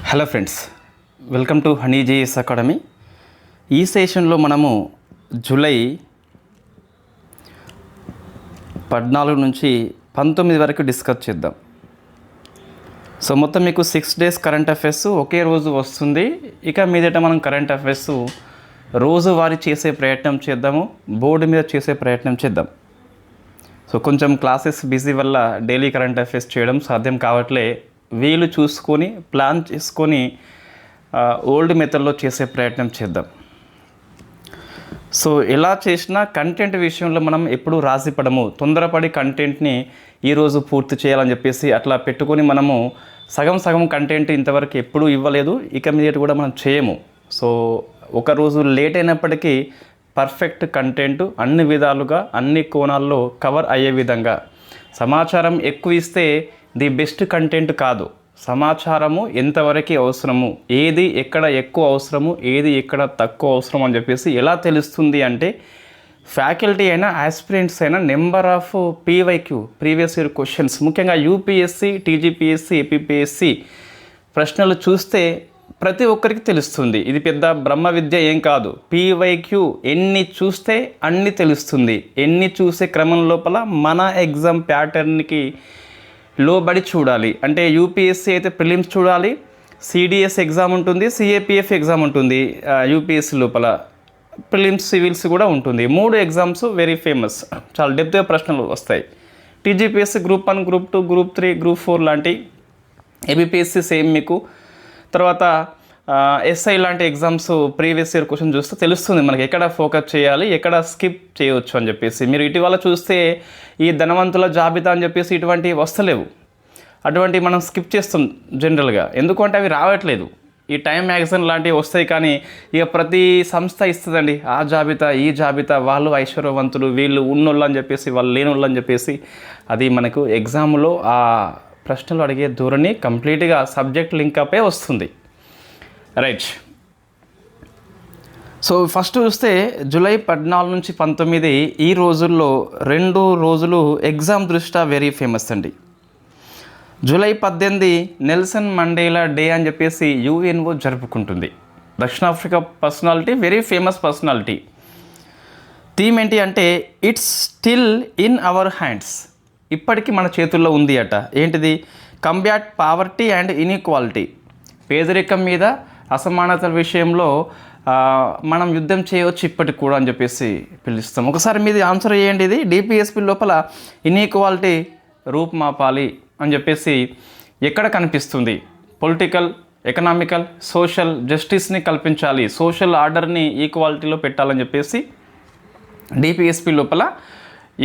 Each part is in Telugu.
Hello friends, welcome to honey JS academy. ఈ సెషన్లో మనము జూలై 14 నుంచి 19 వరకు డిస్కస్ చేద్దాం. సో మొత్తం మీకు 6 డేస్ కరెంట్ అఫైర్స్ ఒకే రోజు వస్తుంది. ఇక మీదట మనం కరెంట్ అఫైర్స్ రోజువారీ చేసే ప్రయత్నం చేద్దాము, బోర్డు మీద చేసే ప్రయత్నం చేద్దాం. సో కొంచెం క్లాసెస్ బిజీ వల్ల డైలీ కరెంట్ అఫైర్స్ చేయడం సాధ్యం కావట్లే. వీలు చూసుకొని ప్లాన్ చేసుకొని ఓల్డ్ మెథడ్లో చేసే ప్రయత్నం చేద్దాం. సో ఎలా చేసినా కంటెంట్ విషయంలో మనం ఎప్పుడూ రాసిపడము. తొందరపడి కంటెంట్ని ఈరోజు పూర్తి చేయాలని చెప్పేసి అట్లా పెట్టుకొని మనము సగం కంటెంట్ ఇంతవరకు ఎప్పుడూ ఇవ్వలేదు, ఇక మీద కూడా మనం చేయము. సో ఒకరోజు లేట్ అయినప్పటికీ పర్ఫెక్ట్ కంటెంట్ అన్ని విధాలుగా అన్ని కోణాల్లో కవర్ అయ్యే విధంగా. సమాచారం ఎక్కువ ఇస్తే ది బెస్ట్ కంటెంట్ కాదు. సమాచారము ఎంతవరకు అవసరము, ఏది ఎక్కడ ఎక్కువ అవసరము, ఏది ఎక్కడ తక్కువ అవసరం అని చెప్పేసి ఎలా తెలుస్తుంది అంటే, ఫ్యాకల్టీ అయినా ఆస్పిరెంట్స్ అయినా number of PYQ previous year questions, ముఖ్యంగా యూపీఎస్సీ, టీజీపీఎస్సీ, ఏపీపీఎస్సీ ప్రశ్నలు చూస్తే ప్రతి ఒక్కరికి తెలుస్తుంది. ఇది పెద్ద బ్రహ్మ విద్య ఏం కాదు. పీవైక్యూ ఎన్ని చూస్తే అన్ని తెలుస్తుంది. ఎన్ని చూసే క్రమం లోపల మన ఎగ్జామ్ ప్యాటర్న్కి లోబడి చూడాలి. అంటే యూపీఎస్సీ అయితే ప్రిలిమ్స్ చూడాలి, సిడిఎస్ ఎగ్జామ్ ఉంటుంది, సిఏపిఎఫ్ ఎగ్జామ్ ఉంటుంది, యూపీఎస్సీ లోపల ప్రిలిమ్స్ సివిల్స్ కూడా ఉంటుంది. 3 ఎగ్జామ్స్ వెరీ ఫేమస్, చాలా డెప్త్గా ప్రశ్నలు వస్తాయి. TGPSC group 1, group 2, group 3, group 4 లాంటి, ఏబీపీఎస్సీ సేమ్ మీకు. తర్వాత ఎస్ఐ లాంటి ఎగ్జామ్స్ ప్రీవియస్ ఇయర్ క్వశ్చన్ చూస్తే తెలుస్తుంది మనకి ఎక్కడ ఫోకస్ చేయాలి, ఎక్కడ స్కిప్ చేయవచ్చు అని చెప్పేసి. మీరు ఇటీవల చూస్తే ఈ ధనవంతుల జాబితా అని చెప్పేసి ఇటువంటివి వస్తలేవు. అటువంటివి మనం స్కిప్ చేస్తాం జనరల్గా, ఎందుకంటే అవి రావట్లేదు. ఈ టైం మ్యాగజైన్ లాంటివి వస్తాయి, కానీ ఇక ప్రతి సంస్థ ఇస్తుందండి ఆ జాబితా ఈ జాబితా, వాళ్ళు ఐశ్వర్యవంతులు, వీళ్ళు ఉన్నోళ్ళు అని చెప్పేసి, వాళ్ళు లేనోళ్ళు అని చెప్పేసి. అది మనకు ఎగ్జామ్లో ఆ ప్రశ్నలు అడిగే ధోరణి కంప్లీట్గా సబ్జెక్ట్ లింకపే వస్తుంది. రైట్. సో ఫస్ట్ చూస్తే జూలై 14 నుంచి 19 ఈ రోజుల్లో 2 రోజులు ఎగ్జామ్ దృష్ట్యా వెరీ ఫేమస్ అండి. జూలై 18 నెల్సన్ మండేలా డే అని చెప్పేసి యుఎన్ఓ జరుపుకుంటుంది. దక్షిణాఫ్రికా personality, very famous personality. Theme ఏంటి అంటే, it's still in our hands, ఇప్పటికీ మన చేతుల్లో ఉంది అట. ఏంటిది? కంబ్యాట్ పావర్టీ అండ్ ఇన్ఈక్వాలిటీ, పేదరికం మీద అసమానతల విషయంలో మనం యుద్ధం చేయవచ్చు ఇప్పటికి కూడా అని చెప్పేసి పిలుస్తాం. ఒకసారి మీది ఆన్సర్ చేయండి. ఇది డిపిఎస్పి లోపల ఇన్ఈక్వాలిటీ రూపుమాపాలి అని చెప్పేసి ఎక్కడ కనిపిస్తుంది? పొలిటికల్, ఎకనామికల్, సోషల్ జస్టిస్ని కల్పించాలి, సోషల్ ఆర్డర్ని ఈక్వాలిటీలో పెట్టాలని చెప్పేసి డిపిఎస్పి లోపల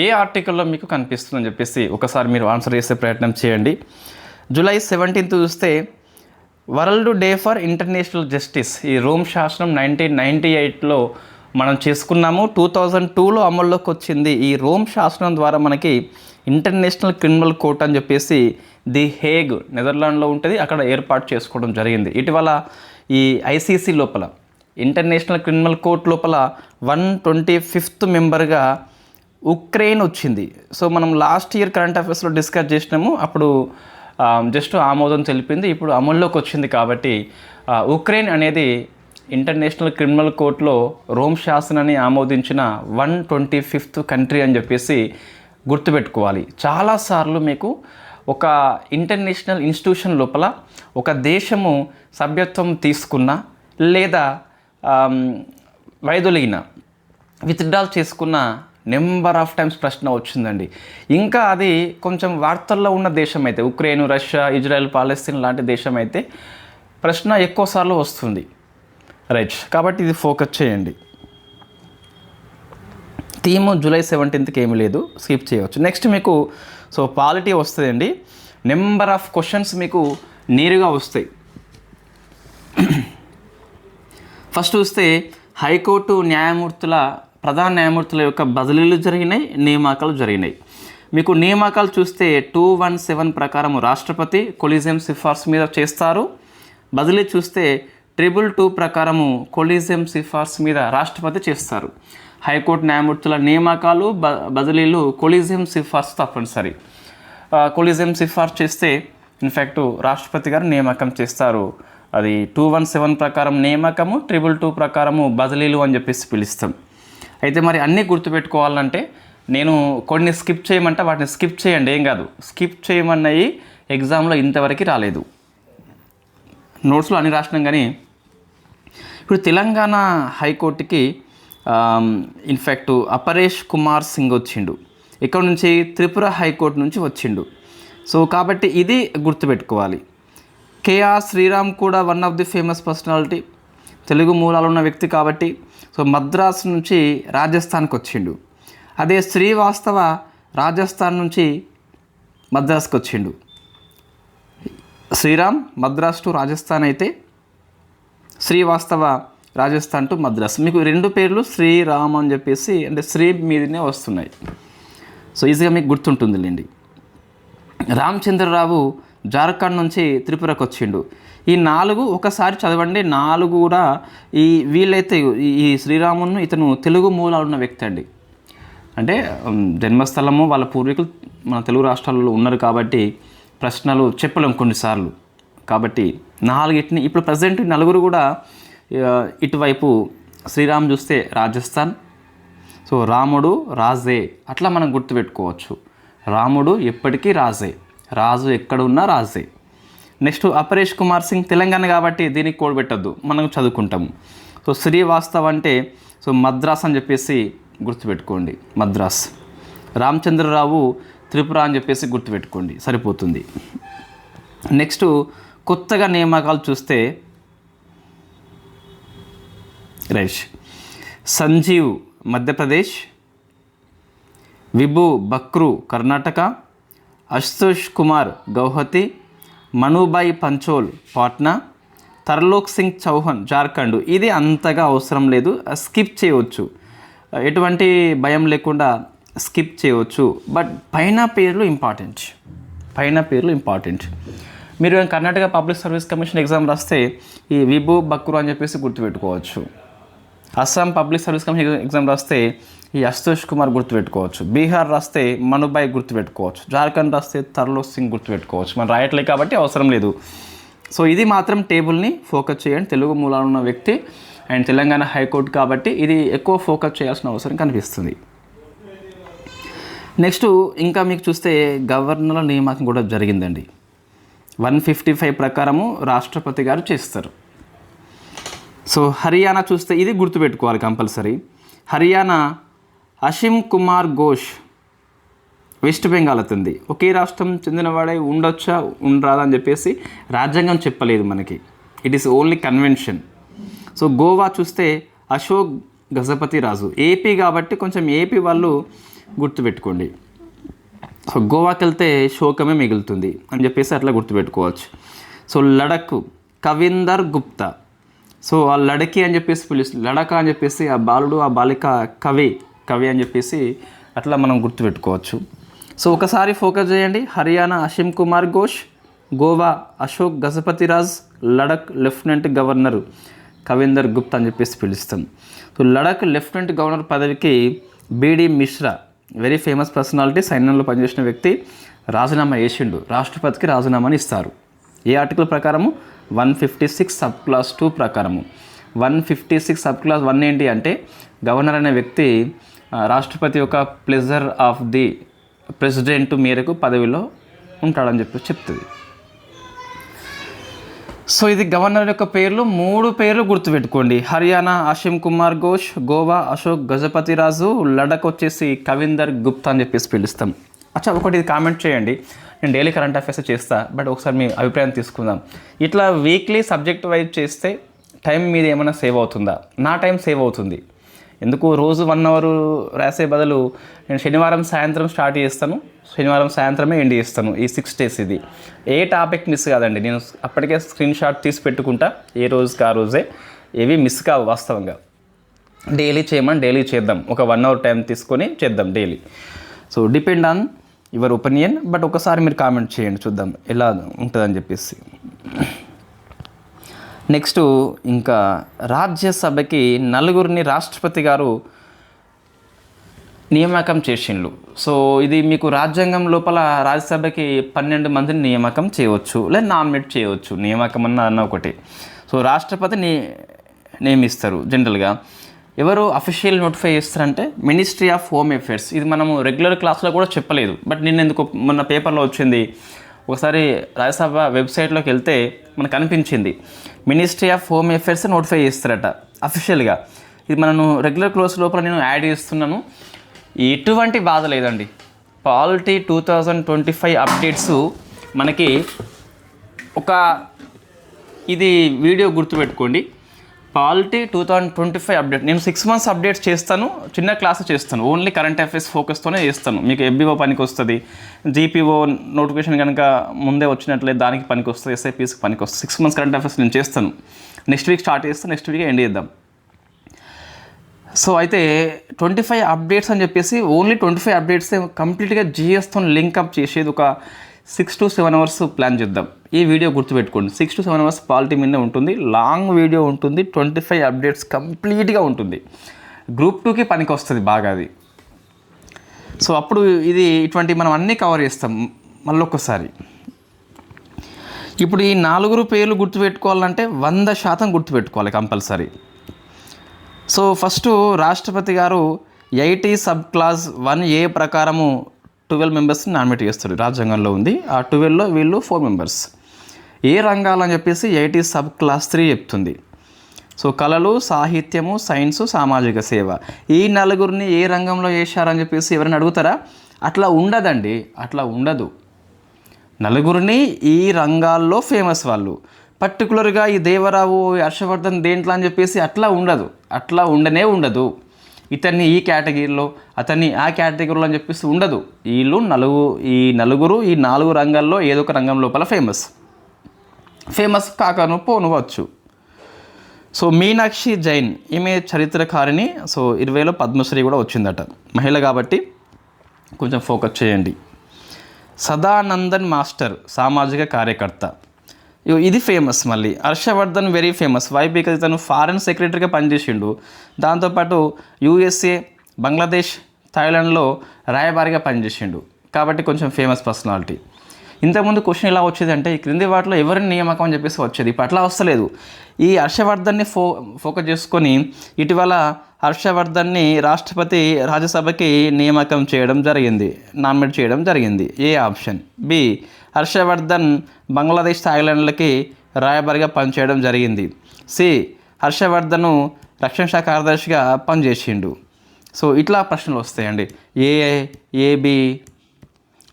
ఏ ఆర్టికల్లో మీకు కనిపిస్తుందని చెప్పేసి ఒకసారి మీరు ఆన్సర్ చేసే ప్రయత్నం చేయండి. జూలై 17 చూస్తే world day for international justice. ఈ రోమ్ శాసనం 1998లో మనం చేసుకున్నాము. 2002లో అమల్లోకి వచ్చింది. ఈ రోమ్ శాసనం ద్వారా మనకి ఇంటర్నేషనల్ క్రిమినల్ కోర్ట్ అని చెప్పేసి ది హేగ్, నెదర్లాండ్లో ఉంటుంది, అక్కడ ఏర్పాటు చేసుకోవడం జరిగింది. ఇటీవల ఈ ఐసీసీ లోపల, ఇంటర్నేషనల్ క్రిమినల్ కోర్ట్ లోపల 125th మెంబర్గా ఉక్రెయిన్ వచ్చింది. సో మనం లాస్ట్ ఇయర్ కరెంట్ అఫైర్స్లో డిస్కస్ చేసినాము, అప్పుడు జస్ట్ ఆమోదం తెలిపింది, ఇప్పుడు అమల్లోకి వచ్చింది. కాబట్టి ఉక్రెయిన్ అనేది ఇంటర్నేషనల్ క్రిమినల్ కోర్టులో రోమ్ శాసనాన్ని ఆమోదించిన 125th కంట్రీ అని చెప్పేసి గుర్తుపెట్టుకోవాలి. చాలాసార్లు మీకు ఒక ఇంటర్నేషనల్ ఇన్స్టిట్యూషన్ లోపల ఒక దేశము సభ్యత్వం తీసుకున్న లేదా వైదొలిగిన, విత్డ్రాల్ చేసుకున్న నెంబర్ ఆఫ్ టైమ్స్ ప్రశ్న వచ్చిందండి. ఇంకా అది కొంచెం వార్తల్లో ఉన్న దేశం అయితే, ఉక్రెయిన్, రష్యా, ఇజ్రాయెల్, పాలస్తీన్ లాంటి దేశం అయితే ప్రశ్న ఎక్కువసార్లు వస్తుంది. రైట్, కాబట్టి ఇది ఫోకస్ చేయండి. థీమ్ జూలై 17కి ఏమీ లేదు, స్కిప్ చేయవచ్చు. నెక్స్ట్ మీకు సో పాలిటీ వస్తుందండి. నెంబర్ ఆఫ్ క్వశ్చన్స్ మీకు నేరుగా వస్తాయి. ఫస్ట్ చూస్తే హైకోర్టు ప్రధాన న్యాయమూర్తుల యొక్క బదిలీలు జరిగినాయి, నియామకాలు జరిగినాయి. మీకు నియామకాలు చూస్తే 217 ప్రకారం రాష్ట్రపతి కొలీజియం సిఫార్సు మీద చేస్తారు. బదిలీ చూస్తే 222 ప్రకారము కొలీజియం సిఫార్సు మీద రాష్ట్రపతి చేస్తారు. హైకోర్టు న్యాయమూర్తుల నియామకాలు, బదిలీలు కొలీజియం సిఫార్సు తప్పనిసరి. కొలీజియం సిఫార్సు చేస్తే ఇన్ఫ్యాక్ట్ రాష్ట్రపతి గారు నియామకం చేస్తారు. అది 217 ప్రకారం నియామకము, 222 ప్రకారము బదిలీలు అని చెప్పేసి పిలుస్తాం. అయితే మరి అన్నీ గుర్తుపెట్టుకోవాలంటే నేను కొన్ని స్కిప్ చేయమంటే వాటిని స్కిప్ చేయండి, ఏం కాదు. స్కిప్ చేయమన్నవి ఎగ్జామ్లో ఇంతవరకు రాలేదు. నోట్స్లో అన్ని రాసినాం. కానీ ఇప్పుడు తెలంగాణ హైకోర్టుకి ఇన్ఫ్యాక్ట్ అపరేష్ కుమార్ సింగ్ వచ్చిండు. ఇక్కడ నుంచి త్రిపుర హైకోర్టు నుంచి వచ్చిండు. సో కాబట్టి ఇది గుర్తుపెట్టుకోవాలి. కేఆర్ శ్రీరామ్ కూడా one of the famous personality, Telugu మూలాలు ఉన్న వ్యక్తి కాబట్టి. సో మద్రాస్ నుంచి రాజస్థాన్కి వచ్చిండు. అదే శ్రీవాస్తవ రాజస్థాన్ నుంచి మద్రాస్కి వచ్చిండు. శ్రీరామ్ మద్రాస్ టు రాజస్థాన్ అయితే శ్రీవాస్తవ రాజస్థాన్ టు మద్రాస్. మీకు 2 పేర్లు శ్రీరామ్ అని చెప్పేసి అంటే శ్రీ మీదనే వస్తున్నాయి. సో ఈజీగా మీకు గుర్తుంటుందిలేండి. రామచంద్రరావు జార్ఖండ్ నుంచి త్రిపురకు వచ్చిండు. ఈ 4 ఒకసారి చదవండి. 4 కూడా వీళ్ళైతే ఈ శ్రీరామును ఇతను తెలుగు మూలాలు ఉన్న వ్యక్తి అండి. అంటే జన్మస్థలము వాళ్ళ పూర్వీకులు మన తెలుగు రాష్ట్రాల్లో ఉన్నారు కాబట్టి ప్రశ్నలు చెప్పలేం కొన్నిసార్లు. కాబట్టి 4 ఇప్పుడు ప్రజెంట్ 4 కూడా ఇటువైపు శ్రీరామ్ చూస్తే రాజస్థాన్. సో రాముడు రాజే, అట్లా మనం గుర్తుపెట్టుకోవచ్చు. రాముడు ఎప్పటికీ రాజే, రాజు ఎక్కడున్నా రాజే. నెక్స్ట్ అపరేష్ కుమార్ సింగ్ తెలంగాణ కాబట్టి దీనికి కోడ్ పెట్టద్దు, మనం చదువుకుంటాము. సో శ్రీవాస్తవ్ అంటే సో మద్రాస్ అని చెప్పేసి గుర్తుపెట్టుకోండి, మద్రాస్. రామచంద్రరావు త్రిపుర అని చెప్పేసి గుర్తుపెట్టుకోండి, సరిపోతుంది. నెక్స్ట్ కొత్తగా నియామకాలు చూస్తే రైట్, సంజీవ్ మధ్యప్రదేశ్, విభు బక్రు కర్ణాటక, అశుతోష్ కుమార్ గౌహతి, మనుబాయి పంచోల్ పాట్నా, తర్లోక్ సింగ్ చౌహాన్ జార్ఖండ్. ఇది అంతగా అవసరం లేదు, స్కిప్ చేయవచ్చు, ఎటువంటి భయం లేకుండా స్కిప్ చేయవచ్చు. బట్ పైన పేర్లు ఇంపార్టెంట్, మీరు Karnataka public service commission exam రాస్తే ఈ విభు బక్రు అని చెప్పేసి గుర్తుపెట్టుకోవచ్చు. Assam public service commission exam రాస్తే ఈ అశుతోష్ కుమార్ గుర్తుపెట్టుకోవచ్చు. బీహార్ రాస్తే మనుబాయ్ గుర్తుపెట్టుకోవచ్చు. జార్ఖండ్ రాస్తే తర్లోక్ సింగ్ గుర్తుపెట్టుకోవచ్చు. మనం రాయట్లేదు కాబట్టి అవసరం లేదు. సో ఇది మాత్రం టేబుల్ని ఫోకస్ చేయండి. తెలుగు మూలాలు ఉన్న వ్యక్తి అండ్ తెలంగాణ హైకోర్టు కాబట్టి ఇది ఎక్కువ ఫోకస్ చేయాల్సిన అవసరం కనిపిస్తుంది. నెక్స్ట్ ఇంకా మీకు చూస్తే గవర్నర్ల నియామకం కూడా జరిగిందండి. 155 ప్రకారము రాష్ట్రపతి గారు చేస్తారు. సో హర్యానా చూస్తే ఇది గుర్తుపెట్టుకోవాలి కంపల్సరీ. హర్యానా అసీమ్ కుమార్ ఘోష్ వెస్ట్ బెంగాల్ అవుతుంది. ఒకే రాష్ట్రం చెందినవాడై ఉండొచ్చా ఉండరాదా అని చెప్పేసి రాజ్యాంగం చెప్పలేదు మనకి, it is only convention. So Goa చూస్తే అశోక్ గజపతి రాజు, ఏపీ కాబట్టి కొంచెం ఏపీ వాళ్ళు గుర్తుపెట్టుకోండి. సో గోవాకి వెళ్తే శోకమే మిగులుతుంది అని చెప్పేసి అట్లా గుర్తుపెట్టుకోవచ్చు. సో లడక్ కవిందర్ గుప్తా. సో ఆ లడకి అని చెప్పేసి పిలుస్తుంది, లడక అని చెప్పేసి ఆ బాలుడు ఆ బాలిక కవి అని చెప్పేసి అట్లా మనం గుర్తుపెట్టుకోవచ్చు. సో ఒకసారి ఫోకస్ చేయండి. హర్యానా అసీమ్ కుమార్ ఘోష్, గోవా అశోక్ గజపతిరాజ్, లడక్ లెఫ్టినెంట్ గవర్నర్ కవిందర్ గుప్తా అని చెప్పేసి పిలుస్తాం. సో లడక్ లెఫ్టినెంట్ గవర్నర్ పదవికి బీడి మిశ్రా, వెరీ ఫేమస్ పర్సనాలిటీ, సైన్యంలో పనిచేసిన వ్యక్తి, రాజీనామా చేసిండు. రాష్ట్రపతికి రాజీనామాని ఇస్తారు. ఏ ఆర్టికల్ ప్రకారము? 156 సబ్ క్లాస్ 2 ప్రకారము. 156 సబ్ క్లాస్ 1 ఏంటి అంటే గవర్నర్ అనే వ్యక్తి రాష్ట్రపతి యొక్క ప్లెజర్ ఆఫ్ ది ప్రెసిడెంట్ మేరకు పదవిలో ఉంటాడని చెప్పి చెప్తుంది. సో ఇది గవర్నర్ యొక్క పేర్లు. 3 పేర్లు గుర్తుపెట్టుకోండి. హర్యానా అసీమ్ కుమార్ ఘోష్, గోవా అశోక్ గజపతిరాజు, లడక్ వచ్చేసి కవిందర్ గుప్తా అని చెప్పేసి పిలుస్తాం. అచ్చా ఒకటి ఇది కామెంట్ చేయండి, నేను డైలీ కరెంట్ అఫైర్స్ చేస్తా, బట్ ఒకసారి మీ అభిప్రాయం తీసుకుందాం. ఇట్లా వీక్లీ సబ్జెక్ట్ వైజ్ చేస్తే టైం మీద ఏమైనా సేవ్ అవుతుందా? నా టైం సేవ్ అవుతుంది. ఎందుకు రోజు 1 అవర్ రాసే బదులు నేను శనివారం సాయంత్రం స్టార్ట్ చేస్తాను, శనివారం సాయంత్రమే ఎండ్ చేస్తాను. ఈ 6 days ఇది ఏ టాపిక్ మిస్ కాదండి. నేను అప్పటికే స్క్రీన్ షాట్ తీసి పెట్టుకుంటా, ఏ రోజుకి ఆ రోజే, ఏవి మిస్ కావు వాస్తవంగా. డైలీ చేయమని డైలీ చేద్దాం, ఒక 1 hour టైం తీసుకొని చేద్దాం daily. So depend on your opinion, but ఒకసారి మీరు కామెంట్ చేయండి, చూద్దాం ఎలా ఉంటుందని చెప్పేసి. నెక్స్ట్ ఇంకా రాజ్యసభకి 4 రాష్ట్రపతి గారు నియామకం చేసిండ్రు. సో ఇది మీకు రాజ్యాంగం లోపల రాజ్యసభకి 12 మందిని నియామకం చేయవచ్చు లేదా నామినేట్ చేయవచ్చు. నియామకం అన్న ఒకటి. సో రాష్ట్రపతి నియమిస్తారు జనరల్గా. ఎవరు అఫీషియల్ నోటిఫై చేస్తారంటే మినిస్ట్రీ ఆఫ్ హోమ్ అఫేర్స్. ఇది మనము రెగ్యులర్ క్లాస్లో కూడా చెప్పలేదు, బట్ నిన్న ఎందుకు మొన్న పేపర్లో వచ్చింది. ఒకసారి రాజ్యసభ వెబ్సైట్లోకి వెళ్తే మనకు అనిపించింది ministry of home affairs notify చేస్తారట అఫీషియల్గా. ఇది మనను రెగ్యులర్ క్లాస్ లోపల నేను యాడ్ చేస్తున్నాను. ఎటువంటి బాధ లేదండి. పాలిటీ 2025 అప్డేట్స్ మనకి ఇది వీడియో గుర్తుపెట్టుకోండి. పాలిటీ 2025 అప్డేట్ నేను 6 months అప్డేట్స్ చేస్తాను. చిన్న క్లాస్ చేస్తాను, ఓన్లీ కరెంట్ అఫైర్స్ ఫోకస్తోనే చేస్తాను. మీకు ఎఫ్బిఓ పనికి వస్తుంది, జీపీఓ నోటిఫికేషన్ కనుక ముందే వచ్చినట్లయితే దానికి పనికి వస్తుంది, ఎస్ఐపీస్కి పనికి వస్తుంది. 6 months కరెంట్ అఫైర్స్ నేను చేస్తాను. నెక్స్ట్ వీక్ స్టార్ట్ చేస్తాను, నెక్స్ట్ వీక్ ఎండ్ చేద్దాం. సో అయితే 25 అప్డేట్స్ అని చెప్పేసి ఓన్లీ 25 అప్డేట్స్ కంప్లీట్గా జిఎస్తో లింక్అప్ చేసేది ఒక 6 to 7 hours ప్లాన్ చేద్దాం. ఈ వీడియో గుర్తుపెట్టుకోండి. 6 to 7 hours పాలిటీ మీదే ఉంటుంది, లాంగ్ వీడియో ఉంటుంది, 25 అప్డేట్స్ కంప్లీట్గా ఉంటుంది. గ్రూప్ 2కి పనికి వస్తుంది బాగా అది. సో అప్పుడు ఇటువంటి మనం అన్నీ కవర్ చేస్తాం. మళ్ళొక్కసారి ఇప్పుడు ఈ 4 పేర్లు గుర్తుపెట్టుకోవాలంటే 100% గుర్తుపెట్టుకోవాలి కంపల్సరీ. సో ఫస్ట్ రాష్ట్రపతి గారు 80 సబ్ క్లాస్ 1A ప్రకారము 12 మెంబర్స్ని నామినేట్ చేస్తారు. రాజ్యాంగంలో ఉంది. ఆ 12లో వీళ్ళు 4 members. ఏ రంగాలని చెప్పేసి 80 సబ్ క్లాస్ 3 చెప్తుంది. సో కళలు, సాహిత్యము, సైన్సు, సామాజిక సేవ. ఈ 4 ఏ రంగంలో చేశారని చెప్పేసి ఎవరైనా అడుగుతారా? అట్లా ఉండదండి, అట్లా ఉండదు. 4 ఈ రంగాల్లో ఫేమస్ వాళ్ళు. పర్టికులర్గా ఈ దేవరావు, హర్షవర్ధన్ దేంట్లో అని చెప్పేసి అట్లా ఉండదు, అట్లా ఉండదు. ఇతన్ని ఈ కేటగిరీలో, అతన్ని ఆ కేటగిరీలో అని చెప్పేసి ఉండదు. వీళ్ళు ఈ 4 రంగాల్లో ఏదో ఒక రంగం లోపల ఫేమస్ కాకను పోనువచ్చు. సో మీనాక్షి జైన్ ఈమె చరిత్రకారిణి. సో 2020లో పద్మశ్రీ కూడా వచ్చిందట. మహిళ కాబట్టి కొంచెం ఫోకస్ చేయండి. సదానందన్ మాస్టర్ సామాజిక కార్యకర్త, ఇది ఫేమస్. మళ్ళీ Harshvardhan very famous. Why? Because ఇతను ఫారెన్ సెక్రటరీగా పనిచేసిండు. దాంతోపాటు USA, బంగ్లాదేశ్, థాయిలాండ్లో రాయబారిగా పనిచేసిండు కాబట్టి కొంచెం ఫేమస్ పర్సనాలిటీ. ఇంతకుముందు క్వశ్చన్ ఎలా వచ్చేది అంటే ఈ క్రింది వాటిలో ఎవరిని నియామకం అని చెప్పేసి వచ్చేది. ఇప్పుడు అట్లా వస్తలేదు. ఈ హర్షవర్ధన్ని ఫోకస్ చేసుకొని ఇటీవల హర్షవర్ధన్ని రాష్ట్రపతి రాజ్యసభకి నియామకం చేయడం జరిగింది, నామినేట్ చేయడం జరిగింది. ఏ ఆప్షన్? బి. హర్షవర్ధన్ బంగ్లాదేశ్, థాయిలాండ్లకి రాయబారిగా పనిచేయడం జరిగింది. సి. హర్షవర్ధన్ రక్షణ శాఖ కార్యదర్శిగా పనిచేసిండు. సో ఇట్లా ప్రశ్నలు వస్తాయండి. ఏబి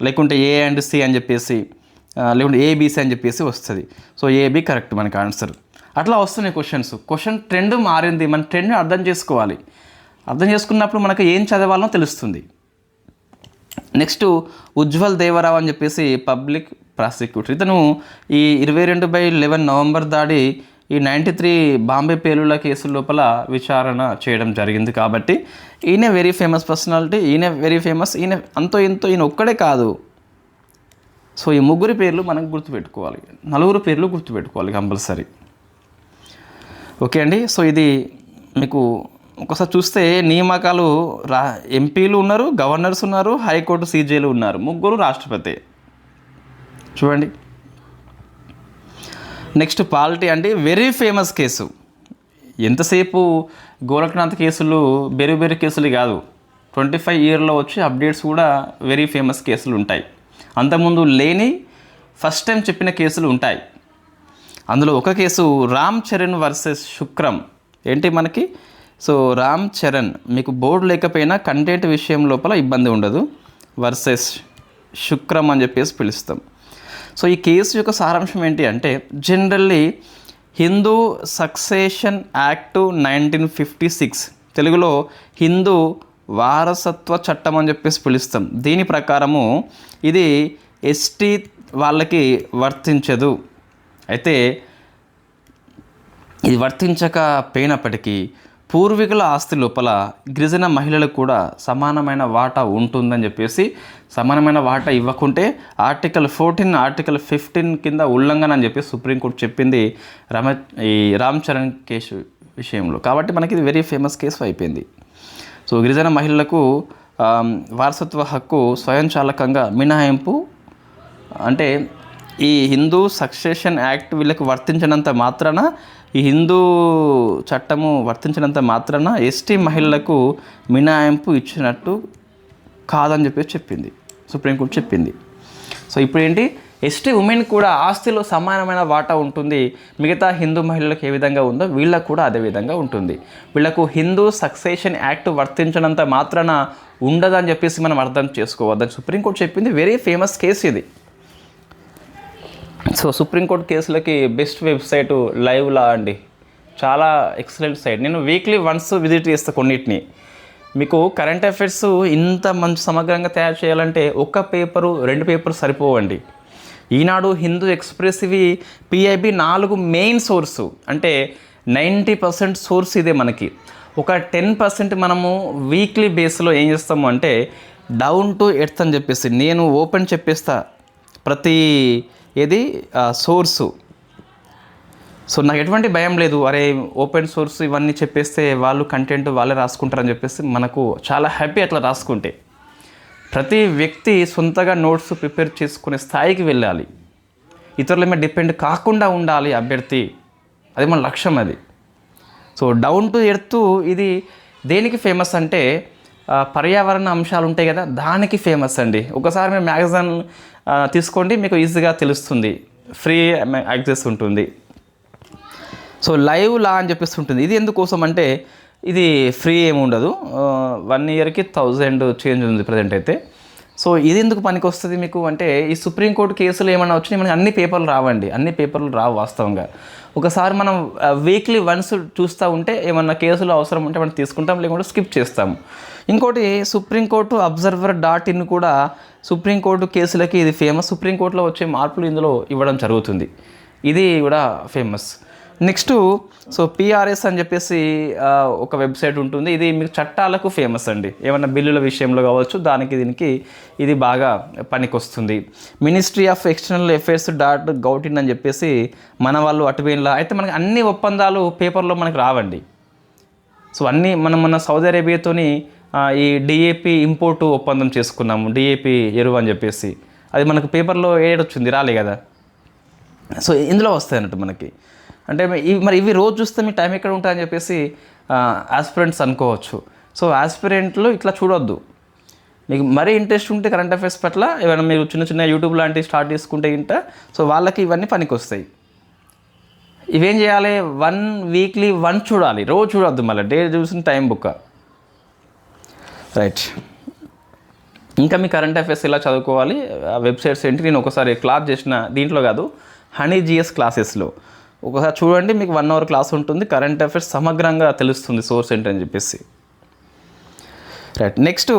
లేకుంటే A and C అని చెప్పేసి, లేకుంటే ABC అని చెప్పేసి వస్తుంది. సో AB కరెక్ట్ మనకి ఆన్సర్. అట్లా వస్తున్నాయి క్వశ్చన్స్. క్వశ్చన్ ట్రెండ్ మారింది, మన ట్రెండ్ని అర్థం చేసుకోవాలి. అర్థం చేసుకున్నప్పుడు మనకు ఏం చదవాలో తెలుస్తుంది. నెక్స్ట్ ఉజ్వల్ దేవరావు అని చెప్పేసి పబ్లిక్ ప్రాసిక్యూటర్. ఇతను ఈ 22/11 నవంబర్ దాడి ఈ 93 బాంబే పేలుళ్ల కేసుల లోపల విచారణ చేయడం జరిగింది కాబట్టి ఈయన వెరీ ఫేమస్ పర్సనాలిటీ. ఈయన వెరీ ఫేమస్. ఈయన అంతో ఇంతో ఈయన ఒక్కడే కాదు. సో ఈ 3 పేర్లు మనకు గుర్తుపెట్టుకోవాలి, 4 పేర్లు గుర్తుపెట్టుకోవాలి కంపల్సరీ. ఓకే అండి. సో ఇది మీకు ఒకసారి చూస్తే నియామకాలు ఎంపీలు ఉన్నారు, గవర్నర్స్ ఉన్నారు, హైకోర్టు CJలు ఉన్నారు, 3 రాష్ట్రపతి. చూడండి. నెక్స్ట్ పాలిటీ అంటే వెరీ ఫేమస్ కేసు. ఎంతసేపు గోరఖ్నాథ్ కేసులు బెరు కేసులు కాదు, 25 yearలో వచ్చి అప్డేట్స్ కూడా వెరీ ఫేమస్ కేసులు ఉంటాయి. అంతకుముందు లేని ఫస్ట్ టైం చెప్పిన కేసులు ఉంటాయి. అందులో ఒక కేసు రామ్ చరణ్ వర్సెస్ శుక్రం. ఏంటి మనకి? సో రామ్ చరణ్, మీకు బోర్డు లేకపోయినా కంటెంట్ విషయం లోపల ఇబ్బంది ఉండదు, వర్సెస్ శుక్రం అని చెప్పేసి పిలుస్తాం. సో ఈ కేసు యొక్క సారాంశం ఏంటి అంటే జనరల్లీ హిందూ సక్సెషన్ యాక్ట్ 1956, తెలుగులో హిందూ వారసత్వ చట్టం అని చెప్పేసి పిలుస్తాం. దీని ప్రకారము ఇది ST వాళ్ళకి వర్తించదు. అయితే ఇది వర్తించకపోయినప్పటికీ పూర్వీకుల ఆస్తి లోపల గిరిజన మహిళలకు కూడా సమానమైన వాటా ఉంటుందని చెప్పేసి, సమానమైన వాటా ఇవ్వకుంటే ఆర్టికల్ 14, ఆర్టికల్ 15 కింద ఉల్లంఘన అని చెప్పి సుప్రీంకోర్టు చెప్పింది రామ్ చరణ్ కేసు విషయంలో. కాబట్టి మనకి ఇది వెరీ ఫేమస్ కేసు అయిపోయింది. సో గిరిజన మహిళలకు వారసత్వ హక్కు స్వయంచాలకంగా మినహాయింపు అంటే ఈ హిందూ సక్సెషన్ యాక్ట్ వీళ్ళకి వర్తించినంత మాత్రాన ఈ హిందూ చట్టము వర్తించినంత మాత్రాన ఎస్టీ మహిళలకు మినహాయింపు ఇచ్చినట్టు కాదని చెప్పేసి చెప్పింది సుప్రీంకోర్టు చెప్పింది. సో ఇప్పుడు ఏంటి, ఎస్టీ ఉమెన్ కూడా ఆస్తిలో సమానమైన వాటా ఉంటుంది. మిగతా హిందూ మహిళలకు ఏ విధంగా ఉందో వీళ్ళకు కూడా అదే విధంగా ఉంటుంది. వీళ్ళకు హిందూ సక్సెషన్ యాక్ట్ వర్తించినంత మాత్రాన ఉండదని చెప్పేసి మనం అర్థం చేసుకోవద్దని సుప్రీంకోర్టు చెప్పింది. వెరీ ఫేమస్ కేసు ఇది. సో సుప్రీంకోర్టు కేసులకి బెస్ట్ వెబ్సైట్ లైవ్ లా అండి, చాలా ఎక్సలెంట్ సైట్. నేను వీక్లీ వన్స్ విజిట్ చేస్తాను కొన్నిటిని. మీకు కరెంట్ అఫైర్స్ ఇంత మంచి సమగ్రంగా తయారు చేయాలంటే ఒక పేపరు 2 పేపర్లు సరిపోవండి. ఈనాడు, హిందూ ఎక్స్ప్రెస్ ఇవి పిఐబి 4 మెయిన్ సోర్సు. అంటే 90% సోర్స్ ఇదే. మనకి ఒక 10% మనము వీక్లీ బేస్లో ఏం చేస్తాము అంటే డౌన్ టు ఎర్త్ అని చెప్పేసి నేను ఓపెన్ చెప్పేస్తా ప్రతి ఏది సోర్సు. సో నాకు ఎటువంటి భయం లేదు, అరే ఓపెన్ సోర్స్ ఇవన్నీ చెప్పేస్తే వాళ్ళు కంటెంట్ వాళ్ళే రాసుకుంటారని చెప్పేసి మనకు చాలా హ్యాపీ అట్లా రాసుకుంటే. ప్రతి వ్యక్తి సొంతగా నోట్స్ ప్రిపేర్ చేసుకునే స్థాయికి వెళ్ళాలి, ఇతరుల మీద డిపెండ్ కాకుండా ఉండాలి అభ్యర్థి, అది మన లక్ష్యం అది. సో డౌన్ టు ఎర్త్ ఇది దేనికి ఫేమస్ అంటే పర్యావరణ అంశాలు ఉంటాయి కదా, దానికి ఫేమస్ అండి. ఒకసారి మీరు మ్యాగజైన్ తీసుకోండి, మీకు ఈజీగా తెలుస్తుంది, ఫ్రీ యాక్సెస్ ఉంటుంది. సో లైవ్ లా అని చెప్పేసి ఉంటుంది. ఇది ఎందుకోసం అంటే ఇది ఫ్రీ ఏమి ఉండదు, 1 ఇయర్కి 1000 చేంజ్ ఉంది ప్రజెంట్ అయితే. సో ఇది ఎందుకు పనికి వస్తుంది మీకు అంటే, ఈ సుప్రీంకోర్టు కేసులు ఏమైనా వచ్చినాయి మనకి అన్ని పేపర్లు రావండి, అన్ని పేపర్లు రావు వాస్తవంగా. ఒకసారి మనం వీక్లీ వన్స్ చూస్తూ ఉంటే ఏమన్నా కేసులు అవసరం ఉంటే మనం తీసుకుంటాం, లేకుంటే స్కిప్ చేస్తాము. ఇంకోటి సుప్రీంకోర్టు observer.in కూడా సుప్రీంకోర్టు కేసులకి ఇది ఫేమస్. సుప్రీంకోర్టులో వచ్చే మార్పులు ఇందులో ఇవ్వడం జరుగుతుంది, ఇది కూడా ఫేమస్. నెక్స్ట్ సో పిఆర్ఎస్ అని చెప్పేసి ఒక వెబ్సైట్ ఉంటుంది. ఇది మీకు చట్టాలకు ఫేమస్ అండి, ఏమన్నా బిల్లుల విషయంలో కావచ్చు, దీనికి ఇది బాగా పనికొస్తుంది. Ministry of external affairs .gov.in అని చెప్పేసి మన వాళ్ళు అటువైన్లా అయితే మనకి అన్ని ఒప్పందాలు పేపర్లో మనకు రావండి. సో అన్నీ మన సౌదీ అరేబియాతోని ఈ డిఏపి ఇంపోర్టు ఒప్పందం చేసుకున్నాము, డిఏపి ఎరువు అని చెప్పేసి, అది మనకు పేపర్లో ఏడొచ్చింది, రాలే కదా. సో ఇందులో వస్తాయి అన్నట్టు మనకి. అంటే మరి ఇవి రోజు చూస్తే మీ టైం ఎక్కడ ఉంటుందని చెప్పేసి ఆస్పిరెంట్స్ అనుకోవచ్చు. సో ఆస్పిరెంట్లు ఇట్లా చూడొద్దు. మీకు మరీ ఇంట్రెస్ట్ ఉంటే కరెంట్ అఫైర్స్ పట్ల ఏమైనా మీరు చిన్న యూట్యూబ్ లాంటివి స్టార్ట్ చేసుకుంటే సో వాళ్ళకి ఇవన్నీ పనికి వస్తాయి. ఇవేం చేయాలి, వీక్లీ 1 చూడాలి, రోజు చూడొద్దు, మళ్ళీ డే చూసిన టైం బుక్. రైట్, ఇంకా మీ కరెంట్ అఫైర్స్ ఎలా చదువుకోవాలి, వెబ్సైట్స్ ఏంటి నేను ఒకసారి క్లాస్ చేసిన దీంట్లో కాదు, హనీ జిఎస్ క్లాసెస్లో ఒకసారి చూడండి. మీకు 1 అవర్ క్లాస్ ఉంటుంది, కరెంట్ అఫైర్స్ సమగ్రంగా తెలుస్తుంది సోర్స్ ఏంటని చెప్పేసి. రైట్, నెక్స్ట్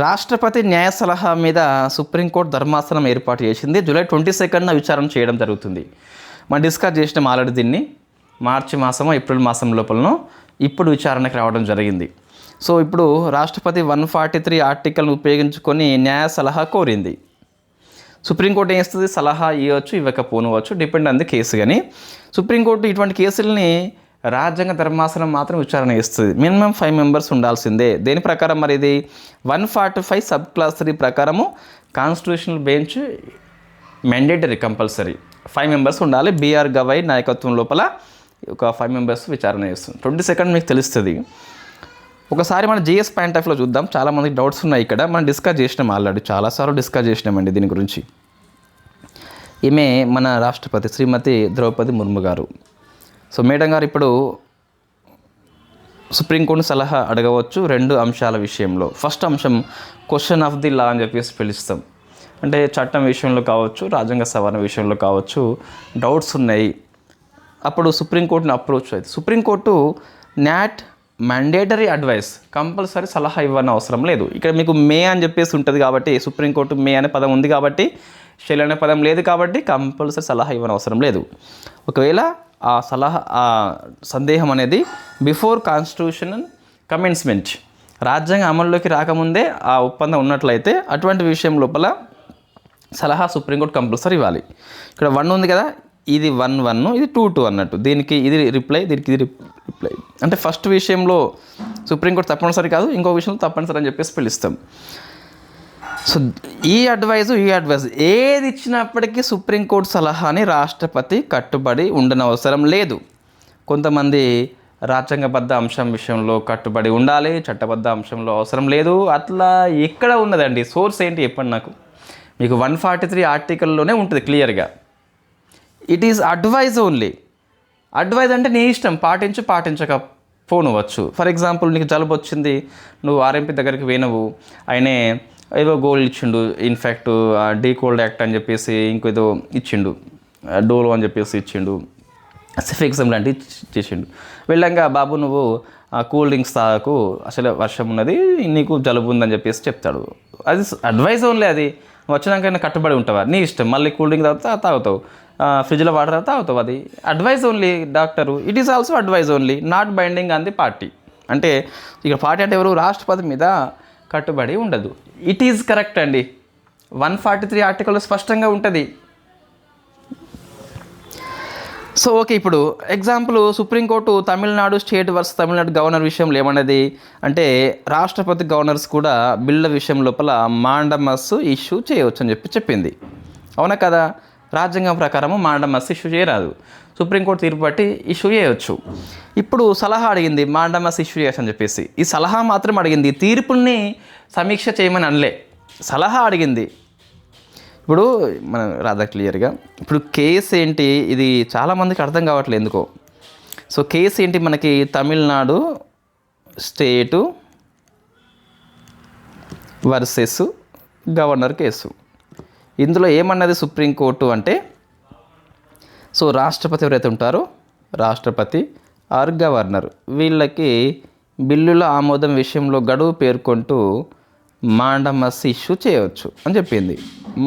రాష్ట్రపతి న్యాయ సలహా మీద సుప్రీంకోర్టు ధర్మాసనం ఏర్పాటు చేసింది. జూలై 22న విచారణ చేయడం జరుగుతుంది. మనం డిస్కస్ చేసినాం ఆల్రెడీ దీన్ని, మార్చి మాసమో ఏప్రిల్ మాసం లోపలనో ఇప్పుడు విచారణకు రావడం జరిగింది. సో ఇప్పుడు రాష్ట్రపతి 143 ఆర్టికల్ను ఉపయోగించుకొని న్యాయ సలహా కోరింది. సుప్రీంకోర్టు ఏం చేస్తుంది, సలహా ఇవ్వచ్చు ఇవ్వకపోనవచ్చు, డిపెండ్ ఆన్ ది కేసు. కానీ సుప్రీంకోర్టు ఇటువంటి కేసుల్ని రాజ్యాంగ ధర్మాసనం మాత్రం విచారణ చేస్తుంది. మినిమం 5 మెంబర్స్ ఉండాల్సిందే. దేని ప్రకారం మరి ఇది 145 సబ్ క్లాస్ 3 ప్రకారము constitutional bench mandatory compulsory 5 members ఉండాలి. బిఆర్ గవాయ్ నాయకత్వం లోపల ఒక 5 మెంబర్స్ విచారణ చేస్తుంది. 22nd మీకు తెలుస్తుంది. ఒకసారి మన జిఎస్ పాయింట్ ఆఫ్లో చూద్దాం. చాలామందికి డౌట్స్ ఉన్నాయి ఇక్కడ, మనం డిస్కస్ చేసినాం ఆల్రెడీ, చాలాసార్లు డిస్కస్ చేసినామండి దీని గురించి. ఈమె మన రాష్ట్రపతి శ్రీమతి ద్రౌపది ముర్ము గారు. సో మేడం గారు ఇప్పుడు సుప్రీంకోర్టు సలహా అడగవచ్చు 2 అంశాల విషయంలో. ఫస్ట్ అంశం క్వశ్చన్ ఆఫ్ ది లా అని చెప్పేసి పిలుస్తాం. అంటే చట్టం విషయంలో కావచ్చు, రాజ్యాంగ సవరణ విషయంలో కావచ్చు డౌట్స్ ఉన్నాయి, అప్పుడు సుప్రీంకోర్టుని అప్రోచ్ అవుతుంది. సుప్రీంకోర్టు న్యాట్ మ్యాండేటరీ అడ్వైస్, కంపల్సరీ సలహా ఇవ్వని అవసరం లేదు. ఇక్కడ మీకు మే అని చెప్పేసి ఉంటుంది కాబట్టి, సుప్రీంకోర్టు మే అనే పదం ఉంది కాబట్టి, షెల్ అనే పదం లేదు కాబట్టి కంపల్సరీ సలహా ఇవ్వని అవసరం లేదు. ఒకవేళ ఆ సలహా సందేహం అనేది బిఫోర్ కాన్స్టిట్యూషనల్ కమెన్స్మెంట్, రాజ్యాంగం అమల్లోకి రాకముందే ఆ ఒప్పందం ఉన్నట్లయితే అటువంటి విషయం లోపల సలహా సుప్రీంకోర్టు కంపల్సరీ ఇవ్వాలి. ఇక్కడ 1 ఉంది కదా, ఇది 1 ఇది 2 అన్నట్టు, దీనికి ఇది రిప్లై, దీనికి ఇది రిప్లై. అంటే ఫస్ట్ విషయంలో సుప్రీంకోర్టు తప్పనిసరి కాదు, ఇంకో విషయంలో తప్పనిసరి అని చెప్పేసి పిలుస్తాం. సో ఈ అడ్వైజ్ ఏది ఇచ్చినప్పటికీ సుప్రీంకోర్టు సలహాని రాష్ట్రపతి కట్టుబడి ఉండనవసరం లేదు. కొంతమంది రాజ్యాంగబద్ధ అంశం విషయంలో కట్టుబడి ఉండాలి, చట్టబద్ధ అంశంలో అవసరం లేదు. అట్లా ఎక్కడ ఉన్నదండి? సోర్స్ ఏంటి చెప్పండి నాకు. మీకు 143 ఆర్టికల్లోనే ఉంటుంది క్లియర్గా. It is advise only. Advise అంటే నీ ఇష్టం, పాటించకపోనవచ్చు. ఫర్ ఎగ్జాంపుల్ నీకు జలుబు వచ్చింది, నువ్వు ఆర్ఎంపీ దగ్గరికి పోయినవు, ఆయనే ఏదో గోల్ ఇచ్చిండు, ఇన్ఫ్యాక్ట్ డీకోల్డ్ యాక్ట్ అని చెప్పేసి ఇంకేదో ఇచ్చిండు, డోలో అని చెప్పేసి ఇచ్చిండు, సిఫిక్సమ్ లాంటివి చేసిండు. వెళ్ళంగా బాబు నువ్వు కూల్ డ్రింక్స్ తాగకు, అసలు వర్షం ఉన్నది, నీకు జలుబు ఉందని చెప్పేసి చెప్తాడు. అది అడ్వైజ్ ఓన్లీ. అది వచ్చినాకైనా కట్టుబడి ఉంటావా? నీ ఇష్టం. మళ్ళీ కూల్ డ్రింక్ తాగుతావు, ఫ్రిడ్జ్లో వాటర్ తాగుతావు. అది advise only doctor. It is also advise only, not binding on the party. అంటే ఇక పార్టీ అంటే ఎవరు? రాష్ట్రపతి మీద కట్టుబడి ఉండదు. ఇట్ ఈజ్ కరెక్ట్ అండి. 143 ఆర్టికల్లో స్పష్టంగా ఉంటుంది. సో ఓకే, ఇప్పుడు example supreme court Tamil Nadu state versus Tamil Nadu governor విషయంలో ఏమన్నది అంటే రాష్ట్రపతి గవర్నర్స్ కూడా బిల్ల విషయం లోపల మాండమస్ ఇష్యూ చేయవచ్చు అని చెప్పింది. అవునా కదా? రాజ్యాంగం ప్రకారము మాండమస్ ఇష్యూ చేయరాదు, సుప్రీంకోర్టు తీర్పు బట్టి ఇష్యూ చేయవచ్చు. ఇప్పుడు సలహా అడిగింది మాండమస్ ఇష్యూ చేయొచ్చు అని చెప్పేసి. ఈ సలహా మాత్రం అడిగింది, తీర్పుని సమీక్ష చేయమని అనలే, సలహా అడిగింది. ఇప్పుడు మనం రాదా క్లియర్గా. ఇప్పుడు కేసు ఏంటి? ఇది చాలామందికి అర్థం కావట్లేదు ఎందుకో. సో కేసు ఏంటి? మనకి తమిళనాడు స్టేటు వర్సెస్ గవర్నర్ కేసు. ఇందులో ఏమన్నది సుప్రీంకోర్టు అంటే, సో రాష్ట్రపతి ఎవరైతే ఉంటారో, రాష్ట్రపతి ఆర్ గవర్నర్, వీళ్ళకి బిల్లుల ఆమోదం విషయంలో గడువు పేర్కొంటూ మాండమస్ ఇష్యూ చేయవచ్చు అని చెప్పింది.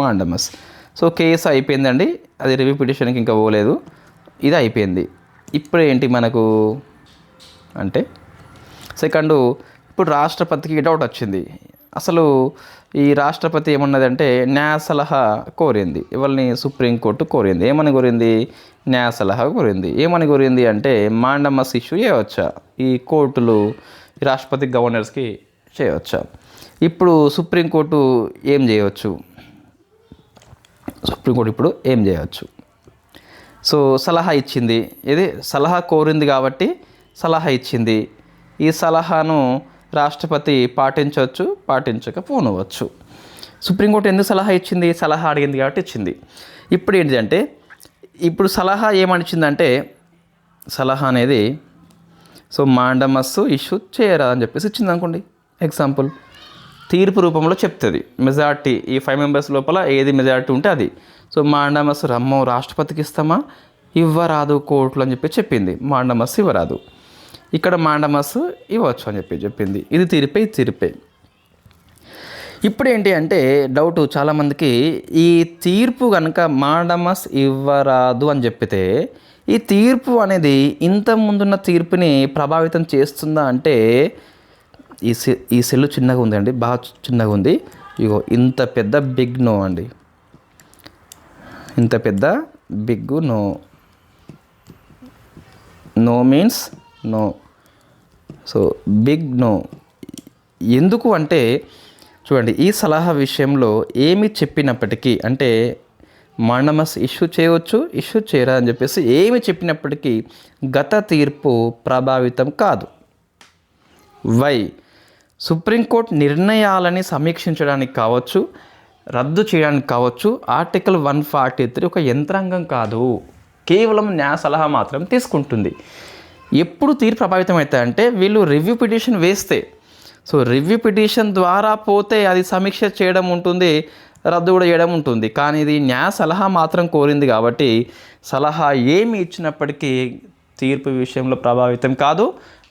మాండమస్. సో కేసు అయిపోయిందండి, అది రివ్యూ పిటిషన్కి ఇంకా పోలేదు, ఇది అయిపోయింది. ఇప్పుడు ఏంటి మనకు అంటే సెకండు, ఇప్పుడు రాష్ట్రపతికి డౌట్ వచ్చింది. అసలు ఈ రాష్ట్రపతి ఏమన్నదంటే న్యాయ సలహా కోరింది. ఎవరిని? సుప్రీంకోర్టు కోరింది. ఏమని కోరింది? న్యాయ సలహా కోరింది. ఏమని కోరింది అంటే మాండమస్ ఇష్యూ చేయవచ్చా, ఈ కోర్టులు ఈ రాష్ట్రపతి గవర్నర్స్కి చేయవచ్చా. ఇప్పుడు సుప్రీంకోర్టు ఏం చేయవచ్చు? సుప్రీంకోర్టు ఇప్పుడు ఏం చేయవచ్చు? సో సలహా ఇచ్చింది, ఇది సలహా కోరింది కాబట్టి సలహా ఇచ్చింది. ఈ సలహాను రాష్ట్రపతి పాటించవచ్చు, పాటించకపోనవచ్చు. సుప్రీంకోర్టు ఎందుకు సలహా ఇచ్చింది? సలహా అడిగింది కాబట్టి ఇచ్చింది. ఇప్పుడు ఏంటంటే, ఇప్పుడు సలహా ఏమనిచ్చిందంటే, సలహా అనేది సో మాండమస్ ఇష్యూ చేయరా అని చెప్పేసి ఇచ్చింది అనుకోండి. ఎగ్జాంపుల్ తీర్పు రూపంలో చెప్తుంది. మెజార్టీ ఈ 5 మెంబర్స్ లోపల ఏది మెజార్టీ ఉంటే అది. సో మాండమస్ రమ్మో రాష్ట్రపతికి ఇస్తామా, ఇవ్వరాదు కోర్టులు అని చెప్పి చెప్పింది. మాండమస్ ఇవ్వరాదు, ఇక్కడ మాండమస్ ఇవ్వచ్చు అని చెప్పింది. ఇది తీర్పే. ఇప్పుడు ఏంటి అంటే డౌట్ చాలామందికి, ఈ తీర్పు కనుక మాండమస్ ఇవ్వరాదు అని చెప్పితే ఈ తీర్పు అనేది ఇంత ముందున్న తీర్పుని ప్రభావితం చేస్తుందా అంటే, ఈ సెల్ చిన్నగా ఉందండి, బాగా చిన్నగా ఉంది. ఇగో ఇంత పెద్ద బిగ్ నో అండి, ఇంత పెద్ద big no. No means no. So big no. ఎందుకు అంటే చూడండి, ఈ సలహా విషయంలో ఏమి చెప్పినప్పటికీ, అంటే మాండమస్ ఇష్యూ చేయవచ్చు, ఇష్యూ చేయరా అని చెప్పేసి ఏమి చెప్పినప్పటికీ గత తీర్పు ప్రభావితం కాదు. వై? సుప్రీంకోర్టు నిర్ణయాలని సమీక్షించడానికి కావచ్చు, రద్దు చేయడానికి కావచ్చు ఆర్టికల్ 143 ఒక యంత్రాంగం కాదు, కేవలం న్యాయ సలహా మాత్రం తీసుకుంటుంది. ఎప్పుడు తీర్పు ప్రభావితం అవుతాయంటే వీళ్ళు రివ్యూ పిటిషన్ వేస్తే. సో రివ్యూ పిటిషన్ ద్వారా పోతే అది సమీక్ష చేయడం ఉంటుంది, రద్దు కూడా చేయడం ఉంటుంది. కానీ ఇది న్యాయ సలహా మాత్రం కోరింది కాబట్టి సలహా ఏమి ఇచ్చినప్పటికీ తీర్పు విషయంలో ప్రభావితం కాదు.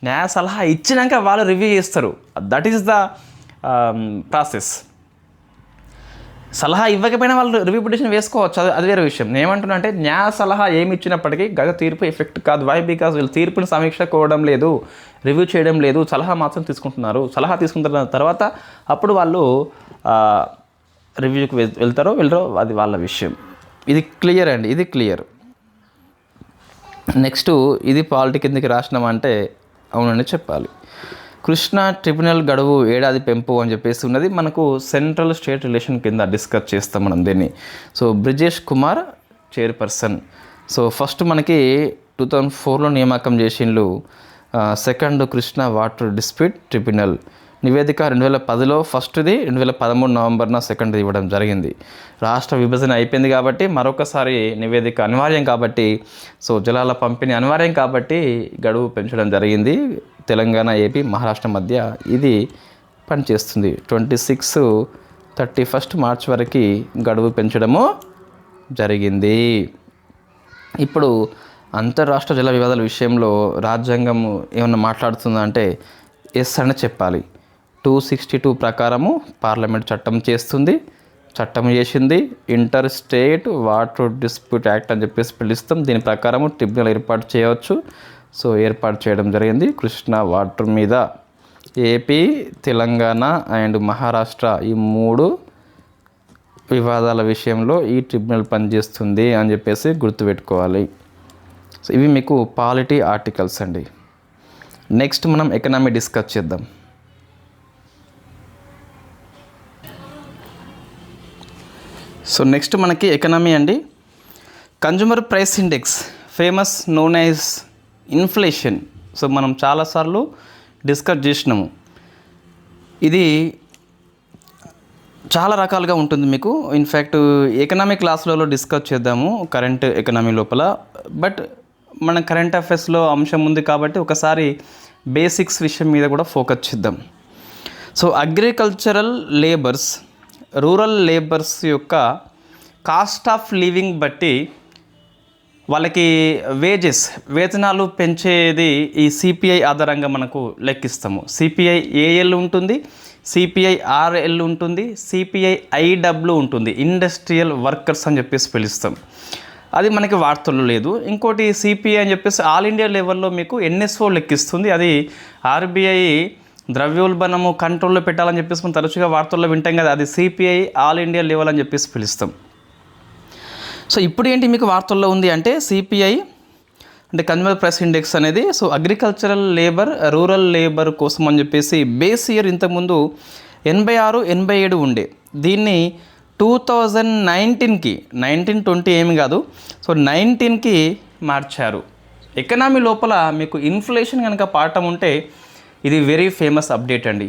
న్యాయ సలహా ఇచ్చినాక వాళ్ళు రివ్యూ చేస్తారు. That is the process. సలహా ఇవ్వకపోయినా వాళ్ళు రివ్యూ పిటిషన్ వేసుకోవచ్చు, అది వేరే విషయం. నేను ఏమంటున్నా అంటే న్యాయ సలహా ఏమి ఇచ్చినప్పటికీ గత తీర్పు ఎఫెక్ట్ కాదు. వై? బికాజ్ వీళ్ళు తీర్పుని సమీక్ష కోవడం లేదు, రివ్యూ చేయడం లేదు, సలహా మాత్రం తీసుకుంటున్నారు. సలహా తీసుకున్న తర్వాత అప్పుడు వాళ్ళు రివ్యూకి వెళ్ళరో అది వాళ్ళ విషయం. ఇది క్లియర్ అండి, ఇది క్లియర్. నెక్స్ట్ ఇది పాలిటీ కిందకి రాసినామంటే అవునని చెప్పాలి. కృష్ణా ట్రిబ్యునల్ గడువు ఏడాది పెంపు అని చెప్పేసి ఉన్నది. మనకు సెంట్రల్ స్టేట్ రిలేషన్ కింద డిస్కస్ చేస్తాం మనం దీన్ని. So Brijesh Kumar chairperson. So first మనకి 2004లో నియామకం చేసిండ్రు. Second Krishna water dispute tribunal నివేదిక 2010లో ఫస్ట్ది, 2013 నవంబర్న సెకండ్ది ఇవ్వడం జరిగింది. రాష్ట్ర విభజన అయిపోయింది కాబట్టి మరొకసారి నివేదిక అనివార్యం కాబట్టి, సో జలాల పంపిణీ అనివార్యం కాబట్టి గడువు పెంచడం జరిగింది. తెలంగాణ, ఏపీ, మహారాష్ట్ర మధ్య ఇది పనిచేస్తుంది. 31 మార్చ్ వరకు గడువు పెంచడము జరిగింది. ఇప్పుడు అంతర్రాష్ట్ర జల వివాదాల విషయంలో రాజ్యాంగం ఏమన్నా మాట్లాడుతుందా అంటే ఎస్ అని చెప్పాలి. 262 ప్రకారము పార్లమెంట్ చట్టం చేసింది. Inter state water dispute act అని చెప్పేసి పిలుస్తాం. దీని ప్రకారము ట్రిబ్యునల్ ఏర్పాటు చేయవచ్చు. సో ఏర్పాటు చేయడం జరిగింది. కృష్ణా వాటర్ మీద ఏపీ, తెలంగాణ అండ్ మహారాష్ట్ర ఈ 3 వివాదాల విషయంలో ఈ ట్రిబ్యునల్ పనిచేస్తుంది అని చెప్పేసి గుర్తుపెట్టుకోవాలి. సో ఇవి మీకు పాలిటీ ఆర్టికల్స్ అండి. నెక్స్ట్ మనం ఎకనామీ డిస్కస్ చేద్దాం. సో నెక్స్ట్ మనకి ఎకనామీ అండి. Consumer price index, famous known as inflation. So మనం చాలాసార్లు డిస్కస్ చేసినాము. ఇది చాలా రకాలుగా ఉంటుంది మీకు. ఇన్ఫ్యాక్ట్ ఎకనామీ క్లాసులలో డిస్కస్ చేద్దాము కరెంట్ ఎకనామీ లోపల. బట్ మన కరెంట్ అఫైర్స్లో అంశం ఉంది కాబట్టి ఒకసారి బేసిక్స్ విషయం మీద కూడా ఫోకస్ చేద్దాం. So agricultural labours, rural labours యొక్క కాస్ట్ ఆఫ్ లివింగ్ బట్టి వాళ్ళకి వేతనాలు పెంచేది ఈ సిపిఐ ఆధారంగా మనకు లెక్కిస్తాము. సిపిఐ ఏఎల్ ఉంటుంది, సిపిఐ ఆర్ఎల్ ఉంటుంది, సిపిఐ ఐడబ్ల్యూ ఉంటుంది, ఇండస్ట్రియల్ వర్కర్స్ అని చెప్పేసి పిలుస్తాం. అది మనకి వార్తల్లో లేదు. ఇంకోటి సిపిఐ అని చెప్పేసి ఆల్ ఇండియా లెవెల్లో మీకు ఎన్ఎస్ఓ లెక్కిస్తుంది. అది ఆర్బీఐ ద్రవ్యోల్బణము కంట్రోల్లో పెట్టాలని చెప్పేసి మనం తరచుగా వార్తల్లో వింటాం కదా, అది సిపిఐ ఆల్ ఇండియా లెవెల్ అని చెప్పేసి పిలుస్తాం. సో ఇప్పుడు ఏంటి మీకు వార్తల్లో ఉంది అంటే సిపిఐ అంటే కన్జ్యూమర్ ప్రైస్ ఇండెక్స్ అనేది. So agricultural labour, rural labour కోసం అని చెప్పేసి బేస్ ఇయర్ ఇంతకుముందు 86, 87 ఉండే. దీన్ని 2019కి 1920 ఏమి కాదు, సో 19కి మార్చారు. ఎకనామీ లోపల మీకు ఇన్ఫ్లేషన్ కనుక పాఠం ఉంటే ఇది వెరీ ఫేమస్ అప్డేట్ అండి.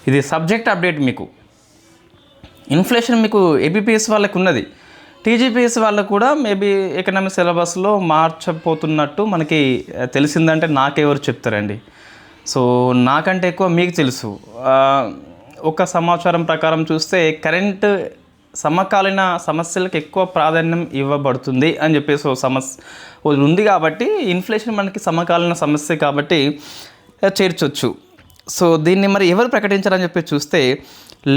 ఇది సబ్జెక్ట్ అప్డేట్. మీకు ఇన్ఫ్లేషన్ మీకు ఏబిపిఎస్ వాళ్ళకి ఉన్నది, టీజీపీఎస్ వాళ్ళకు కూడా మేబీ ఎకనామిక్ సిలబస్లో మార్చబోతున్నట్టు మనకి తెలిసిందంటే నాకెవరు చెప్తారండి. సో నాకంటే ఎక్కువ మీకు తెలుసు. ఒక సమాచారం ప్రకారం చూస్తే కరెంట్ సమకాలీన సమస్యలకు ఎక్కువ ప్రాధాన్యం ఇవ్వబడుతుంది అని చెప్పేసి సమస్య ఉంది కాబట్టి ఇన్ఫ్లేషన్ మనకి సమకాలీన సమస్య కాబట్టి చేర్చొచ్చు. సో దీన్ని మరి ఎవరు ప్రకటించారని చెప్పి చూస్తే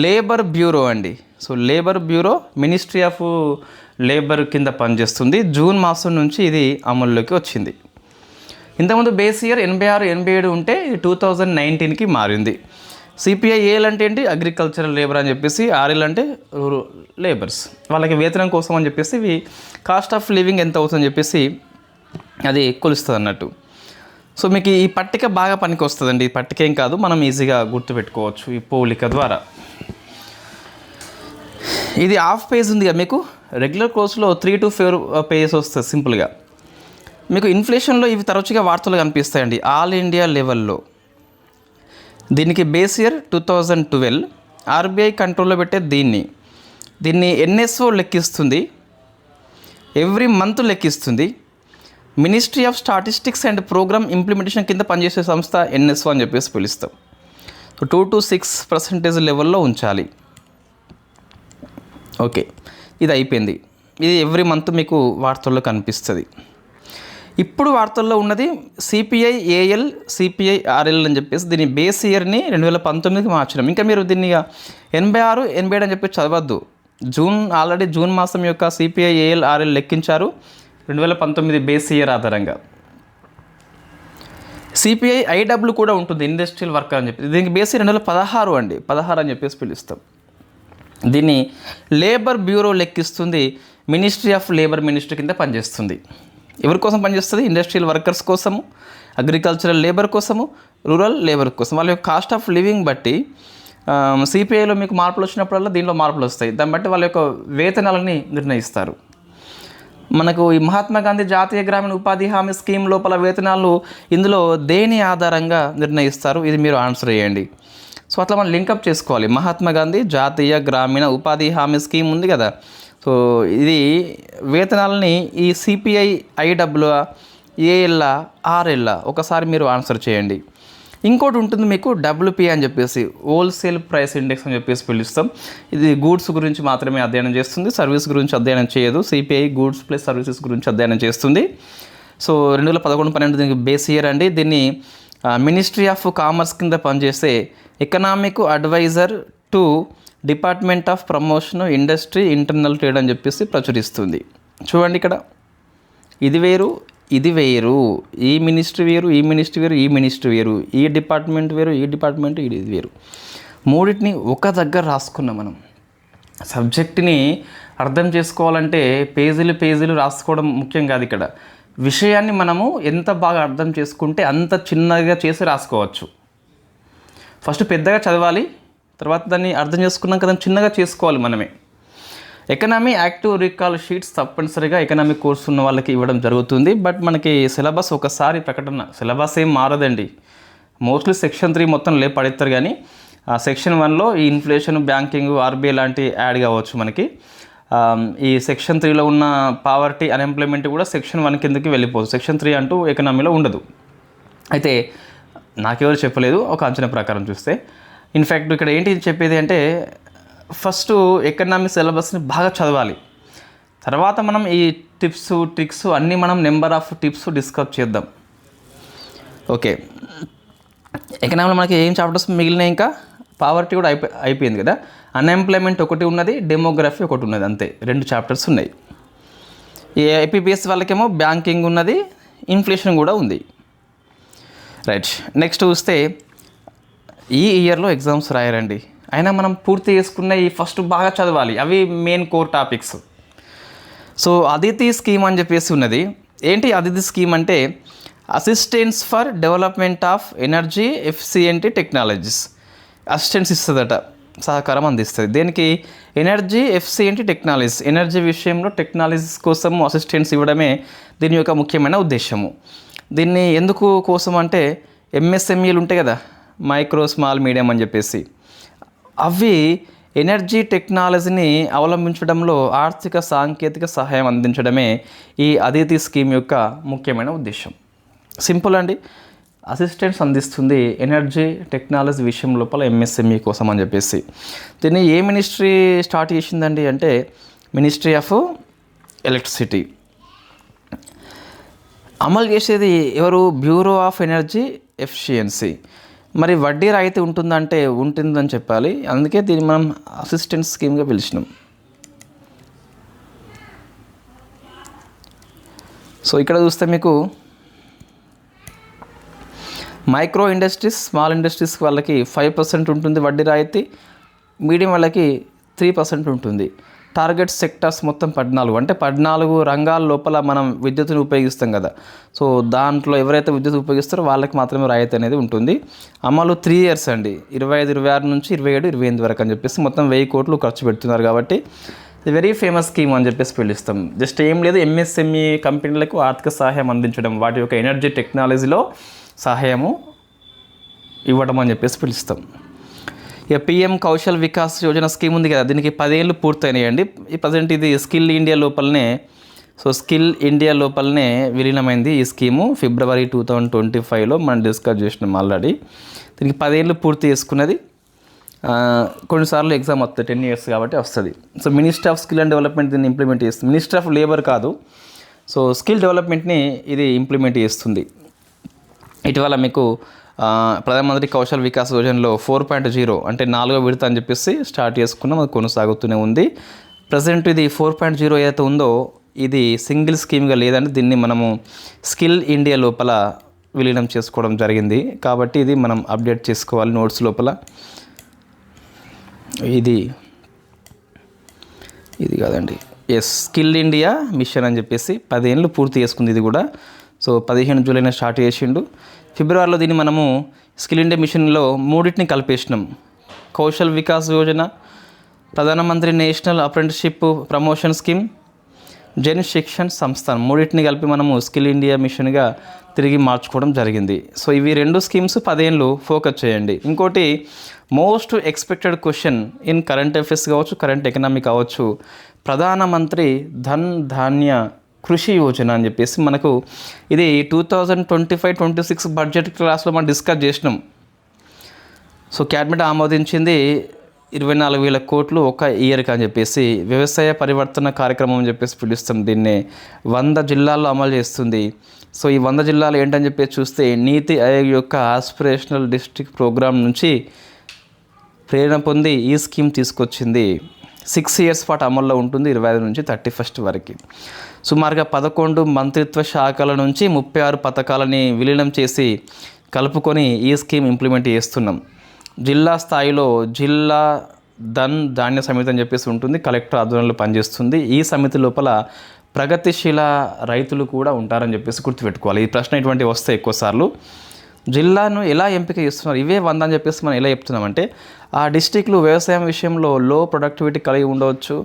లేబర్ బ్యూరో అండి. So labour bureau ministry of labour కింద పనిచేస్తుంది. జూన్ మాసం నుంచి ఇది అమల్లోకి వచ్చింది. ఇంతకుముందు బేస్ ఇయర్ 86, 87 ఉంటే ఇది 2019కి మారింది. సిపిఐ ఏఎల్ అంటే ఏంటి, అగ్రికల్చరల్ లేబర్ అని చెప్పేసి, ఆర్ఎల్ అంటే రూరల్ లేబర్స్, వాళ్ళకి వేతనం కోసం అని చెప్పేసి ఇవి కాస్ట్ ఆఫ్ లివింగ్ ఎంత అవుతుందని చెప్పేసి అది కొలుస్తుంది అన్నట్టు. సో మీకు ఈ పట్టిక బాగా పనికి వస్తుందండి. ఈ పట్టిక ఏం కాదు, మనం ఈజీగా గుర్తుపెట్టుకోవచ్చు ఈ పోలిక ద్వారా. ఇది హాఫ్ పేజ్ ఉంది కదా మీకు, రెగ్యులర్ కోర్సులో 3 to 4 పేజెస్ వస్తుంది సింపుల్గా. మీకు ఇన్ఫ్లేషన్లో ఇవి తరచుగా వార్తలు కనిపిస్తాయండి ఆల్ ఇండియా లెవెల్లో. దీనికి బేస్ ఇయర్ 2012, ఆర్బీఐ కంట్రోల్లో పెట్టే దీన్ని ఎన్ఎస్ఓ లెక్కిస్తుంది, ఎవ్రీ మంత్ లెక్కిస్తుంది. Ministry of statistics and programme implementation కింద పనిచేసే సంస్థ ఎన్ఎస్ఓ అని చెప్పేసి పిలుస్తాం. సో 2 to 6% లెవెల్లో ఉంచాలి. ఓకే, ఇది అయిపోయింది. ఇది ఎవ్రీ మంత్ మీకు వార్తల్లో కనిపిస్తుంది. ఇప్పుడు వార్తల్లో ఉన్నది సిపిఐ ఏఎల్, సిపిఐ ఆర్ఎల్ అని చెప్పేసి దీని బేస్ ఇయర్ని 2019కి మార్చడం. ఇంకా మీరు దీన్ని 86, 87 అని చెప్పి చదవద్దు. ఆల్రెడీ జూన్ మాసం యొక్క సిపిఐ ఏఎల్ ఆర్ఎల్ లెక్కించారు 2019 బేస్ ఇయర్ ఆధారంగా. సిపిఐ ఐడబ్ల్యూ కూడా ఉంటుంది, ఇండస్ట్రియల్ వర్కర్ అని చెప్పి. దీనికి బేస్ ఇయర్ 2016 అండి, 16 అని చెప్పేసి పిలుస్తాం. దీన్ని లేబర్ బ్యూరో లెక్కిస్తుంది, మినిస్ట్రీ ఆఫ్ లేబర్ మినిస్ట్రీ కింద పనిచేస్తుంది. ఎవరి కోసం పనిచేస్తుంది? ఇండస్ట్రియల్ వర్కర్స్ కోసము, అగ్రికల్చరల్ లేబర్ కోసము, రూరల్ లేబర్ కోసం. వాళ్ళ యొక్క కాస్ట్ ఆఫ్ లివింగ్ బట్టి సిపిఐలో మీకు మార్పులు వచ్చినప్పుడల్లా దీనిలో మార్పులు వస్తాయి. దాన్ని బట్టి వాళ్ళ యొక్క వేతనాలని నిర్ణయిస్తారు. మనకు ఈ మహాత్మా గాంధీ జాతీయ గ్రామీణ ఉపాధి హామీ స్కీమ్ లోపల వేతనాలు ఇందులో దేని ఆధారంగా నిర్ణయిస్తారు? ఇది మీరు ఆన్సర్ చేయండి. సో అట్లా మనం లింకప్ చేసుకోవాలి. మహాత్మా గాంధీ జాతీయ గ్రామీణ ఉపాధి హామీ స్కీమ్ ఉంది కదా, సో ఇది వేతనాలని ఈ సిపిఐ ఐడబ్ల్యూ ఏఎల్ఆ ఆర్ఎల్ఆ ఒకసారి మీరు ఆన్సర్ చేయండి. ఇంకోటి ఉంటుంది మీకు డబ్ల్యూపీ అని చెప్పేసి, హోల్సేల్ ప్రైస్ ఇండెక్స్ అని చెప్పేసి పిలుస్తాం. ఇది గూడ్స్ గురించి మాత్రమే అధ్యయనం చేస్తుంది, సర్వీస్ గురించి అధ్యయనం చేయదు. సిపిఐ గూడ్స్ ప్లస్ సర్వీసెస్ గురించి అధ్యయనం చేస్తుంది. సో 2011-12 దీనికి బేస్ ఇయర్ అండి. దీన్ని మినిస్ట్రీ ఆఫ్ కామర్స్ కింద పనిచేసే economic adviser to department of promotion industry internal trade అని చెప్పేసి ప్రచురిస్తుంది. చూడండి ఇక్కడ ఇది వేరు, ఇది వేరు, ఈ మినిస్ట్రీ వేరు, ఈ మినిస్ట్రీ వేరు, ఈ మినిస్ట్రీ వేరు, ఈ డిపార్ట్మెంట్ వేరు, ఈ డిపార్ట్మెంట్ ఇది వేరు. మూడింటిని ఒక దగ్గర రాసుకున్నాం మనం. సబ్జెక్ట్ని అర్థం చేసుకోవాలంటే పేజీలు రాసుకోవడం ముఖ్యం కాదు. ఇక్కడ విషయాన్ని మనము ఎంత బాగా అర్థం చేసుకుంటే అంత చిన్నగా చేసి రాసుకోవచ్చు. ఫస్ట్ పెద్దగా చదవాలి, తర్వాత దాన్ని అర్థం చేసుకున్నాక దాన్ని చిన్నగా చేసుకోవాలి మనమే. ఎకనామీ యాక్టివ్ రీకాల్ షీట్స్ తప్పనిసరిగా ఎకనామిక్ కోర్స్ ఉన్న వాళ్ళకి ఇవ్వడం జరుగుతుంది. బట్ మనకి సిలబస్ ఒకసారి ప్రకటన, సిలబస్ ఏం మారదండి. మోస్ట్లీ సెక్షన్ 3 మొత్తం పడేస్తారు, కానీ సెక్షన్ 1లో ఈ ఇన్ఫ్లేషన్, బ్యాంకింగ్, ఆర్బీఐ లాంటి యాడ్ కావచ్చు మనకి. ఈ సెక్షన్ 3లో ఉన్న పావర్టీ, అన్ఎంప్లాయ్మెంట్ కూడా సెక్షన్ 1 కిందకి వెళ్ళిపోవచ్చు. సెక్షన్ 3 అంటూ ఎకనామీలో ఉండదు. అయితే నాకెవరు చెప్పలేదు, ఒక అంచనా ప్రకారం చూస్తే. ఇన్ఫ్యాక్ట్ ఇక్కడ ఏంటి చెప్పేది అంటే, ఫస్ట్ ఎకనామీ సిలబస్ని బాగా చదవాలి. తర్వాత మనం ఈ టిప్స్, ట్రిక్స్ అన్నీ మనం నెంబర్ ఆఫ్ టిప్స్ డిస్కస్ చేద్దాం. ఓకే, ఎకనామీలో మనకి ఏం చాప్టర్స్ మిగిలినాయి? ఇంకా పావర్టీ కూడా అయిపోయింది కదా. అన్ఎంప్లాయ్మెంట్ ఒకటి ఉన్నది, డెమోగ్రఫీ ఒకటి ఉన్నది, అంతే 2 చాప్టర్స్ ఉన్నాయి. ఈ ఏపీపీఎస్ వాళ్ళకేమో బ్యాంకింగ్ ఉన్నది, ఇన్ఫ్లేషన్ కూడా ఉంది. రైట్, నెక్స్ట్ చూస్తే ఈ ఇయర్లో ఎగ్జామ్స్ రాయారండి. అయినా మనం పూర్తి చేసుకున్న ఈ ఫస్ట్ బాగా చదవాలి, అవి main core topics. So Aditi scheme అని చెప్పేసి ఉన్నది. ఏంటి అదితి స్కీమ్ అంటే, assistance for development of energy efficient technologies. Assistance ఇస్తుందట, సహకారం అందిస్తుంది. దేనికి? ఎనర్జీ ఎఫిషియెంట్ టెక్నాలజీస్, ఎనర్జీ విషయంలో టెక్నాలజీస్ కోసం అసిస్టెన్స్ ఇవ్వడమే దీని యొక్క ముఖ్యమైన ఉద్దేశము. దీన్ని ఎందుకు కోసం అంటే, ఎంఎస్ఎంఈలు ఉంటాయి కదా, మైక్రో స్మాల్ మీడియం అని చెప్పేసి, అవి ఎనర్జీ టెక్నాలజీని అవలంబించడంలో ఆర్థిక సాంకేతిక సహాయం అందించడమే ఈ అదితి స్కీమ్ యొక్క ముఖ్యమైన ఉద్దేశం. సింపుల్ అండి, అసిస్టెన్స్ అందిస్తుంది ఎనర్జీ టెక్నాలజీ విషయం లోపల ఎంఎస్ఎంఈ కోసం అని చెప్పేసి. దీన్ని ఏ మినిస్ట్రీ స్టార్ట్ చేసిందండి అంటే, మినిస్ట్రీ ఆఫ్ ఎలక్ట్రిసిటీ. అమలు చేసేది ఎవరు? Bureau of energy efficiency. మరి వడ్డీ రాయితీ ఉంటుందంటే ఉంటుందని చెప్పాలి, అందుకే దీన్ని మనం అసిస్టెన్స్ స్కీమ్గా పిలిచినాం. సో ఇక్కడ చూస్తే మీకు మైక్రో ఇండస్ట్రీస్, స్మాల్ ఇండస్ట్రీస్ వాళ్ళకి 5% ఉంటుంది వడ్డీ రాయితీ, మీడియం వాళ్ళకి 3% ఉంటుంది. టార్గెట్ సెక్టార్స్ మొత్తం 14, అంటే 14 రంగాల లోపల మనం విద్యుత్తుని ఉపయోగిస్తాం కదా. సో దాంట్లో ఎవరైతే విద్యుత్ ఉపయోగిస్తారో వాళ్ళకి మాత్రమే రాయితీ అనేది ఉంటుంది. అమలు 3 years అండి, 25-26 నుంచి 27-28 వరకు అని చెప్పేసి మొత్తం 1000 కోట్లు ఖర్చు పెడుతున్నారు. కాబట్టి ఇది వెరీ ఫేమస్ స్కీమ్ అని చెప్పేసి పిలుస్తాం. జస్ట్ ఏం లేదు, ఎంఎస్ఎంఈ కంపెనీలకు ఆర్థిక సహాయం అందించడం, వాటి యొక్క ఎనర్జీ టెక్నాలజీలో సహాయము ఇవ్వడం అని చెప్పేసి పిలుస్తాం. ఇక పిఎం కౌశల్ వికాస్ యోజన స్కీమ్ ఉంది కదా, దీనికి 10 ఏళ్ళు పూర్తయినాయండి. ఈ ప్రజెంట్ ఇది స్కిల్ ఇండియా లోపలనే, సో స్కిల్ ఇండియా లోపలనే విలీనమైంది ఈ స్కీము. ఫిబ్రవరి 2025లో మనం డిస్కస్ చేసినాం ఆల్రెడీ. దీనికి 10 ఏళ్ళు పూర్తి చేసుకున్నది. కొన్నిసార్లు ఎగ్జామ్ వస్తుంది, 10 years కాబట్టి వస్తుంది. So ministry of skill and development దీన్ని ఇంప్లిమెంట్ చేస్తుంది. మినిస్ట్రీ ఆఫ్ లేబర్ కాదు, సో స్కిల్ డెవలప్మెంట్ని ఇది ఇంప్లిమెంట్ చేస్తుంది. ఇటీవల మీకు ప్రధానమంత్రి కౌశల్ వికాస్ యోజనలో 4.0 అంటే 4వ విడత అని చెప్పేసి స్టార్ట్ చేసుకున్నాం, అది కొనసాగుతూనే ఉంది. ప్రజెంట్ ఇది 4.0 ఏదైతే ఉందో ఇది సింగిల్ స్కీమ్గా లేదంటే దీన్ని మనము స్కిల్ ఇండియా లోపల విలీనం చేసుకోవడం జరిగింది. కాబట్టి ఇది మనం అప్డేట్ చేసుకోవాలి నోట్స్ లోపల. ఇది కాదండి, స్కిల్ ఇండియా మిషన్ అని చెప్పేసి 10 ఏళ్ళు పూర్తి చేసుకుంది ఇది కూడా. సో 15 జూలైన స్టార్ట్ చేసిండు. ఫిబ్రవరిలో దీన్ని మనము స్కిల్ ఇండియా మిషన్లో మూడింటిని కలిపేసినాం. Kaushal Vikas Yojana, Pradhan Mantri national apprenticeship promotion scheme, Jan Shikshan Sansthan మూడింటిని కలిపి మనము స్కిల్ ఇండియా మిషన్గా తిరిగి మార్చుకోవడం జరిగింది. సో ఇవి 2 స్కీమ్స్ 10 ఏళ్ళు ఫోకస్ చేయండి. ఇంకోటి most expected question in current affairs కావచ్చు, కరెంట్ ఎకనామీ కావచ్చు, ప్రధానమంత్రి ధన్ ధాన్య కృషి యోజన అని చెప్పేసి మనకు ఇది 2025-26 బడ్జెట్ క్లాస్లో మనం డిస్కస్ చేసినాం. సో క్యాబినెట్ ఆమోదించింది 24,000 కోట్లు ఒక ఇయర్కి అని చెప్పేసి. వ్యవసాయ పరివర్తన కార్యక్రమం అని చెప్పేసి పిలుస్తాం దీన్ని. 100 జిల్లాల్లో అమలు చేస్తుంది. సో ఈ 100 జిల్లాలు ఏంటని చెప్పేసి చూస్తే నీతి ఆయోగ్ యొక్క ఆస్పిరేషనల్ డిస్ట్రిక్ట్ ప్రోగ్రామ్ నుంచి ప్రేరణ పొంది ఈ స్కీమ్ తీసుకొచ్చింది. 6 ఇయర్స్ పాటు అమల్లో ఉంటుంది, 25 నుంచి 31 వరకు. సుమారుగా 11 మంత్రిత్వ శాఖల నుంచి 36 పథకాలని విలీనం చేసి కలుపుకొని ఈ స్కీమ్ ఇంప్లిమెంట్ చేస్తున్నాం. జిల్లా స్థాయిలో జిల్లా ధాన్య సమితి అని చెప్పేసి ఉంటుంది, కలెక్టర్ ఆధ్వర్యంలో పనిచేస్తుంది. ఈ సమితి లోపల ప్రగతిశీల రైతులు కూడా ఉంటారని చెప్పేసి గుర్తుపెట్టుకోవాలి. ఈ ప్రశ్న ఇటువంటి వస్తాయి ఎక్కువసార్లు. జిల్లాను ఎలా ఎంపిక చేస్తున్నారు, ఇవే 100 అని చెప్పేసి మనం ఎలా చెప్తున్నామంటే, ఆ డిస్టిక్లు వ్యవసాయం విషయంలో లో ప్రొడక్టివిటీ కలిగి ఉండవచ్చు,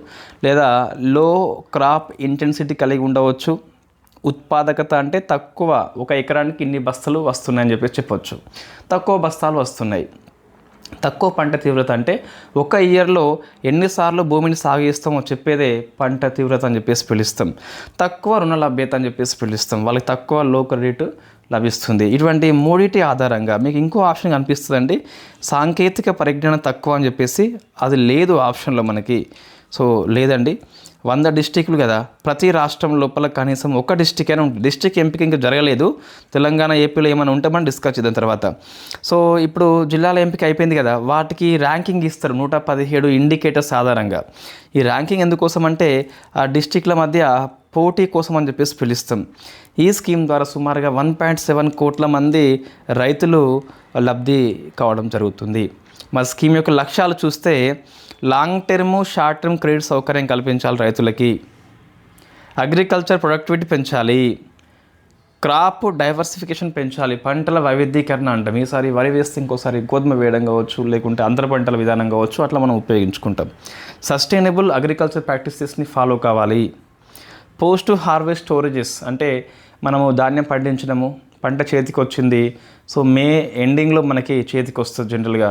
లేదా లో క్రాప్ ఇంటెన్సిటీ కలిగి ఉండవచ్చు. ఉత్పాదకత అంటే తక్కువ, ఒక ఎకరానికి ఇన్ని బస్తాలు వస్తున్నాయని చెప్పేసి చెప్పవచ్చు. తక్కువ బస్తాలు వస్తున్నాయి. తక్కువ పంట తీవ్రత అంటే ఒక ఇయర్లో ఎన్నిసార్లు భూమిని సాగు చేస్తామో చెప్పేదే పంట తీవ్రత అని చెప్పేసి పిలుస్తాం. తక్కువ రుణ లభ్యత అని చెప్పేసి పిలుస్తాం. వాళ్ళకి తక్కువ లో క్రెడిట్ లభిస్తుంది. ఇటువంటి మూడిటి ఆధారంగా మీకు ఇంకో ఆప్షన్ కనిపిస్తుందండి, సాంకేతిక పరిజ్ఞానం తక్కువ అని చెప్పేసి. అది లేదు ఆప్షన్లో మనకి. సో లేదండి, 100 డిస్టిక్లు కదా, ప్రతి రాష్ట్రం లోపల కనీసం ఒక డిస్టిక్ అయినా ఉంటుంది. డిస్టిక్ ఎంపిక ఇంకా జరగలేదు. తెలంగాణ, ఏపీలో ఏమైనా ఉంటే మనం డిస్కస్ చేద్దాం తర్వాత. సో ఇప్పుడు జిల్లాల ఎంపిక అయిపోయింది కదా, వాటికి ర్యాంకింగ్ ఇస్తారు 117 ఇండికేటర్స్ ఆధారంగా. ఈ ర్యాంకింగ్ ఎందుకోసం అంటే ఆ డిస్టిక్ల మధ్య పోటీ కోసం అని చెప్పేసి పిలుస్తాం. ఈ స్కీమ్ ద్వారా సుమారుగా 1.7 కోట్ల మంది రైతులు లబ్ధి కావడం జరుగుతుంది. మరి స్కీమ్ యొక్క లక్ష్యాలు చూస్తే long term, short term credit సౌకర్యం కల్పించాలి రైతులకి, అగ్రికల్చర్ ప్రొడక్టివిటీ పెంచాలి, క్రాప్ డైవర్సిఫికేషన్ పెంచాలి, పంటల వైవిధ్యీకరణ అంటాం. ఈసారి వరి వేస్తే ఇంకోసారి గోధుమ వేయడం కావచ్చు, లేకుంటే అంతర పంటల విధానం కావచ్చు, అట్లా మనం ఉపయోగించుకుంటాం. సస్టైనబుల్ అగ్రికల్చర్ ప్రాక్టీసెస్ని ఫాలో కావాలి. పోస్ట్ హార్వెస్ట్ స్టోరేజెస్ అంటే మనము ధాన్యం పండించడము, పంట చేతికి వచ్చింది. సో మే ఎండింగ్లో మనకి చేతికి వస్తుంది. జనరల్గా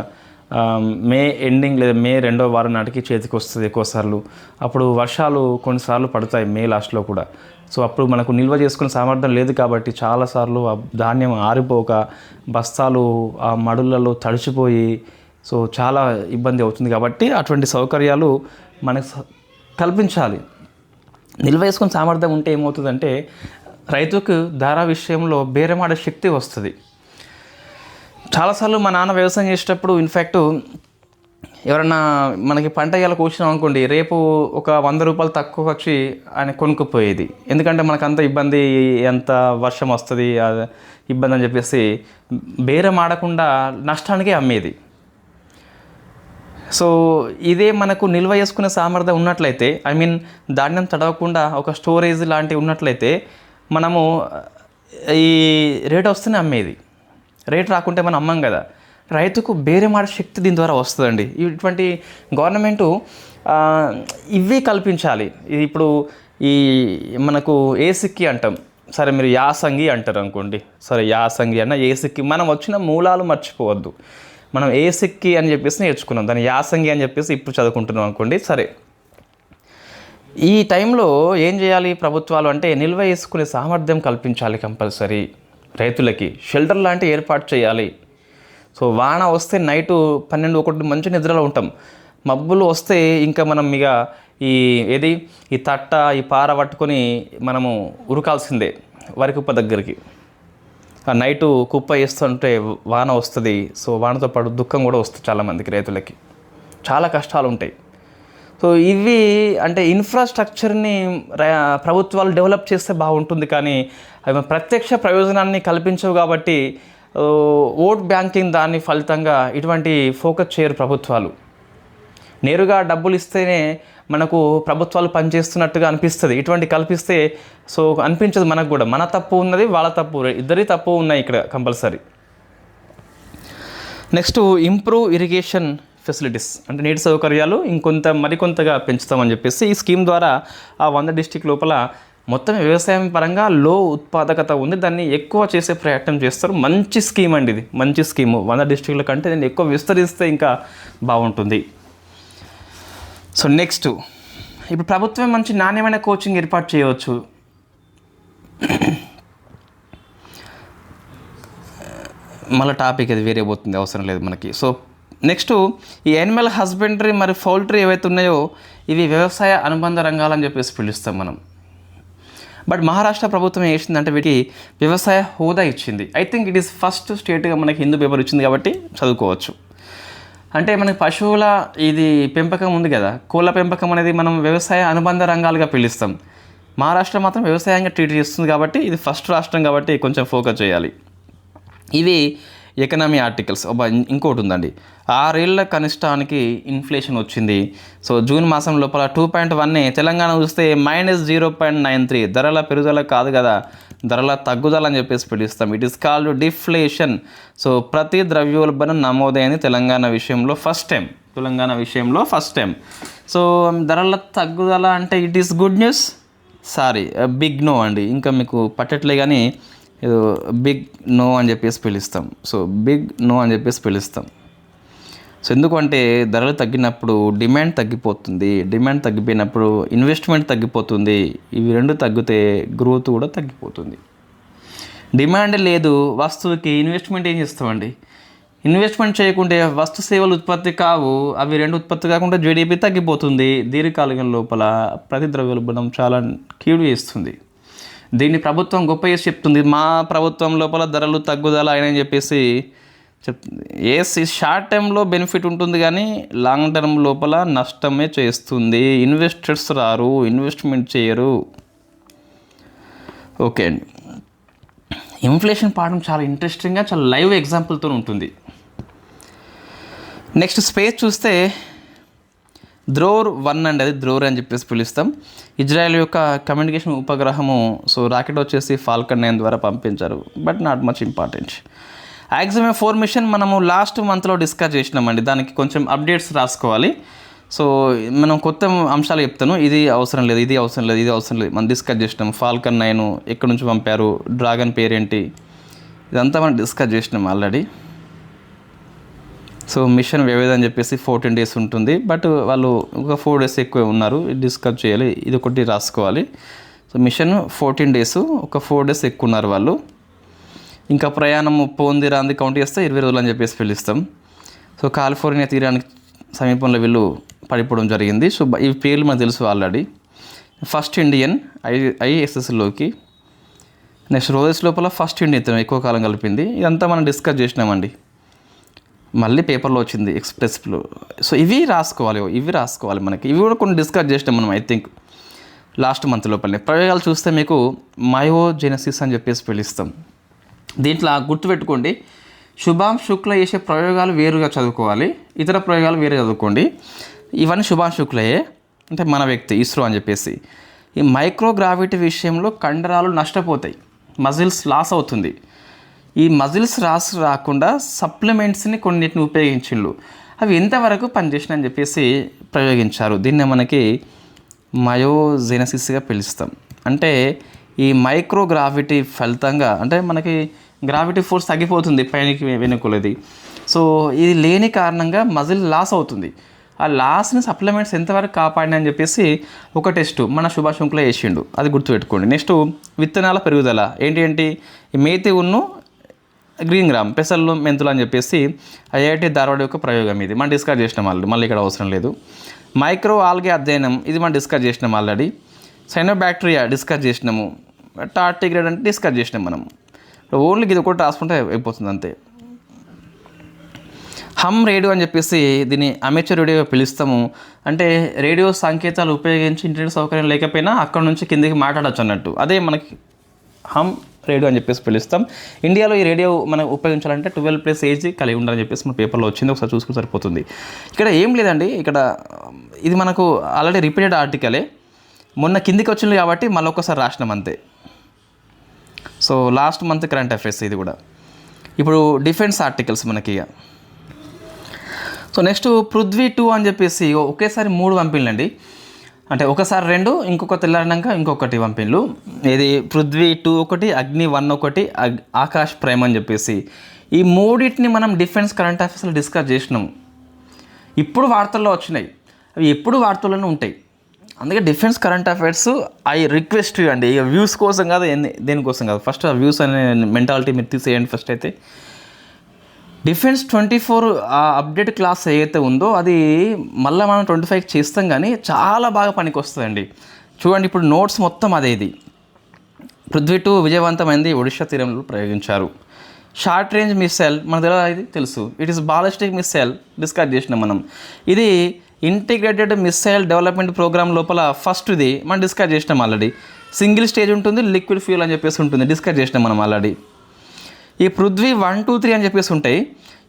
మే ఎండింగ్ లేదా మే 2వ వారం నాటికి చేతికి వస్తుంది ఎక్కువసార్లు. అప్పుడు వర్షాలు కొన్నిసార్లు పడతాయి మే లాస్ట్లో కూడా. సో అప్పుడు మనకు నిల్వ చేసుకునే సామర్థ్యం లేదు కాబట్టి చాలాసార్లు ఆ ధాన్యం ఆరిపోక బస్తాలు ఆ మడులలో తడిచిపోయి సో చాలా ఇబ్బంది అవుతుంది. కాబట్టి అటువంటి సౌకర్యాలు మనకు కల్పించాలి. నిల్వ చేసుకునే సామర్థ్యం ఉంటే ఏమవుతుందంటే రైతుకు ధర విషయంలో బేరమాడే శక్తి వస్తుంది. చాలాసార్లు మా నాన్న వ్యవసాయం చేసేటప్పుడు ఇన్ఫ్యాక్ట్ ఎవరన్నా మనకి పంట ఇవాళ కూర్చున్నాం అనుకోండి, రేపు ఒక 100 రూపాయలు తక్కువ వచ్చి ఆయన కొనుక్కుపోయేది. ఎందుకంటే మనకు అంత ఇబ్బంది, ఎంత వర్షం వస్తుంది ఇబ్బంది అని చెప్పేసి బేరం ఆడకుండా నష్టానికే అమ్మేది. సో ఇదే మనకు నిల్వ చేసుకునే సామర్థ్యం ఉన్నట్లయితే, ధాన్యం తడవకుండా ఒక స్టోరేజ్ లాంటివి ఉన్నట్లయితే మనము ఈ రేట్ వస్తేనే అమ్మేది. రేట్ రాకుంటే మనం అమ్మం కదా. రైతుకు బేరమాడే శక్తి దీని ద్వారా వస్తుందండి. ఇటువంటి గవర్నమెంటు ఇవి కల్పించాలి. ఇది ఇప్పుడు ఈ మనకు ఏసిక్కి అంటాం, సరే మీరు యాసంగి అంటారు అనుకోండి, సరే యాసంగి అన్న ఏసిక్కి, మనం వచ్చిన మూలాలు మర్చిపోవద్దు. మనం ఏసిక్కి అని చెప్పేసి నేర్చుకున్నాం, దాన్ని యాసంగి అని చెప్పేసి ఇప్పుడు చదువుకుంటున్నాం అనుకోండి. సరే, ఈ టైంలో ఏం చేయాలి ప్రభుత్వాలు అంటే నిల్వ చేసుకునే సామర్థ్యం కల్పించాలి. కంపల్సరీ రైతులకి షెల్టర్ లాంటి ఏర్పాటు చేయాలి. సో వాన వస్తే నైటు 12-1 మంచి నిద్రలో ఉంటాం. మబ్బులు వస్తే ఇంకా మనం ఇక ఈ తట్ట ఈ పార పట్టుకొని మనము ఉరకాల్సిందే వరి కుప్ప దగ్గరికి. ఆ నైటు కుప్ప వేస్తుంటే వాన వస్తుంది. సో వానతో పాటు దుఃఖం కూడా వస్తుంది చాలామందికి, రైతులకి చాలా కష్టాలు ఉంటాయి. సో ఇవి అంటే ఇన్ఫ్రాస్ట్రక్చర్ని ప్రభుత్వాలు డెవలప్ చేస్తే బాగుంటుంది, కానీ అవి ప్రత్యక్ష ప్రయోజనాన్ని కల్పించవు. కాబట్టి ఓట్ బ్యాంకింగ్ దాని ఫలితంగా ఇటువంటి ఫోకస్ చేయరు ప్రభుత్వాలు. నేరుగా డబ్బులు ఇస్తేనే మనకు ప్రభుత్వాలు పనిచేస్తున్నట్టుగా అనిపిస్తుంది. ఇటువంటి కల్పిస్తే సో అనిపించదు మనకు కూడా. మన తప్పు ఉన్నది, వాళ్ళ తప్పు, ఇద్దరి తప్పు ఉన్నాయి ఇక్కడ compulsory. Next improve irrigation facilities, అంటే నీటి సౌకర్యాలు మరికొంతగా పెంచుతామని చెప్పేసి ఈ స్కీమ్ ద్వారా ఆ 100 డిస్ట్రిక్ట్ లోపల మొత్తం వ్యవసాయం పరంగా లో ఉత్పాదకత ఉంది, దాన్ని ఎక్కువ చేసే ప్రయత్నం చేస్తారు. మంచి స్కీమ్ అండి ఇది, మంచి స్కీము. 100 డిస్ట్రిక్ట్ల కంటే దీన్ని ఎక్కువ విస్తరిస్తే ఇంకా బాగుంటుంది. సో నెక్స్ట్, ఇప్పుడు ప్రభుత్వం మంచి నాణ్యమైన కోచింగ్ ఏర్పాటు చేయవచ్చు. మళ్ళీ టాపిక్ అది వేరే పోతుంది, అవసరం లేదు మనకి. సో నెక్స్ట్, ఈ యానిమల్ హస్బెండరీ మరియు పౌల్ట్రీ ఏవైతే ఉన్నాయో ఇవి వ్యవసాయ అనుబంధ రంగాలని చెప్పేసి పిలుస్తాం మనం. బట్ మహారాష్ట్ర ప్రభుత్వం ఏం చేసిందంటే వీటికి వ్యవసాయ హోదా ఇచ్చింది. I think it is first స్టేట్గా మనకి హిందూ పేపర్ ఇచ్చింది కాబట్టి చదువుకోవచ్చు. అంటే మనకి పశువుల ఇది పెంపకం ఉంది కదా, కోళ్ళ పెంపకం అనేది మనం వ్యవసాయ అనుబంధ రంగాలుగా పిలుస్తాం. మహారాష్ట్ర మాత్రం వ్యవసాయంగా ట్రీట్ చేస్తుంది కాబట్టి ఇది ఫస్ట్ రాష్ట్రం కాబట్టి కొంచెం ఫోకస్ చేయాలి. ఇవి ఎకనామీ ఆర్టికల్స్. ఇంకోటి ఉందండి, 6 ఏళ్ల కనిష్టానికి ఇన్ఫ్లేషన్ వచ్చింది. సో జూన్ మాసం లోపల 2.1, తెలంగాణ చూస్తే -0.93. ధరల పెరుగుదల కాదు కదా, ధరల తగ్గుదల అని చెప్పేసి పిలుస్తాం. It is called deflation. So ప్రతి ద్రవ్యోల్బణం నమోదైంది తెలంగాణ విషయంలో ఫస్ట్ టైం. సో ధరల తగ్గుదల అంటే it is good news. Big no అండి, ఇంకా మీకు పట్టట్లే కానీ ఏదో బిగ్ నో అని చెప్పేసి పిలుస్తాం. సో ఎందుకంటే ధరలు తగ్గినప్పుడు డిమాండ్ తగ్గిపోతుంది, డిమాండ్ తగ్గిపోయినప్పుడు ఇన్వెస్ట్మెంట్ తగ్గిపోతుంది. ఇవి రెండు తగ్గితే గ్రోత్ కూడా తగ్గిపోతుంది. డిమాండ్ లేదు వస్తువుకి, ఇన్వెస్ట్మెంట్ ఏం చేస్తామండి? ఇన్వెస్ట్మెంట్ చేయకుంటే వస్తు సేవలు ఉత్పత్తి కావు, అవి రెండు ఉత్పత్తి కాకుండా జీడిపి తగ్గిపోతుంది. దీర్ఘకాలికం లోపల ప్రతి ద్రవ్యోల్బణం చాలా కీడు చేస్తుంది. దీన్ని ప్రభుత్వం గొప్ప చేసి చెప్తుంది, మా ప్రభుత్వం లోపల ధరలు తగ్గుదల అయినని చెప్పేసి చెప్తుంది. షార్ట్ టైంలో బెనిఫిట్ ఉంటుంది కానీ లాంగ్ టర్మ్ లోపల నష్టమే చేస్తుంది. ఇన్వెస్టర్స్ రారు, ఇన్వెస్ట్మెంట్ చేయరు. ఓకే అండి, ఇన్ఫ్లేషన్ పాఠం చాలా ఇంట్రెస్టింగ్గా, చాలా లైవ్ ఎగ్జాంపుల్తో ఉంటుంది. నెక్స్ట్ స్పేస్ చూస్తే ధ్రోర్ 1 అండి, అది ధ్రోర్ అని చెప్పేసి పిలుస్తాం. ఇజ్రాయెల్ యొక్క కమ్యూనికేషన్ ఉపగ్రహము. సో రాకెట్ వచ్చేసి ఫాల్కన్ 9 ద్వారా పంపించారు, but not much important. Axiom 4 మిషన్ మనము లాస్ట్ మంత్లో డిస్కస్ చేసినామండి, దానికి కొంచెం అప్డేట్స్ రాసుకోవాలి. సో మనం కొత్త అంశాలు చెప్తాను, ఇది అవసరం లేదు మనం డిస్కస్ చేసినాం. ఫాల్కన్ 9 ఎక్కడి నుంచి పంపారు, డ్రాగన్ పేరేంటి, ఇదంతా మనం డిస్కస్ చేసినాం ఆల్రెడీ. సో మిషన్ వ్యవధి అని చెప్పేసి 14 days ఉంటుంది, బట్ వాళ్ళు ఒక 4 days ఎక్కువ ఉన్నారు, డిస్కస్ చేయాలి, ఇది ఒకటి రాసుకోవాలి. సో మిషన్ 14 days, ఒక 4 days ఎక్కువ ఉన్నారు వాళ్ళు. ఇంకా ప్రయాణం పోంది రాంది కౌంట్ చేస్తే 20 రోజులు అని చెప్పేసి పిలుస్తాం. సో కాలిఫోర్నియా తీరానికి సమీపంలో వీళ్ళు పడిపోవడం జరిగింది. సో ఈ పేర్లు మనకు తెలుసు ఆల్రెడీ. ఫస్ట్ ఇండియన్ ISSలోకి. నెక్స్ట్ రోజెస్ లోపల ఫస్ట్ ఇండియన్ ఎక్కువ కాలం కలిపింది. ఇదంతా మనం డిస్కస్ చేసినామండి, మళ్ళీ పేపర్లో వచ్చింది ఎక్స్ప్రెస్లో. సో ఇవి రాసుకోవాలి మనకి. ఇవి కూడా కొన్ని డిస్కస్ చేసినాం మనం, ఐ థింక్ లాస్ట్ మంత్ లోపలనే. ప్రయోగాలు చూస్తే మీకు మయోజెనసిస్ అని చెప్పేసి పిలుస్తాం. దీంట్లో గుర్తుపెట్టుకోండి, శుభాం శుక్ల చేసే ప్రయోగాలు వేరుగా చదువుకోవాలి, ఇతర ప్రయోగాలు వేరే చదువుకోండి. ఇవన్నీ శుభాం శుక్లయే, అంటే మన వ్యక్తి ఇస్రో అని చెప్పేసి. ఈ మైక్రోగ్రావిటీ విషయంలో కండరాలు నష్టపోతాయి, మజిల్స్ లాస్ అవుతుంది. ఈ మజిల్స్ రాకుండా సప్లిమెంట్స్ని కొన్నిటిని ఉపయోగించిండు, అవి ఎంతవరకు పనిచేసినా అని చెప్పేసి ప్రయోగించారు. దీన్నే మనకి మయోజెనసిస్గా పిలుస్తాం. అంటే ఈ మైక్రోగ్రావిటీ ఫలితంగా, అంటే మనకి గ్రావిటీ ఫోర్స్ తగ్గిపోతుంది పైనకి వెనుకలది. సో ఇది లేని కారణంగా మజిల్ లాస్ అవుతుంది. ఆ లాస్ని సప్లిమెంట్స్ ఎంతవరకు కాపాడినా అని చెప్పేసి ఒక టెస్ట్ మన సుభాష్ శుక్లా చేసిండు, అది గుర్తుపెట్టుకోండి. నెక్స్ట్ విత్తనాల పెరుగుదల ఏంటి, ఈ మేతి ఉన్ను గ్రీన్ గ్రామ్, పెసలు మెంతులు అని చెప్పేసి IIT ధార్వాడ్ యొక్క ప్రయోగం. ఇది మనం డిస్కస్ చేసినాం మళ్ళీ ఇక్కడ అవసరం లేదు. మైక్రో ఆల్గే అధ్యయనం, ఇది మనం డిస్కస్ చేసినాం ఆల్రెడీ. సైనోబ్యాక్టీరియా డిస్కస్ చేసినాము. టార్టిగ్రేడ్ అంటే డిస్కస్ చేసినాం మనం. ఓన్లీ ఇది ఒకటి రాసుకుంటే అయిపోతుంది అంతే. హమ్ రేడియో అని చెప్పేసి దీన్ని అమేచర్ రేడియో పిలుస్తాము. అంటే రేడియో సంకేతాలు ఉపయోగించి ఇంటర్నెట్ సౌకర్యం లేకపోయినా అక్కడ నుంచి కిందికి మాట్లాడచ్చు అన్నట్టు, అదే మనకి హమ్ రేడియో అని చెప్పేసి పిలుస్తాం. ఇండియాలో ఈ రేడియో మనం ఉపయోగించాలంటే 12+ ఏజ్ కలిగి ఉండాలని చెప్పేసి మన పేపర్లో వచ్చింది, ఒకసారి చూసుకుని సరిపోతుంది. ఇక్కడ ఏం లేదండి, ఇక్కడ ఇది మనకు ఆల్రెడీ రిపీటెడ్ ఆర్టికలే, మొన్న కిందికి వచ్చింది కాబట్టి మళ్ళీ ఒకసారి రాసినాం అంతే. So last month current affairs ఇది కూడా. ఇప్పుడు డిఫెన్స్ ఆర్టికల్స్ మనకి ఇక. సో నెక్స్ట్ పృథ్వీ 2 అని చెప్పేసి ఒకేసారి 3 పంపిణలండి, అంటే ఒకసారి 2, ఇంకొక తెల్లారినాక ఇంకొకటి పంపిణలు. ఇది పృథ్వీ 2 ఒకటి, అగ్ని 1 ఒకటి, ఆకాష్ ప్రైమ్ అని చెప్పేసి ఈ మూడింటిని మనం డిఫెన్స్ కరెంట్ అఫైర్స్లో డిస్కస్ చేసినాం. ఇప్పుడు వార్తల్లో వచ్చినాయి, అవి ఎప్పుడు వార్తల్లోనే ఉంటాయి. అందుకే defence current affairs I request you అండి, ఇక వ్యూస్ కోసం కాదు, దేనికోసం కాదు, ఫస్ట్ ఆ వ్యూస్ అనే మెంటాలిటీ మీరు తీసేయండి. ఫస్ట్ అయితే డిఫెన్స్ 24 ఆ అప్డేట్ క్లాస్ ఏదైతే ఉందో అది మళ్ళీ మనం 25 చేస్తాం, కానీ చాలా బాగా పనికి వస్తుందండి. చూడండి ఇప్పుడు నోట్స్ మొత్తం అదే. ఇది పృథ్వీ 2 విజయవంతమైంది, ఒడిషా తీరంలో ప్రయోగించారు. షార్ట్ రేంజ్ మిస్సైల్ మనకు తెలుసు, it is ballistic missile discuss చేసినాం మనం. ఇది ఇంటిగ్రేటెడ్ మిస్సైల్ డెవలప్మెంట్ ప్రోగ్రామ్ లోపల ఫస్ట్ది మనం డిస్కస్ చేసినాం ఆల్రెడీ. సింగిల్ స్టేజ్ ఉంటుంది, లిక్విడ్ ఫ్యూల్ అని చెప్పేసి ఉంటుంది, డిస్కస్ చేసినాం మనం ఆల్రెడీ. ఈ పృథ్వీ 1, 2, 3 అని చెప్పేసి ఉంటాయి.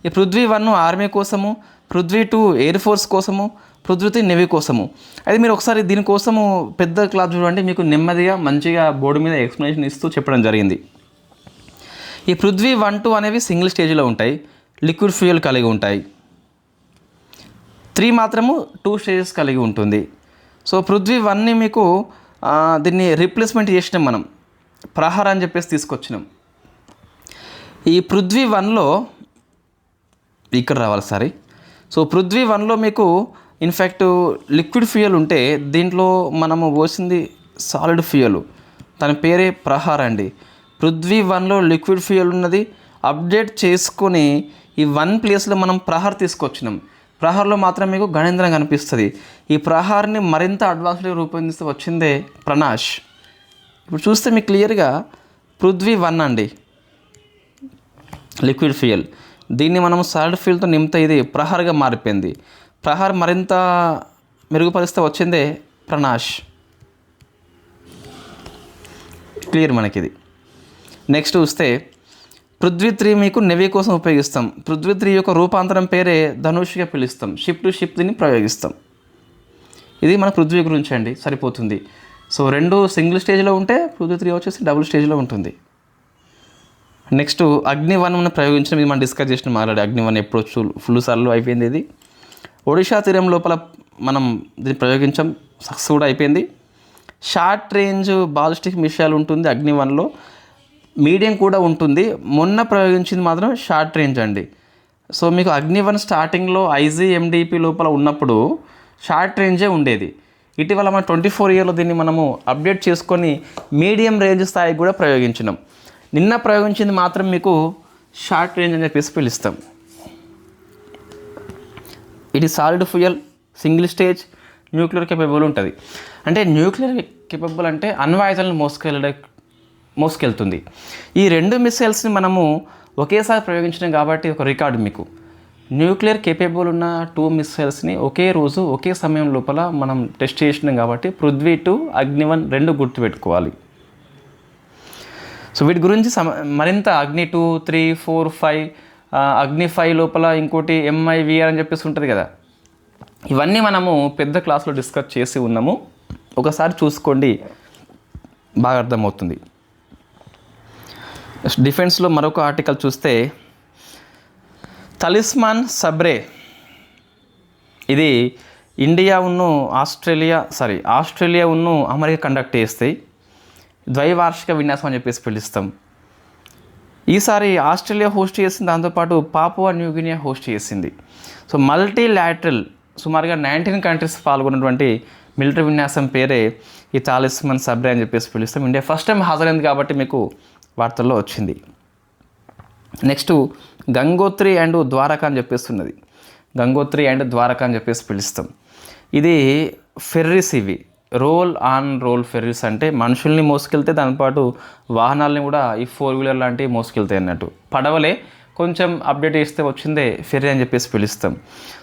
ఈ పృథ్వీ 1 ఆర్మీ కోసము, పృథ్వీ 2 ఎయిర్ ఫోర్స్ కోసము, పృథ్వీ 3 నేవీ కోసము. అయితే మీరు ఒకసారి దీనికోసము పెద్ద క్లాస్ చూడండి, మీకు నెమ్మదిగా మంచిగా బోర్డు మీద ఎక్స్ప్లెనేషన్ ఇస్తూ చెప్పడం జరిగింది. ఈ పృథ్వీ 1, 2 అనేవి సింగిల్ స్టేజ్లో ఉంటాయి, లిక్విడ్ ఫ్యూయల్ కలిగి ఉంటాయి. 3 మాత్రము 2 స్టేజెస్ కలిగి ఉంటుంది. సో పృథ్వీ 1ని మీకు దీన్ని రీప్లేస్మెంట్ చేసినాం మనం, ప్రహార్ అని చెప్పేసి తీసుకొచ్చినాం. ఈ పృథ్వీ 1లో ఇక్కడ రావాలి సారీ. సో పృథ్వీ 1లో మీకు ఇన్ఫ్యాక్ట్ లిక్విడ్ ఫ్యూయల్ ఉంటే దీంట్లో మనము పోసింది సాలిడ్ ఫ్యూయల్, దాని పేరే ప్రహార్ అండి. పృథ్వీ 1లో లిక్విడ్ ఫ్యూయల్ ఉన్నది, అప్డేట్ చేసుకొని ఈ 1 ప్లేస్లో మనం ప్రహార్ తీసుకొచ్చినాం. ప్రహార్లో మాత్రం మీకు గణేంద్రం కనిపిస్తుంది. ఈ ప్రహార్ని మరింత అడ్వాన్స్డ్గా రూపొందిస్తూ వచ్చిందే ప్రణాష్. ఇప్పుడు చూస్తే మీకు క్లియర్గా పృథ్వీ 1 అండి లిక్విడ్ ఫ్యూయల్, దీన్ని మనం సాలిడ్ ఫ్యూయల్తో నింపితే ఇది ప్రహార్గా మారిపోయింది. ప్రహార్ మరింత మెరుగుపరిస్తే వచ్చిందే ప్రణాష్. క్లియర్ మనకి ఇది. నెక్స్ట్ చూస్తే పృథ్వీ 3 మీకు నెవీ కోసం ఉపయోగిస్తాం. పృథ్వీ 3 యొక్క రూపాంతరం పేరే ధనుష్గా పిలుస్తాం. షిప్ టు షిప్ దీన్ని ప్రయోగిస్తాం. ఇది మన పృథ్వీ గురించి అండి, సరిపోతుంది. సో 2 సింగిల్ స్టేజ్లో ఉంటే పృథ్వీ 3 వచ్చేసి డబుల్ స్టేజ్లో ఉంటుంది. నెక్స్ట్ అగ్ని 1 మనం ప్రయోగించడం, ఇది మనం డిస్కస్ చేసిన మాట్లాడి. అగ్ని 1 ఎప్పుడు ఫుల్ సార్లు అయిపోయింది. ఇది ఒడిషా తీరం లోపల మనం దీన్ని ప్రయోగించాం, సక్సెస్ కూడా అయిపోయింది. షార్ట్ రేంజ్ బాలిస్టిక్ మిసైల్ ఉంటుంది అగ్ని 1లో, మీడియం కూడా ఉంటుంది. మొన్న ప్రయోగించింది మాత్రం షార్ట్ రేంజ్ అండి. సో మీకు అగ్ని 1 స్టార్టింగ్లో IGMDP లోపల ఉన్నప్పుడు షార్ట్ రేంజే ఉండేది. ఇటీవల మన 24 ఇయర్లో దీన్ని మనము అప్డేట్ చేసుకొని మీడియం రేంజ్ స్థాయికి కూడా ప్రయోగించినాం. నిన్న ప్రయోగించింది మాత్రం మీకు షార్ట్ రేంజ్ అని చెప్పేసి పిలుస్తాం. ఇది solid fuel, single stage, nuclear capable ఉంటుంది. అంటే న్యూక్లియర్ కేపబుల్ అంటే అణ్వాయుధాలను మోసుకెళ్తుంది. ఈ 2 మిసైల్స్ని మనము ఒకేసారి ప్రయోగించినాం కాబట్టి ఒక రికార్డు మీకు. న్యూక్లియర్ కేపబుల్ ఉన్న 2 మిసైల్స్ని ఒకే రోజు ఒకే సమయం లోపల మనం టెస్ట్ చేసినాం కాబట్టి పృథ్వీ 2, అగ్ని 1 2 గుర్తుపెట్టుకోవాలి. సో వీటి గురించి మరింత అగ్ని 2, 3, 4, 5, అగ్ని 5 లోపల ఇంకోటి MIVR అని చెప్పేసి ఉంటుంది కదా, ఇవన్నీ మనము పెద్ద క్లాస్లో డిస్కస్ చేసి ఉన్నాము. ఒకసారి చూసుకోండి, బాగా అర్థమవుతుంది. డిఫెన్స్లో మరొక ఆర్టికల్ చూస్తే తలిస్మాన్ సబ్రే, ఇది ఇండియా ఆస్ట్రేలియా అమెరికా కండక్ట్ చేస్తాయి. ద్వైవార్షిక విన్యాసం అని చెప్పేసి పిలుస్తాం. ఈసారి ఆస్ట్రేలియా హోస్ట్ చేసింది, దాంతోపాటు పాపువా న్యూగినియా హోస్ట్ చేసింది. సో మల్టీలాటరల్ సుమారుగా 19 కంట్రీస్ పాల్గొన్నటువంటి మిలిటరీ విన్యాసం పేరే ఈ తాలిస్మాన్ సబ్రే అని చెప్పేసి పిలుస్తాం. ఇండియా ఫస్ట్ టైం హాజరైంది కాబట్టి మీకు వార్తల్లో వచ్చింది. నెక్స్ట్ గంగోత్రి అండ్ ద్వారకా అని చెప్పేస్తున్నది. గంగోత్రి అండ్ ద్వారకా అని చెప్పేసి పిలుస్తాం. ఇది ఫెర్రీస్, ఇవి రోల్ ఫెర్రీస్, అంటే మనుషుల్ని మోసుకెళ్తే దానిపాటు వాహనాలని కూడా ఈ 4 వీలర్ లాంటివి మోసుకెళ్తాయి అన్నట్టు. పడవలే కొంచెం అప్డేట్ చేస్తే వచ్చిందే ఫెర్రీ అని చెప్పేసి పిలుస్తాం.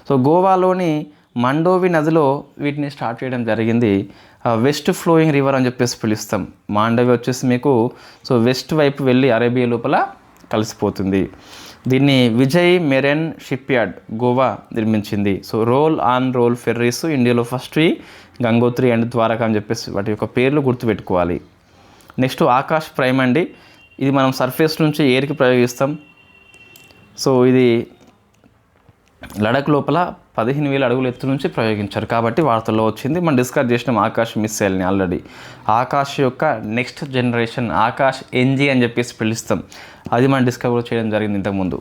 సో గోవాలోని మండోవి నదిలో వీటిని స్టార్ట్ చేయడం జరిగింది. వెస్ట్ ఫ్లోయింగ్ రివర్ అని చెప్పేసి పిలుస్తాం. మాండవి వచ్చేసి మీకు సో వెస్ట్ వైపు వెళ్ళి అరేబియా లోపల కలిసిపోతుంది. దీన్ని Vijay marine shipyard Goa నిర్మించింది. So roll on roll ferries ఇండియాలో ఫస్ట్ గంగోత్రి అండ్ ద్వారకా అని చెప్పేసి వాటి యొక్క పేర్లు గుర్తుపెట్టుకోవాలి. నెక్స్ట్ ఆకాష్ ప్రైమ్ అండి. ఇది మనం సర్ఫేస్ నుంచి ఎయిర్కి ప్రయోగిస్తాం. సో ఇది లడఖ్ లోపల 15,000 అడుగుల ఎత్తు నుంచి ప్రయోగించారు కాబట్టి వార్తల్లో వచ్చింది. మనం డిస్కస్ చేసినాం ఆకాష్ మిస్సైల్ని ఆల్రెడీ. ఆకాష్ యొక్క నెక్స్ట్ జనరేషన్ ఆకాష్ ఎన్జీ అని చెప్పేసి పిలుస్తాం. అది మనం డిస్కవర్ చేయడం జరిగింది ఇంతకుముందు.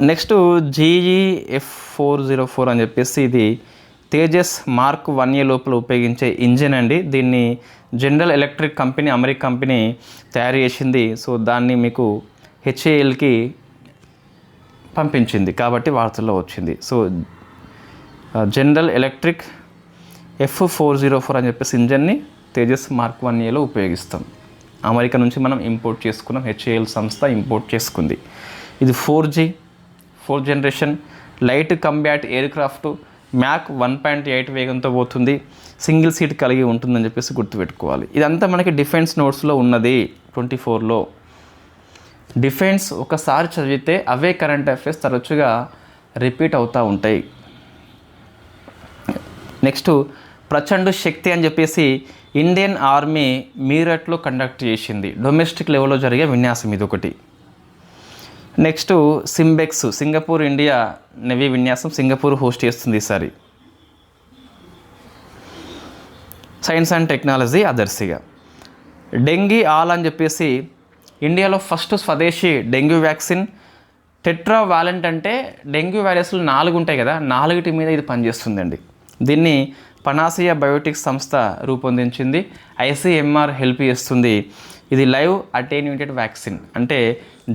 నెక్స్ట్ GEF404 అని చెప్పేసి ఇది తేజస్ మార్క్ 1A లోపల ఉపయోగించే ఇంజిన్ అండి. దీన్ని general electric company America company తయారు చేసింది. సో దాన్ని మీకు HALకి పంపించింది కాబట్టి వార్తల్లో వచ్చింది. సో జనరల్ ఎలక్ట్రిక్ F404 అని చెప్పేసి ఇంజన్ని తేజస్ మార్క్ 1Aలో ఉపయోగిస్తాం. అమెరికా నుంచి మనం ఇంపోర్ట్ చేసుకున్నాం. HAL సంస్థ ఇంపోర్ట్ చేసుకుంది. ఇది 4th generation light combat aircraft. Mach 1.8 వేగంతో పోతుంది. సింగిల్ సీట్ కలిగి ఉంటుందని చెప్పేసి గుర్తుపెట్టుకోవాలి. ఇదంతా మనకి డిఫెన్స్ నోట్స్లో ఉన్నది. 24లో డిఫెన్స్ ఒకసారి చదివితే అవే కరెంట్ అఫైర్స్ తరచుగా రిపీట్ అవుతూ ఉంటాయి. నెక్స్ట్ ప్రచండ్ శక్తి అని చెప్పేసి ఇండియన్ ఆర్మీ మీరట్లో కండక్ట్ చేసింది. డొమెస్టిక్ లెవెల్లో జరిగే విన్యాసం ఇది ఒకటి. Next SIMBEX Singapore India navy విన్యాసం సింగపూర్ హోస్ట్ చేస్తుంది ఈసారి. సైన్స్ అండ్ టెక్నాలజీ అదర్సిగా. డెంగీ ఆల్ అని చెప్పేసి ఇండియాలో ఫస్ట్ స్వదేశీ డెంగ్యూ వ్యాక్సిన్. టెట్రా వాలెంట్ అంటే డెంగ్యూ వైరస్లు 4 ఉంటాయి కదా, 4 మీద ఇది పనిచేస్తుందండి. దీన్ని పనాసియా బయోటిక్స్ సంస్థ రూపొందించింది. ICMR హెల్ప్ చేస్తుంది. ఇది లైవ్ అటెన్యూటెడ్ వ్యాక్సిన్ అంటే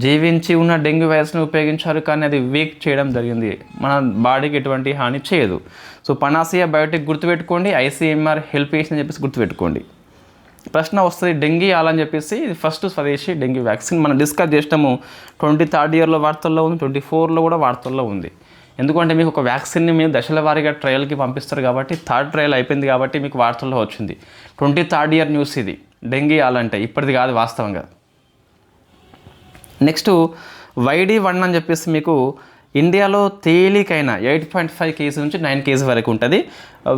జీవించి ఉన్న డెంగ్యూ వైరస్ని ఉపయోగించారు కానీ అది వీక్ చేయడం జరిగింది. మన బాడీకి ఎటువంటి హాని చేయదు. సో పనాసియా బయోటిక్ గుర్తుపెట్టుకోండి. ICMR హెల్ప్ చేసిందని చెప్పేసి గుర్తుపెట్టుకోండి. ప్రశ్న వస్తుంది డెంగీ ఆలని చెప్పేసి ఇది ఫస్ట్ స్వదేశీ డెంగ్యూ వ్యాక్సిన్. మనం డిస్కస్ చేసినాము. 23rd ఇయర్లో వార్తల్లో ఉంది, 24లో కూడా వార్తల్లో ఉంది. ఎందుకంటే మీకు ఒక వ్యాక్సిన్ని మీరు దశల వారీగా ట్రయల్కి పంపిస్తారు కాబట్టి 3rd ట్రయల్ అయిపోయింది కాబట్టి మీకు వార్తల్లో వచ్చింది. 23rd ఇయర్ న్యూస్ ఇది. డెంగీ ఆలంటే ఇప్పటిది కాదు వాస్తవంగా. నెక్స్ట్ YD1 అని చెప్పేసి మీకు ఇండియాలో తేలికైన 8.5 kg నుంచి 9 kg వరకు ఉంటుంది.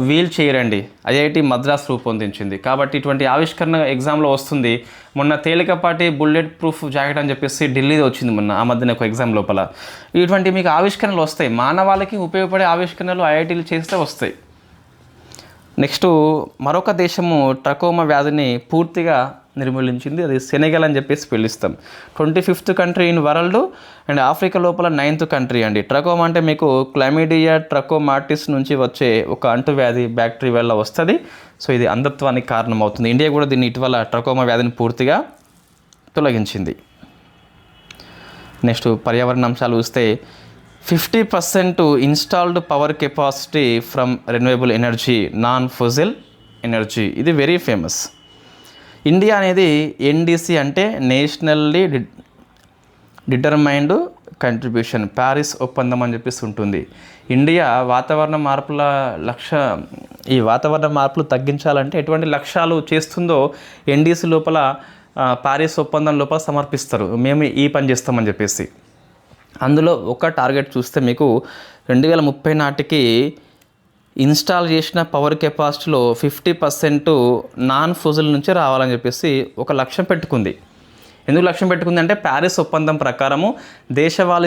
వీల్ చైర్ అండి. IIT మద్రాస్ రూపొందించింది కాబట్టి ఇటువంటి ఆవిష్కరణ ఎగ్జామ్లో వస్తుంది. మొన్న తేలికపాటి బుల్లెట్ ప్రూఫ్ జాకెట్ అని చెప్పేసి ఢిల్లీలో వచ్చింది మొన్న ఆ మధ్యన ఒక ఎగ్జామ్ లోపల. ఇటువంటి మీకు ఆవిష్కరణలు వస్తాయి. మానవాళికి ఉపయోగపడే ఆవిష్కరణలు IITలు చేస్తే వస్తాయి. నెక్స్ట్ మరొక దేశము ట్రకోమా వ్యాధిని పూర్తిగా నిర్మూలించింది. అది సెనెగల్ అని చెప్పేసి పిలుస్తాం. 25th country in world and Africa లోపల 9th కంట్రీ అండి. ట్రకోమా అంటే మీకు క్లమిడియా ట్రకోమాటిస్ నుంచి వచ్చే ఒక అంటువ్యాధి బ్యాక్టీరియా వల్ల వస్తుంది. సో ఇది అంధత్వానికి కారణమవుతుంది. ఇండియా కూడా దీన్ని ఇటీవల ట్రకోమా వ్యాధిని పూర్తిగా తొలగించింది. నెక్స్ట్ పర్యావరణ అంశాలు చూస్తే 50% installed power capacity from renewable energy non fossil energy. ఇది వెరీ ఫేమస్. ఇండియా అనేది NDC అంటే నేషనల్లీ డిటర్మైన్డ్ కంట్రిబ్యూషన్ ప్యారిస్ ఒప్పందం అని చెప్పేసి ఉంటుంది. ఇండియా వాతావరణ మార్పులు తగ్గించాలంటే ఎటువంటి లక్ష్యాలు చేస్తుందో NDC లోపల ప్యారిస్ ఒప్పందం లోపల సమర్పిస్తారు. మేము ఈ పని చేస్తామని చెప్పేసి. అందులో ఒక టార్గెట్ చూస్తే మీకు 2030 నాటికి ఇన్స్టాల్ చేసిన పవర్ కెపాసిటీలో 50% నాన్ ఫోజిల్ నుంచి రావాలని చెప్పేసి ఒక లక్ష్యం పెట్టుకుంది. ఎందుకు లక్ష్యం పెట్టుకుంది అంటే ప్యారిస్ ఒప్పందం ప్రకారము దేశాల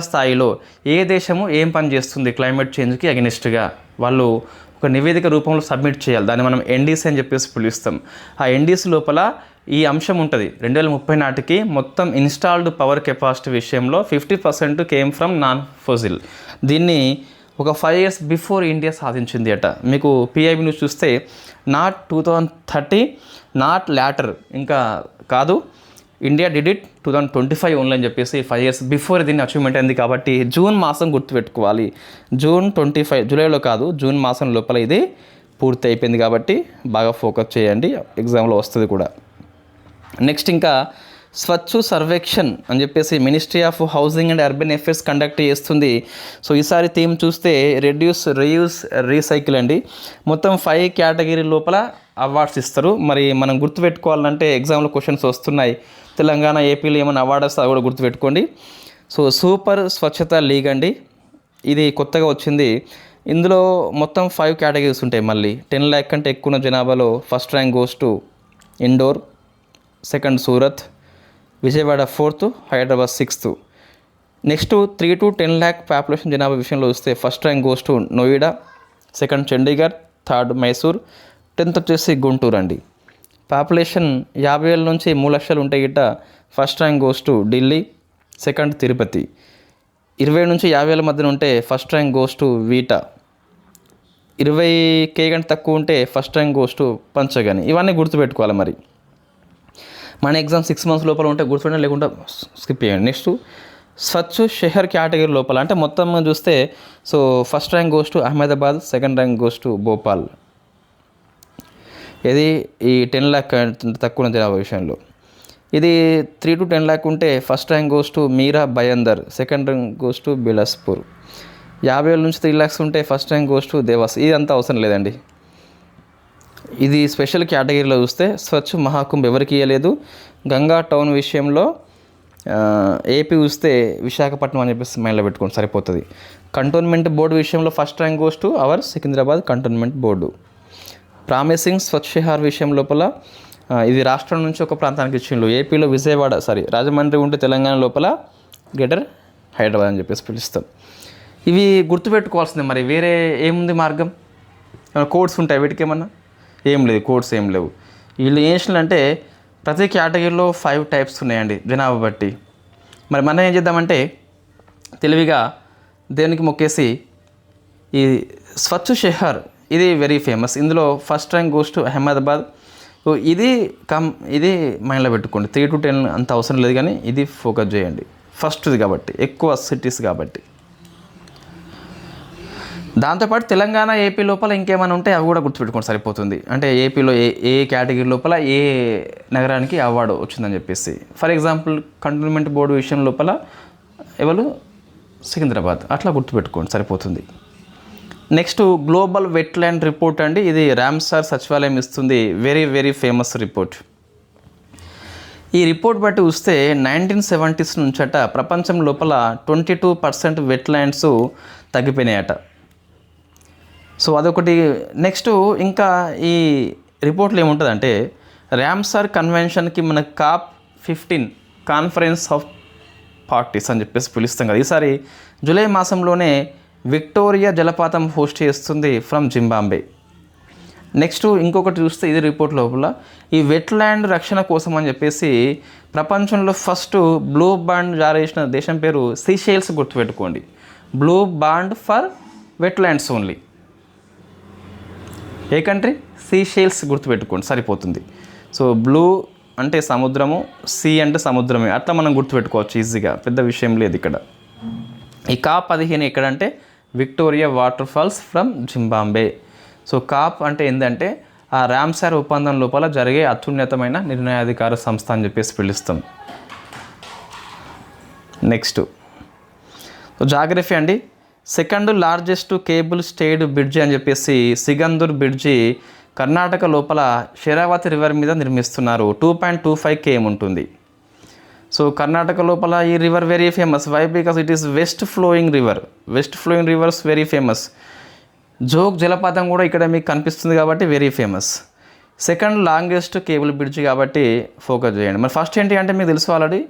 స్థాయిలో ఏ దేశము ఏం పని చేస్తుంది క్లైమేట్ చేంజ్కి అగెనిస్ట్గా వాళ్ళు ఒక నివేదిక రూపంలో సబ్మిట్ చేయాలి. దాన్ని మనం NDC అని చెప్పేసి పిలుస్తాం. ఆ NDC లోపల ఈ అంశం ఉంటుంది. 2030 నాటికి మొత్తం ఇన్స్టాల్డ్ పవర్ కెపాసిటీ విషయంలో 50% కేమ్ ఫ్రమ్ నాన్ ఫోజిల్. దీన్ని ఒక 5 years బిఫోర్ ఇండియా సాధించింది అట. మీకు PIB న్యూస్ చూస్తే నాట్ 2030 నాట్ లాటర్ ఇంకా కాదు, ఇండియా డిడ్ ఇట్ 2025 ఓన్లీ అని చెప్పేసి 5 years బిఫోర్ దీన్ని అచీవ్మెంట్ అయింది. కాబట్టి జూన్ మాసం గుర్తుపెట్టుకోవాలి. జూన్ 25 జూలైలో కాదు, జూన్ మాసం లోపల ఇది పూర్తి అయిపోయింది. కాబట్టి బాగా ఫోకస్ చేయండి, ఎగ్జామ్లో వస్తుంది కూడా. నెక్స్ట్ ఇంకా స్వచ్ఛ సర్వేక్షణ్ అని చెప్పేసి ministry of housing and urban affairs conduct చేస్తుంది. సో ఈసారి థీమ్ చూస్తే రెడ్యూస్, రీయూస్, రీసైకిల్ అండి. మొత్తం 5 కేటగిరీ లోపల అవార్డ్స్ ఇస్తారు. మరి మనం గుర్తుపెట్టుకోవాలంటే ఎగ్జామ్లో క్వశ్చన్స్ వస్తున్నాయి. తెలంగాణ, ఏపీలో ఏమైనా అవార్డు వస్తే అది కూడా గుర్తుపెట్టుకోండి. సో సూపర్ స్వచ్ఛత లీగ్ అండి, ఇది కొత్తగా వచ్చింది. ఇందులో మొత్తం 5 కేటగిరీస్ ఉంటాయి. మళ్ళీ 10 lakh కంటే ఎక్కువ ఉన్న జనాభాలో first rank goes to Indore, second Surat, Vijayawada 4th, Hyderabad 6th. Next 3 to 10 lakh population జనాభా విషయంలో వస్తే first rank goes to Noida, second Chandigarh, third Mysore, 10th వచ్చేసి గుంటూరు అండి. పాపులేషన్ 50,000 నుంచి 3 లక్షలు ఉంటే గిట్ట first rank goes to Delhi, second Tirupati. 20 నుంచి 50,000 మధ్యన ఉంటే first rank goes to Vita. 20K కంటే తక్కువ ఉంటే first rank goes to Panchgani. ఇవన్నీ గుర్తుపెట్టుకోవాలి. మరి మన ఎగ్జామ్ 6 months లోపల ఉంటే గుర్తుపెట్టండి, లేకుంటే స్కిప్ చేయండి. నెక్స్ట్ స్వచ్ఛ షహర్ కేటగిరీ లోపల అంటే మొత్తం చూస్తే so first rank goes to Ahmedabad, second rank goes to Bhopal. ఇది ఈ 10 lakh తక్కువ జనాభా విషయంలో. ఇది 3 to 10 lakh ఉంటే first rank goes to Meera Bhayandar, second rank goes to Bilaspur. 50,000 నుంచి 3 lakhs ఉంటే first rank goes to devas. ఇది అంతా అవసరం లేదండి. ఇది స్పెషల్ కేటగిరీలో చూస్తే స్వచ్ఛ మహాకుంభ్ ఎవరికి ఇవ్వలేదు. గంగా టౌన్ విషయంలో ఏపీ చూస్తే విశాఖపట్నం అని చెప్పేసి మైండ్లో పెట్టుకోండి, సరిపోతుంది. కంటోన్మెంట్ బోర్డు విషయంలో first rank goes to our Secunderabad cantonment board. Promising Swachh Shahar విషయం లోపల ఇది రాష్ట్రం నుంచి ఒక ప్రాంతానికి ఇచ్చిండ్రు. ఏపీలో విజయవాడ, రాజమండ్రి ఉంటే తెలంగాణ లోపల గ్రేటర్ హైదరాబాద్ అని చెప్పేసి పిలుస్తాం. ఇవి గుర్తుపెట్టుకోవాల్సిందే. మరి వేరే ఏముంది మార్గం? కోడ్స్ ఉంటాయి వీటికి? ఏమన్నా ఏం లేదు, కోడ్స్ ఏం లేవు. వీళ్ళు ఏం చేసినారంటే ప్రతి కేటగిరీలో 5 types ఉన్నాయండి జనాభా బట్టి. మరి మనం ఏం చేద్దామంటే తెలివిగా దేనికి మొక్కేసి ఈ స్వచ్ఛ షహర్ ఇది వెరీ ఫేమస్. ఇందులో first rank goes to Ahmedabad. ఇది మైండ్లో పెట్టుకోండి. 3 to 10 అంత అవసరం లేదు, కానీ ఇది ఫోకస్ చేయండి. ఫస్ట్ది కాబట్టి, ఎక్కువ సిటీస్ కాబట్టి. దాంతోపాటు తెలంగాణ, ఏపీ లోపల ఇంకేమైనా ఉంటే అవి కూడా గుర్తుపెట్టుకోండి, సరిపోతుంది. అంటే ఏపీలో ఏ కేటగిరీ లోపల ఏ నగరానికి అవార్డు వచ్చిందని చెప్పేసి. ఫర్ ఎగ్జాంపుల్ కంటోన్మెంట్ బోర్డు విషయం లోపల ఎవరు సికింద్రాబాద్, అట్లా గుర్తుపెట్టుకోండి, సరిపోతుంది. నెక్స్ట్ గ్లోబల్ వెట్లాండ్ రిపోర్ట్ అండి. ఇది రామ్సార్ సచివాలయం ఇస్తుంది. Very famous report. ఈ రిపోర్ట్ బట్టి చూస్తే 1970s నుంచట ప్రపంచం లోపల 22% వెట్లాండ్స్ తగ్గిపోయినాయట. సో అదొకటి. నెక్స్ట్ ఇంకా ఈ రిపోర్ట్లో ఏముంటుందంటే రామ్సార్ కన్వెన్షన్కి మన COP15 కాన్ఫరెన్స్ ఆఫ్ పార్టీస్ అని చెప్పేసి పిలుస్తాం కదా. ఈసారి జూలై మాసంలోనే విక్టోరియా జలపాతం హోస్ట్ చేస్తుంది ఫ్రమ్ జింబాబ్వే. నెక్స్ట్ ఇంకొకటి చూస్తే ఇది రిపోర్ట్ లోపల ఈ వెట్లాండ్ రక్షణ కోసం అని చెప్పేసి ప్రపంచంలో ఫస్ట్ బ్లూ బాండ్ జారీ చేసిన దేశం పేరు సీషెల్స్. గుర్తుపెట్టుకోండి, blue bond for wetlands only. ఏ కంట్రీ? సీషెల్స్. గుర్తుపెట్టుకోండి, సరిపోతుంది. సో బ్లూ అంటే సముద్రము, సీ అంటే సముద్రమే, అట్లా మనం గుర్తుపెట్టుకోవచ్చు ఈజీగా, పెద్ద విషయం లేదు ఇక్కడ. ఈ COP15 ఎక్కడంటే Victoria water falls from Zimbabwe. So COP అంటే ఏంటంటే ఆ రామ్సార్ ఒప్పందం లోపల జరిగే అత్యున్నతమైన నిర్ణయాధికార సంస్థ అని చెప్పేసి పిలుస్తాం. నెక్స్ట్ జాగ్రఫీ అండి. Second largest cable stayed bridge అని చెప్పేసి సిగందూర్ బ్రిడ్జి కర్ణాటక లోపల శరావతి రివర్ మీద నిర్మిస్తున్నారు. 2.25 km ఉంటుంది. సో కర్ణాటక లోపల ఈ river very famous. Why? Because it is west flowing river. West flowing rivers very famous. Jog జలపాతం కూడా ఇక్కడ మీకు కనిపిస్తుంది కాబట్టి very famous. Second longest cable bridge కాబట్టి ఫోకస్ చేయండి. మరి ఫస్ట్ ఏంటి అంటే మీకు తెలుసు ఆల్రెడీ,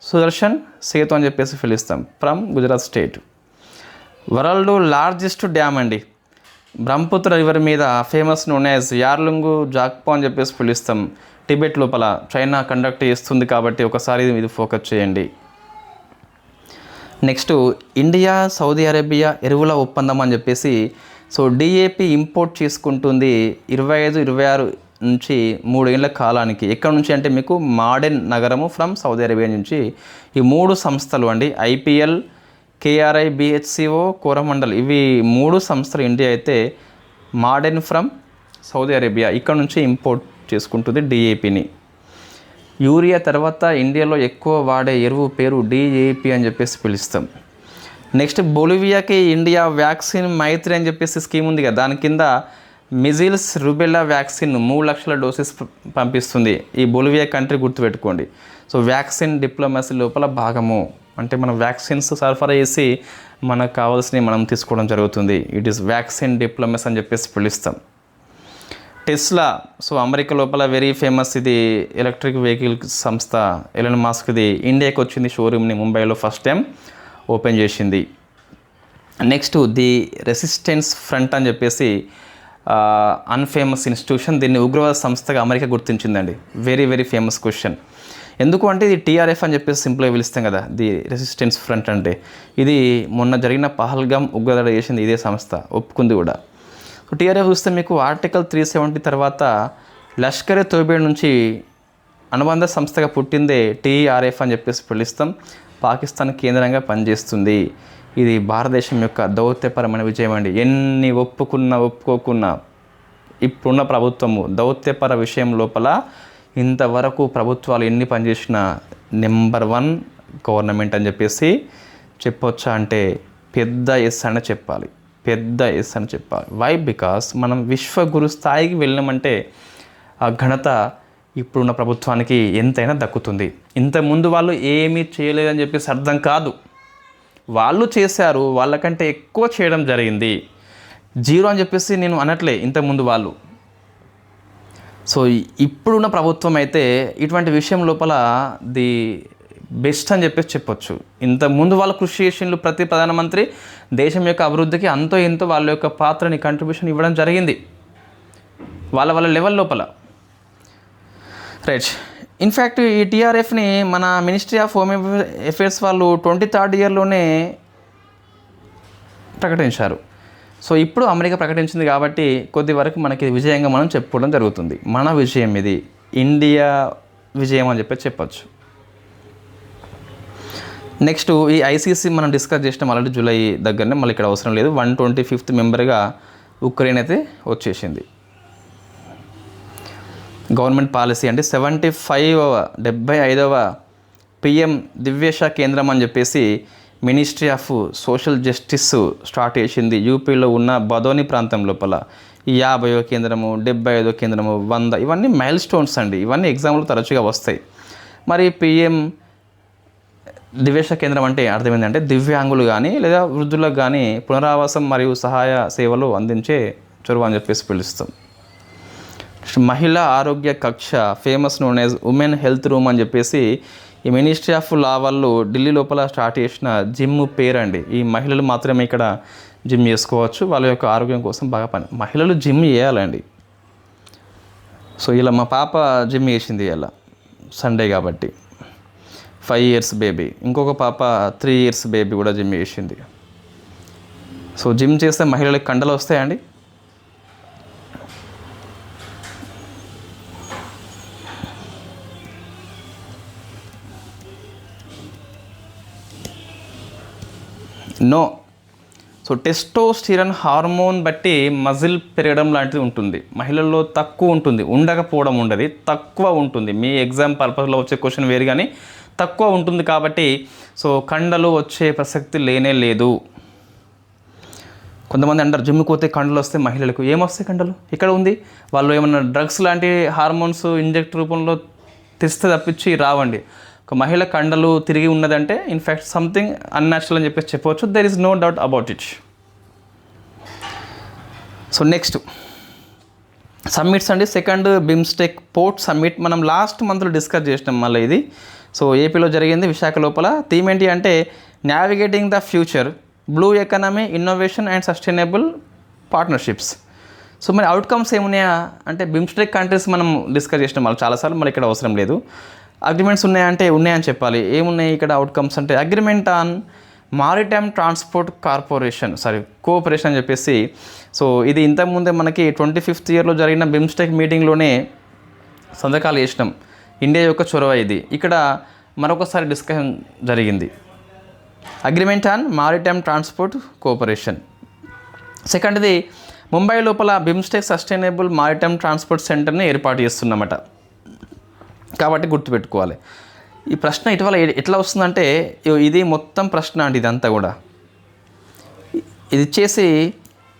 సుదర్శన్ సేతు అని చెప్పేసి పిలుస్తాం from Gujarat state. World largest dam అండి, బ్రహ్మపుత్ర రివర్ మీద ఫేమస్ నోన్ యాజ్ యార్లుంగు జాక్పో అని చెప్పేసి పిలుస్తాం. టిబెట్ లోపల చైనా కండక్ట్ చేస్తుంది కాబట్టి ఒకసారి ఇది ఫోకస్ చేయండి. నెక్స్ట్ ఇండియా సౌదీ అరేబియా ఎరువుల ఒప్పందం అని చెప్పేసి సో DAP ఇంపోర్ట్ చేసుకుంటుంది 25-26 నుంచి 3 ఏళ్ల కాలానికి. ఎక్కడ నుంచి అంటే మీకు మాడెన్ నగరము ఫ్రమ్ సౌదీ అరేబియా నుంచి. ఈ 3 సంస్థలు అండి, IPL, KRI, BHCO, కోరమండల్, ఇవి 3 సంస్థలు ఇండియా అయితే మాడెన్ ఫ్రమ్ సౌదీ అరేబియా ఇక్కడ నుంచి ఇంపోర్ట్ చేసుకుంటుంది DAPని. యూరియా తర్వాత ఇండియాలో ఎక్కువ వాడే ఎరువు పేరు డిఏపి అని చెప్పేసి పిలుస్తాం. నెక్స్ట్ బొలివియాకి ఇండియా వ్యాక్సిన్ మైత్రి అని చెప్పేసి స్కీమ్ ఉంది కదా, దాని కింద మిజిల్స్ రుబెల్లా వ్యాక్సిన్ 3 లక్షల డోసెస్ పంపిస్తుంది ఈ బొలివియా కంట్రీ, గుర్తుపెట్టుకోండి. సో వ్యాక్సిన్ డిప్లొమసీ లోపల భాగము, అంటే మనం వ్యాక్సిన్స్ సరఫరా చేసి మనకు కావాల్సినవి మనం తీసుకోవడం జరుగుతుంది. ఇట్ ఈస్ వ్యాక్సిన్ డిప్లొమసీ అని చెప్పేసి పిలుస్తాం. టెస్లా, సో అమెరికా లోపల వెరీ ఫేమస్ ఇది ఎలక్ట్రిక్ వెహికల్ సంస్థ. ఎలన్ మాస్క్ది ఇండియాకి వచ్చింది, షోరూమ్ని ముంబైలో ఫస్ట్ టైం ఓపెన్ చేసింది. నెక్స్ట్ ది రెసిస్టెన్స్ ఫ్రంట్ అని చెప్పేసి అన్ఫేమస్ ఇన్స్టిట్యూషన్, దీన్ని ఉగ్రవాద సంస్థగా అమెరికా గుర్తించిందండి. Very very famous question. ఎందుకు అంటే ఇది టీఆర్ఎఫ్ అని చెప్పేసి సింపుల్గా పిలుస్తాం కదా, ది రెసిస్టెన్స్ ఫ్రంట్ అంటే. ఇది మొన్న జరిగిన పహల్గామ్ ఉగ్రదాడి చేసింది ఇదే సంస్థ, ఒప్పుకుంది కూడా. సో టీఆర్ఎఫ్ చూస్తే మీకు ఆర్టికల్ 370 తర్వాత లష్కర్ ఏ తోయిబా నుంచి అనుబంధ సంస్థగా పుట్టిందే టీఆర్ఎఫ్ అని చెప్పేసి పిలుస్తాం. పాకిస్తాన్ కేంద్రంగా పనిచేస్తుంది. ఇది భారతదేశం యొక్క దౌత్యపరమైన విజయం అండి. ఎన్ని ఒప్పుకున్నా ఒప్పుకోకున్నా ఇప్పుడున్న ప్రభుత్వము దౌత్యపర విషయం లోపల ఇంతవరకు ప్రభుత్వాలు ఎన్ని పనిచేసినా నెంబర్ 1 గవర్నమెంట్ అని చెప్పేసి చెప్పొచ్చా అంటే పెద్ద ఎస్ అని చెప్పాలి, పెద్ద ఎస్ అని చెప్పాలి. వై? బికాస్ మనం విశ్వగురు స్థాయికి వెళ్ళినామంటే ఆ ఘనత ఇప్పుడున్న ప్రభుత్వానికి ఎంతైనా దక్కుతుంది. ఇంతకుముందు వాళ్ళు ఏమీ చేయలేదని చెప్పేసి అర్థం కాదు, వాళ్ళు చేశారు, వాళ్ళకంటే ఎక్కువ చేయడం జరిగింది. జీరో అని చెప్పేసి నేను అనట్లే ఇంతకుముందు వాళ్ళు. సో ఇప్పుడున్న ప్రభుత్వం అయితే ఇటువంటి విషయం లోపల ది బెస్ట్ అని చెప్పేసి చెప్పొచ్చు. ఇంతకుముందు వాళ్ళు కృషి చేసిండ్రు, ప్రతి ప్రధానమంత్రి దేశం యొక్క అభివృద్ధికి అంతో ఎంతో వాళ్ళ యొక్క పాత్రని కంట్రిబ్యూషన్ ఇవ్వడం జరిగింది వాళ్ళ లెవెల్ లోపల. రైట్. ఇన్ఫ్యాక్ట్ ఈ టీఆర్ఎఫ్ని మన మినిస్ట్రీ ఆఫ్ హోమ్ అఫేర్స్ వాళ్ళు 23rd ఇయర్లోనే ప్రకటించారు. సో ఇప్పుడు అమెరికా ప్రకటించింది కాబట్టి కొద్ది వరకు మనకి విజయంగా మనం చెప్పుకోవడం జరుగుతుంది. మన విజయం ఇది, ఇండియా విజయం అని చెప్పొచ్చు. నెక్స్ట్ ఈ ఐసీసీ మనం డిస్కస్ చేసినాం ఆల్రెడీ జూలై దగ్గరనే, మళ్ళీ ఇక్కడ అవసరం లేదు. 125th మెంబర్గా ఉక్రెయిన్ అయితే వచ్చేసింది. గవర్నమెంట్ పాలసీ అంటే 75వ పిఎం దివ్యేష కేంద్రం అని చెప్పేసి ministry of social justice start చేసింది యూపీలో ఉన్న బదోని ప్రాంతం లోపల. ఈ 50వ కేంద్రము, 75వ కేంద్రము, 100 ఇవన్నీ మైల్ స్టోన్స్ అండి. ఇవన్నీ ఎగ్జామ్లో తరచుగా వస్తాయి. మరి పిఎం దివ్యేష కేంద్రం అంటే అర్థం ఏంటంటే దివ్యాంగులు కానీ లేదా వృద్ధులకు కానీ పునరావాసం మరియు సహాయ సేవలు అందించే చొరవ అని చెప్పేసి పిలుస్తాం. మహిళా ఆరోగ్య కక్ష, famous known as women health room అని చెప్పేసి ఈ మినిస్ట్రీ ఆఫ్ లా వాళ్ళు ఢిల్లీ లోపల స్టార్ట్ చేసిన జిమ్ పేరు అండి. ఈ మహిళలు మాత్రమే ఇక్కడ జిమ్ చేసుకోవచ్చు, వాళ్ళ యొక్క ఆరోగ్యం కోసం బాగా మహిళలు జిమ్ చేయాలండి. సో ఇలా మా పాప జిమ్ చేసింది ఇలా సండే కాబట్టి, 5 years బేబీ. ఇంకొక పాప 3 years బేబీ కూడా జిమ్ చేసింది. సో జిమ్ చేస్తే మహిళలకు కండలు వస్తాయండి. నో. సో టెస్టోస్టిరాన్ హార్మోన్ బట్టి మజిల్ పెరగడం లాంటిది ఉంటుంది. మహిళల్లో తక్కువ ఉంటుంది, ఉండకపోవడం ఉండదు, తక్కువ ఉంటుంది. మీ ఎగ్జామ్ పర్పస్లో వచ్చే క్వశ్చన్ వేరు కానీ తక్కువ ఉంటుంది కాబట్టి సో కండలు వచ్చే ప్రసక్తి లేనే లేదు. కొంతమంది అంటారు జిమ్కి పోతే కండలు వస్తే మహిళలకు ఏమొస్తాయి కండలు? ఇక్కడ ఉంది. వాళ్ళు ఏమన్నా డ్రగ్స్ లాంటి హార్మోన్స్ ఇంజెక్ట్ రూపంలో తెస్తే తప్పించి రావండి. ఒక మహిళ కండలు తిరిగి ఉన్నదంటే ఇన్ఫ్యాక్ట్ సంథింగ్ అన్యాచురల్ అని చెప్పేసి చెప్పవచ్చు. There is no doubt about it. So next summits అండి. సెకండ్ బిమ్స్టెక్ పోర్ట్ సమ్మిట్ మనం లాస్ట్ మంత్లో డిస్కస్ చేసినాం. మళ్ళీ ఇది సో ఏపీలో జరిగింది, విశాఖ లోపల. థీమ్ ఏంటి అంటే navigating the future, blue economy, innovation and sustainable partnerships. So మరి అవుట్కమ్స్ ఏమున్నాయా అంటే బిమ్స్టెక్ కంట్రీస్ మనం డిస్కస్ చేసినాం మళ్ళీ చాలాసార్లు, మళ్ళీ ఇక్కడ అవసరం లేదు. అగ్రిమెంట్స్ ఉన్నాయంటే ఉన్నాయని చెప్పాలి. ఏమున్నాయి ఇక్కడ అవుట్కమ్స్ అంటే agreement on maritime transport cooperation అని చెప్పేసి. సో ఇది ఇంతకుముందే మనకి 25th ఇయర్లో జరిగిన బిమ్స్టెక్ మీటింగ్లోనే సంతకాలు చేసినాం. ఇండియా యొక్క చొరవ ఇది. ఇక్కడ మరొకసారి డిస్కషన్ జరిగింది. Agreement on maritime transport cooperation. సెకండ్ది ముంబై లోపల బిమ్స్టెక్ సస్టైనబుల్ మారిటైమ్ ట్రాన్స్పోర్ట్ సెంటర్ని ఏర్పాటు చేస్తున్నమాట. కాబట్టి గుర్తుపెట్టుకోవాలి. ఈ ప్రశ్న ఇటీవల ఎట్లా వస్తుందంటే ఇది మొత్తం ప్రశ్న అండి, ఇదంతా కూడా ఇది ఇచ్చేసి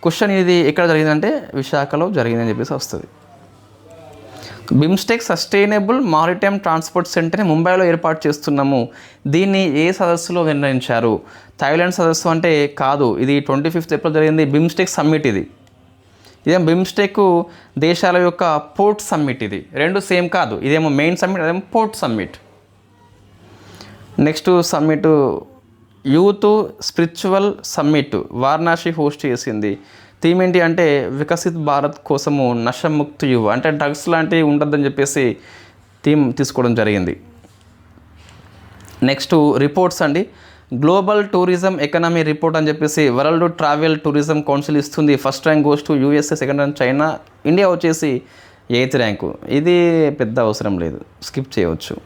క్వశ్చన్ ఇది ఎక్కడ జరిగిందంటే విశాఖలో జరిగిందని చెప్పేసి వస్తుంది. బిమ్స్టెక్ సస్టైనబుల్ మారిటైమ్ ట్రాన్స్పోర్ట్ సెంటర్ని ముంబైలో ఏర్పాటు చేస్తున్నాము. దీన్ని ఏ సదస్సులో నిర్ణయించారు? థాయిలాండ్ సదస్సు అంటే కాదు, ఇది 25 ఏప్రిల్ జరిగింది బిమ్స్టెక్ సమ్మిట్. ఇదేమో బిమ్స్టెక్ దేశాల యొక్క పోర్ట్ సమ్మిట్. ఇది రెండు సేమ్ కాదు, ఇదేమో మెయిన్ సమ్మిట్, అదేమో port summit. Next summit youth spiritual summit Varanasi host చేసింది. థీమ్ ఏంటి అంటే వికసిత్ భారత్ కోసము నషముక్త యువ, అంటే డ్రగ్స్ లాంటివి ఉండద్దని చెప్పేసి థీమ్ తీసుకోవడం జరిగింది. నెక్స్ట్ రిపోర్ట్స్ అండి, గ్లోబల్ టూరిజం ఎకనామీ రిపోర్ట్ అని చెప్పేసి వరల్డ్ ట్రావెల్ టూరిజం కౌన్సిల్ ఇస్తుంది. First rank goes to USA, second rank China, India వచ్చేసి 8th ర్యాంకు. ఇది పెద్ద అవసరం లేదు, స్కిప్ చేయవచ్చు.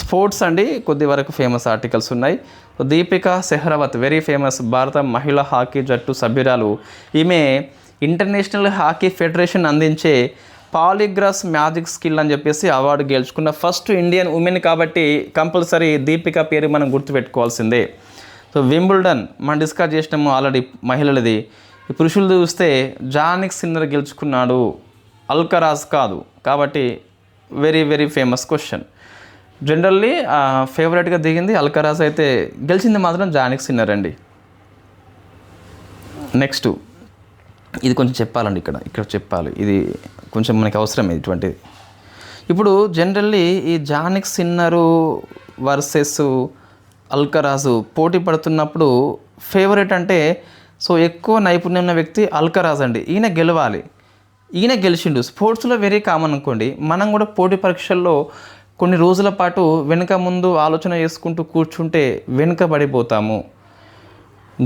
స్పోర్ట్స్ అండి, కొద్ది వరకు ఫేమస్ ఆర్టికల్స్ ఉన్నాయి. దీపికా సెహ్రావత్ వెరీ ఫేమస్ భారత మహిళా హాకీ జట్టు సభ్యురాలు. ఈమె ఇంటర్నేషనల్ హాకీ ఫెడరేషన్ అందించే పాలిగ్రాస్ మ్యాజిక్ స్కిల్ అని చెప్పేసి అవార్డు గెలుచుకున్న ఫస్ట్ ఇండియన్ ఉమెన్ కాబట్టి కంపల్సరీ దీపిక పేరు మనం గుర్తుపెట్టుకోవాల్సిందే. సో వింబుల్డన్ మనం డిస్కస్ చేసినాము ఆల్రెడీ మహిళలది. ఈ పురుషులు చూస్తే జానిక్ సిన్నర్ గెలుచుకున్నాడు, అల్కరాజ్ కాదు. కాబట్టి very very famous question. Generally ఫేవరెట్గా దిగింది అల్కరాజ్, అయితే గెలిచింది మాత్రం జానిక్ సిన్నర్ అండి. నెక్స్ట్ ఇది కొంచెం చెప్పాలండి, ఇక్కడ చెప్పాలి, ఇది కొంచెం మనకి అవసరం ఇటువంటిది. ఇప్పుడు జనరల్లీ ఈ జానిక్ సిన్నరు వర్సెస్ అల్కరాజు పోటీ పడుతున్నప్పుడు ఫేవరెట్ అంటే సో ఎక్కువ నైపుణ్యం ఉన్న వ్యక్తి అల్కరాజ్ అండి. ఈయన గెలవాలి, ఈయన గెలిచిండు. స్పోర్ట్స్లో వెరీ కామన్ అనుకోండి. మనం కూడా పోటీ పరీక్షల్లో కొన్ని రోజుల పాటు వెనుక ముందు ఆలోచన చేసుకుంటూ కూర్చుంటే వెనుకబడిపోతాము.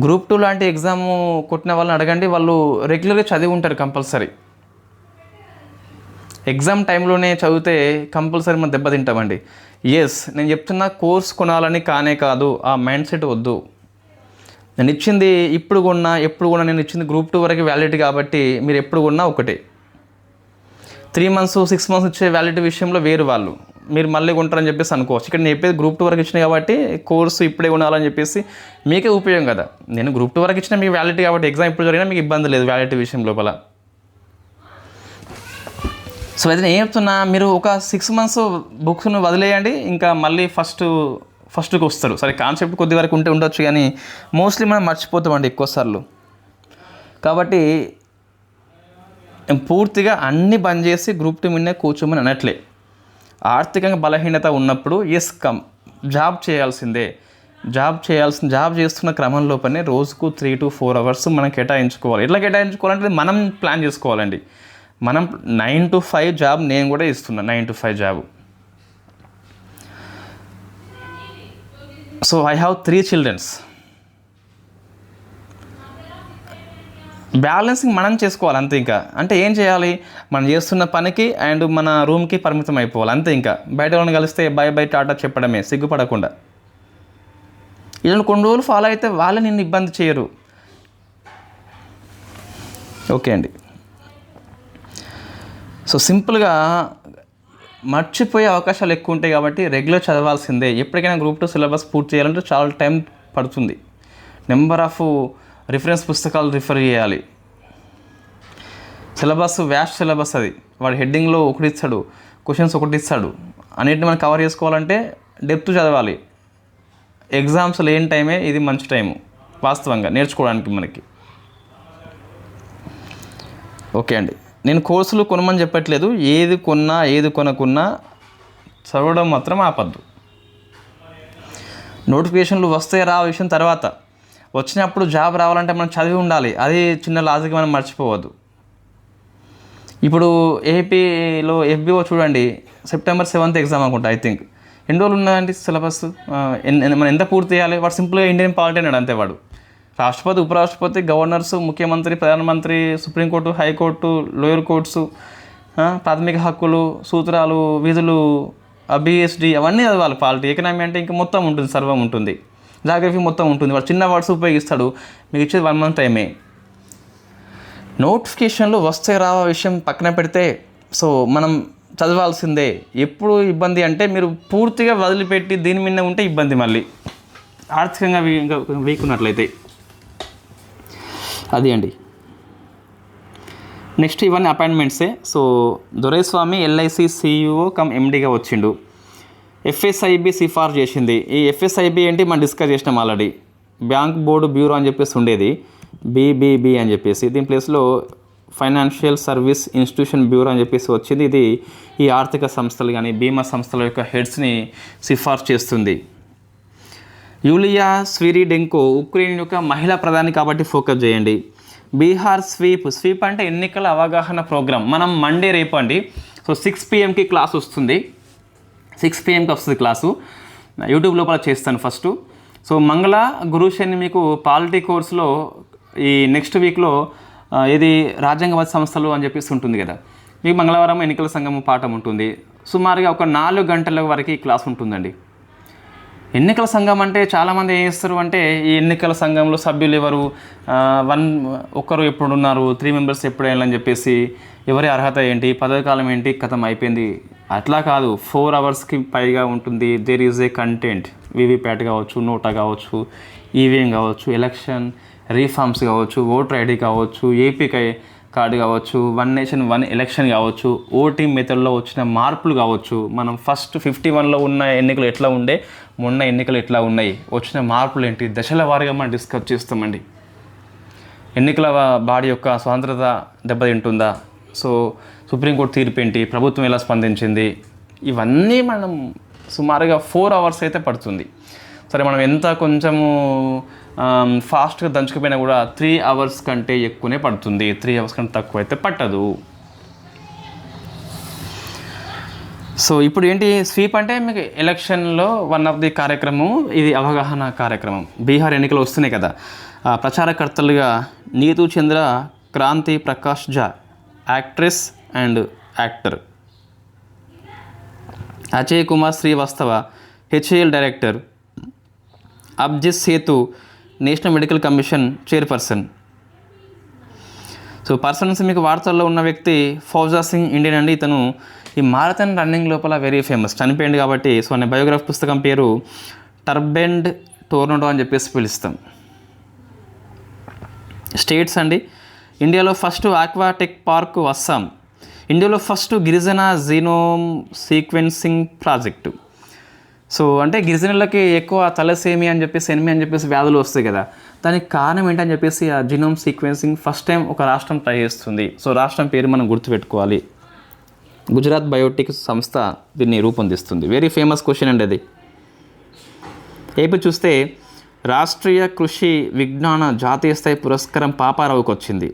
గ్రూప్ 2 లాంటి ఎగ్జాము కొట్టిన వాళ్ళని అడగండి, వాళ్ళు రెగ్యులర్గా చదివి ఉంటారు కంపల్సరీ. ఎగ్జామ్ టైంలోనే చదివితే కంపల్సరీ మనం దెబ్బతింటామండి. ఎస్, నేను చెప్తున్నా కోర్స్ కొనాలని కానే కాదు, ఆ మైండ్ సెట్ వద్దు. నేను ఇచ్చింది ఇప్పుడు కొన్నా ఎప్పుడు కొన్నా, నేను ఇచ్చింది గ్రూప్ 2 వరకు వ్యాలిడిటీ కాబట్టి మీరు ఎప్పుడు కొన్నా ఒకటే. 3 months 6 months ఇచ్చే వ్యాలిడిటీ విషయంలో వేరు వాళ్ళు, మీరు మళ్ళీ కొంటారని చెప్పేసి అనుకోవచ్చు. ఇక్కడ నేను చెప్పేది గ్రూప్ 2 వరకు ఇచ్చినాయి కాబట్టి కోర్సు ఇప్పుడే కొనాలని చెప్పేసి మీకే ఉపయోగం కదా. నేను గ్రూప్ 2 వరకు ఇచ్చిన మీకు వ్యాలిడిటీ కాబట్టి ఎగ్జామ్ ఇప్పుడు జరిగినా మీకు ఇబ్బంది లేదు వ్యాలిడిటీ విషయం లోపల. సో అయితే నేను ఏం చెప్తున్నా, మీరు ఒక 6 months బుక్స్ను వదిలేయండి, ఇంకా మళ్ళీ ఫస్ట్కి వస్తారు. సరే కాన్సెప్ట్ కొద్ది వరకు ఉండొచ్చు, కానీ మోస్ట్లీ మనం మర్చిపోతామండి ఎక్కువసార్లు. కాబట్టి పూర్తిగా అన్నీ బంద్ చేసి గ్రూప్ 2 మీదనే కూర్చోమని అనట్లే. ఆర్థికంగా బలహీనత ఉన్నప్పుడు జాబ్ చేయాల్సిందే. జాబ్ చేస్తున్న క్రమంలోపనే రోజుకు 3 to 4 hours మనం కేటాయించుకోవాలి. ఎట్లా కేటాయించుకోవాలంటే మనం ప్లాన్ చేసుకోవాలండి. మనం 9 to 5 జాబ్ నేను కూడా ఇస్తున్నా, 9 to 5 job. So I have 3 children. Balancing మనం చేసుకోవాలి అంతే. ఇంకా అంటే ఏం చేయాలి, మనం చేస్తున్న పనికి అండ్ మన రూమ్కి పరిమితం అయిపోవాలి అంతే. ఇంకా బయట వాళ్ళని కలిస్తే బై టాటా చెప్పడమే, సిగ్గుపడకుండా. ఇలా కొన్ని రోజులు ఫాలో అయితే వాళ్ళే నిన్ను ఇబ్బంది చేయరు. ఓకే అండి. సో సింపుల్గా మర్చిపోయే అవకాశాలు ఎక్కువ ఉంటాయి కాబట్టి రెగ్యులర్ చదవాల్సిందే. ఎప్పటికైనా గ్రూప్ 2 సిలబస్ పూర్తి చేయాలంటే చాలా టైం పడుతుంది. నెంబర్ ఆఫ్ రిఫరెన్స్ పుస్తకాలు రిఫర్ చేయాలి. సిలబస్ వ్యాస్ట్ సిలబస్, అది వాడు హెడ్డింగ్లో ఒకటి ఇస్తాడు, క్వశ్చన్స్ ఒకటి ఇస్తాడు, అన్నిటిని మనం కవర్ చేసుకోవాలంటే డెప్త్ చదవాలి. ఎగ్జామ్స్ లేని టైమే ఇది మంచి టైము వాస్తవంగా నేర్చుకోవడానికి మనకి. ఓకే అండి, నేను కోర్సులు కొనమని చెప్పట్లేదు. ఏది కొన్నా ఏది కొనకున్నా చదవడం మాత్రం ఆపద్దు. నోటిఫికేషన్లు వస్తే రా విషయం తర్వాత, వచ్చినప్పుడు జాబ్ రావాలంటే మనం చదివి ఉండాలి. అది చిన్న లాజిక్ మనం మర్చిపోవద్దు. ఇప్పుడు ఏపీలో FBO చూడండి, September 7th ఎగ్జామ్ అనుకుంటా. ఐ థింక్ ఎన్ని రోజులు ఉన్నదండి సిలబస్, మనం ఎంత పూర్తి చేయాలి? వాడు సింపుల్గా ఇండియన్ పాలిటీ అన్నాడు అంతే. వాడు రాష్ట్రపతి, ఉపరాష్ట్రపతి, గవర్నర్స్, ముఖ్యమంత్రి, ప్రధానమంత్రి, సుప్రీంకోర్టు, హైకోర్టు, లోయర్ కోర్ట్స్, ప్రాథమిక హక్కులు, సూత్రాలు, విధులు, BSD అవన్నీ చదవాలి. పాలిటీ, ఎకనామీ అంటే ఇంకా మొత్తం ఉంటుంది, సర్వం ఉంటుంది, జాగ్రఫీ మొత్తం ఉంటుంది. వాడు చిన్న వర్డ్స్ ఉపయోగిస్తాడు. మీకు ఇచ్చేది 1 month టైమే. నోటిఫికేషన్లు వస్తే రావా విషయం పక్కన పెడితే, సో మనం చదవాల్సిందే. ఎప్పుడు ఇబ్బంది అంటే మీరు పూర్తిగా వదిలిపెట్టి దీని మీద ఉంటే ఇబ్బంది, మళ్ళీ ఆర్థికంగా వీక్ ఉన్నట్లయితే. అది అండి. నెక్స్ట్ ఇవన్నీ అపాయింట్మెంట్సే. So Doraiswamy LIC CEO cum ఎండీగా వచ్చిండు. ఎఫ్ఎస్ఐబి సిఫార్సు చేసింది. ఈ ఎఫ్ఎస్ఐబి ఏంటి మనం డిస్కస్ చేసినాం ఆల్రెడీ. బ్యాంక్ బోర్డు బ్యూరో అని చెప్పేసి ఉండేది, బీబీబీ అని చెప్పేసి. దీని ప్లేస్లో ఫైనాన్షియల్ సర్వీస్ ఇన్స్టిట్యూషన్ బ్యూరో అని చెప్పేసి వచ్చింది. ఇది ఈ ఆర్థిక సంస్థలు కానీ బీమా సంస్థల యొక్క హెడ్స్ని సిఫార్సు చేస్తుంది. యూలియా స్విరిడెంకో ఉక్రెయిన్ యొక్క మహిళా ప్రధాని కాబట్టి ఫోకస్ చేయండి. బీహార్ స్వీప్ అంటే ఎన్నికల అవగాహన ప్రోగ్రాం. మనం మండే రేపు అండి. సో 6 PM క్లాస్ వస్తుంది. 6 PM వస్తుంది క్లాసు. యూట్యూబ్ లోపల చేస్తాను ఫస్ట్. సో మంగళ గురు శని మీకు పాలిటీ కోర్సులో ఈ నెక్స్ట్ వీక్లో ఇది రాజ్యాంగవాద సంస్థలు అని చెప్పేసి ఉంటుంది కదా. మీకు మంగళవారం ఎన్నికల సంఘం పాఠం ఉంటుంది. సుమారుగా ఒక 4 గంటల వరకు ఈ క్లాస్ ఉంటుందండి. ఎన్నికల సంఘం అంటే చాలామంది ఏం చేస్తారు అంటే, ఈ ఎన్నికల సంఘంలో సభ్యులు ఎవరు, ఒక్కరు ఎప్పుడు ఉన్నారు, 3 మెంబర్స్ ఎప్పుడు వెళ్ళని చెప్పేసి, ఎవరి అర్హత ఏంటి, పదవి కాలం ఏంటి, కథం అయిపోయింది. అట్లా కాదు, 4 అవర్స్కి పైగా ఉంటుంది. There is a content. VVPAT కావచ్చు, నోటా కావచ్చు, ఈవీఎం కావచ్చు, ఎలక్షన్ రీఫార్మ్స్ కావచ్చు, ఓటర్ ఐడి కావచ్చు, ఏపీ కార్డు కావచ్చు, 1 నేషన్ 1 ఎలక్షన్ కావచ్చు, ఓటీ మెథడ్లో వచ్చిన మార్పులు కావచ్చు. మనం ఫస్ట్ 51లో ఉన్న ఎన్నికలు ఎట్లా ఉండే, మొన్న ఎన్నికలు ఎట్లా ఉన్నాయి, వచ్చిన మార్పులు ఏంటి, దశల వారీగా మనం డిస్కస్ చేస్తామండి. ఎన్నికల బాడీ యొక్క స్వాతంత్రత దెబ్బతింటుందా, సో సుప్రీంకోర్టు తీర్పు ఏంటి, ప్రభుత్వం ఎలా స్పందించింది, ఇవన్నీ మనం సుమారుగా 4 అవర్స్ అయితే పడుతుంది. సరే, మనం ఎంత కొంచెము ఫాస్ట్గా దంచుకుపోయినా కూడా 3 అవర్స్ కంటే ఎక్కువనే పడుతుంది. 3 అవర్స్ కంటే తక్కువ అయితే పట్టదు. సో ఇప్పుడు ఏంటి, స్వీప్ అంటే మీకు ఎలక్షన్లో వన్ ఆఫ్ ది కార్యక్రమం, ఇది అవగాహన కార్యక్రమం. బీహార్ ఎన్నికలు వస్తున్నాయి కదా. ప్రచారకర్తలుగా Neetu Chandra, Kranti Prakash Jha, actress and actor. Ajay Kumar Srivastava, HAL director. Abhijit Sethu, national medical commission chairperson. So persons మీకు వార్తల్లో ఉన్న వ్యక్తి ఫౌజా సింగ్ ఇండియన్ అండి. ఇతను ఈ మారథాన్ రన్నింగ్ లోపల వెరీ ఫేమస్, చనిపోయింది కాబట్టి. సో అనే బయోగ్రఫీ పుస్తకం పేరు టర్బెండ్ టోర్నడో అని చెప్పేసి పిలుస్తాం. స్టేట్స్ అండి. ఇండియాలో ఫస్ట్ ఆక్వాటెక్ పార్క్ అస్సాం. ఇండియాలో ఫస్ట్ గిరిజన జీనోమ్ సీక్వెన్సింగ్ ప్రాజెక్టు. సో అంటే గిరిజనులకి ఎక్కువ తలసేమి అని చెప్పేసి, ఎనిమి అని చెప్పేసి వ్యాధులు వస్తాయి కదా. దానికి కారణం ఏంటని చెప్పేసి ఆ జీనోమ్ సీక్వెన్సింగ్ ఫస్ట్ టైం ఒక రాష్ట్రం ట్రై చేస్తుంది. సో రాష్ట్రం పేరు మనం గుర్తుపెట్టుకోవాలి. గుజరాత్ బయోటెక్ సంస్థ దీన్ని రూపొందిస్తుంది. వెరీ ఫేమస్ క్వశ్చన్ అండి అది. ఏపీ చూస్తే రాష్ట్రీయ కృషి విజ్ఞాన జాతీయ స్థాయి పురస్కారం పాపారావుకి వచ్చింది.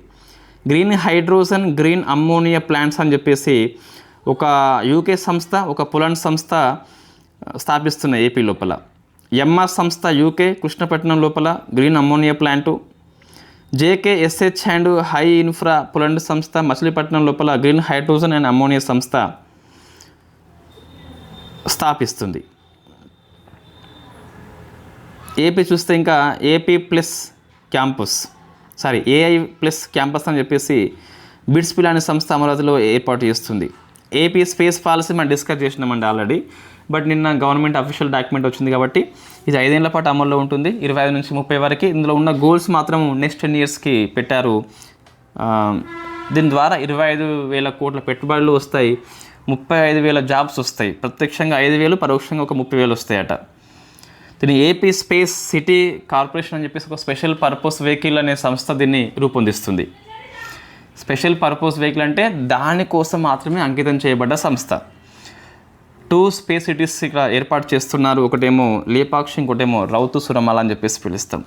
Green hydrogen, green ammonia plants అని చెప్పేసి ఒక యూకే సంస్థ, ఒక పోలాండ్ సంస్థ స్థాపిస్తున్న ఏపీ లోపల. ఎంఆర్ సంస్థ యూకే కృష్ణపట్నం లోపల గ్రీన్ అమ్మోనియా plant. JKSH and Hy Infra Poland సంస్థ మచిలీపట్నం లోపల గ్రీన్ హైడ్రోజన్ అండ్ అమ్మోనియా సంస్థ స్థాపిస్తుంది. ఏపీ చూస్తే ఇంకా AP plus campus, AI plus campus అని చెప్పేసి బిట్స్ పిల్ అనే సంస్థ అమరావతిలో ఏర్పాటు చేస్తుంది. ఏపీ స్పేస్ పాలసీ మనం డిస్కస్ చేసినామండి ఆల్రెడీ. బట్ నిన్న గవర్నమెంట్ అఫీషియల్ డాక్యుమెంట్ వచ్చింది కాబట్టి ఇది 5 ఏళ్ల పాటు అమల్లో ఉంటుంది, 25 నుంచి 30 వరకు. ఇందులో ఉన్న గోల్స్ మాత్రం నెక్స్ట్ 10 ఇయర్స్కి పెట్టారు. దీని ద్వారా 25,000 కోట్ల పెట్టుబడులు వస్తాయి, 35,000 జాబ్స్ వస్తాయి. ప్రత్యక్షంగా 5,000, పరోక్షంగా ఒక 30,000 వస్తాయట. దీన్ని ఏపీ స్పేస్ సిటీ కార్పొరేషన్ అని చెప్పేసి ఒక స్పెషల్ పర్పస్ వెహికల్ అనే సంస్థ దీన్ని రూపొందిస్తుంది. స్పెషల్ పర్పస్ వెహికల్ అంటే దానికోసం మాత్రమే అంకితం చేయబడ్డ సంస్థ. 2 స్పేస్ సిటీస్ ఇక్కడ ఏర్పాటు చేస్తున్నారు. ఒకటేమో లేపాక్షి, ఇంకోటేమో రౌతు సురమాల అని చెప్పేసి పిలుస్తాం.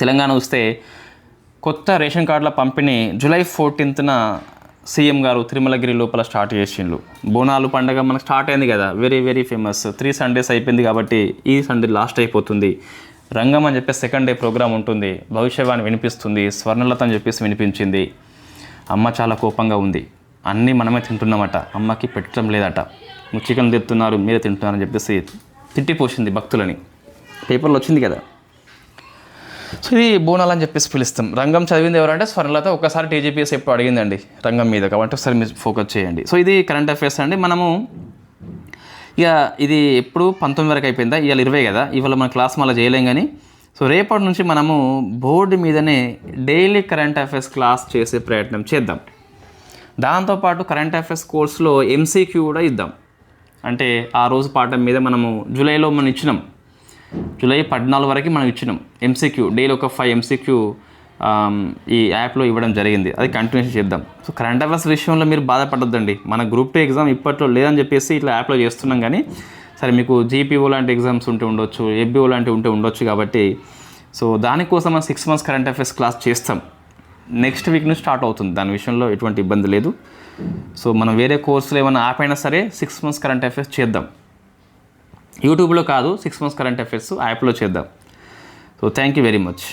తెలంగాణ వస్తే కొత్త రేషన్ కార్డుల పంపిణీ జూలై 14న సీఎం గారు తిరుమలగిరి లోపల స్టార్ట్ చేసిండ్రు. బోనాలు పండుగ మనకు స్టార్ట్ అయింది కదా, వెరీ వెరీ ఫేమస్. 3 సండేస్ అయిపోయింది కాబట్టి ఈ సండే లాస్ట్ అయిపోతుంది. రంగం అని చెప్పేసి 2nd డే ప్రోగ్రామ్ ఉంటుంది. భవిష్యవాణి వినిపిస్తుంది. స్వర్ణలత అని చెప్పేసి వినిపించింది. అమ్మ చాలా కోపంగా ఉంది, అన్నీ మనమే తింటున్నామట, అమ్మకి పెట్టడం లేదట, నువ్వు చికెన్ తింటున్నారు, మీరే తింటున్నారని చెప్పేసి తిట్టిపోసింది భక్తులని. పేపర్లో వచ్చింది కదా. సో ఇది బోనాలు అని చెప్పేసి పిలుస్తాం. రంగం చదివింది ఎవరంటే స్వర్ణలత. ఒకసారి టీజీపీఎస్ ఎప్పుడు అడిగిందండి రంగం మీద, కాబట్టి ఒకసారి మీరు ఫోకస్ చేయండి. సో ఇది కరెంట్ అఫైర్స్ అండి. మనము ఇక ఇది ఎప్పుడు 19 వరకు అయిపోయిందా, ఇవాళ 20 కదా, ఇవాళ మన క్లాస్ మళ్ళీ చేయలేం కానీ సో రేపటి నుంచి మనము బోర్డు మీదనే డైలీ కరెంట్ అఫైర్స్ క్లాస్ చేసే ప్రయత్నం చేద్దాం. దాంతోపాటు కరెంట్ అఫైర్స్ కోర్సులో ఎంసీక్యూ కూడా ఇద్దాం. అంటే ఆ రోజు పాఠం మీద మనము జూలైలో మనం ఇచ్చినాం, జూలై 14 వరకు మనం ఇచ్చినాం ఎంసీక్యూ, డైలీ ఒక 5 ఎంసీక్యూ ఈ యాప్లో ఇవ్వడం జరిగింది. అది కంటిన్యూషన్ చేద్దాం. సో కరెంట్ అఫైర్స్ విషయంలో మీరు బాధపడొద్దండి. మన గ్రూప్ 2 ఎగ్జామ్ ఇప్పట్లో లేదని చెప్పేసి ఇట్లా యాప్లో చేస్తున్నాం, కానీ సరే మీకు జీపీఓ లాంటి ఎగ్జామ్స్ ఉంటే ఉండొచ్చు, ఎఫ్బీఓ లాంటివి ఉంటే ఉండొచ్చు, కాబట్టి సో దానికోసం మనం 6 months కరెంట్ అఫైర్స్ క్లాస్ చేస్తాం. నెక్స్ట్ వీక్ నుంచి స్టార్ట్ అవుతుంది, దాని విషయంలో ఎటువంటి ఇబ్బంది లేదు. సో మనం వేరే కోర్సులు ఏమైనా ఆపైనా సరే 6 months కరెంట్ అఫైర్స్ చేద్దాం. యూట్యూబ్లో కాదు, 6 months కరెంట్ అఫైర్స్ యాప్లో చేద్దాం. So thank you very much.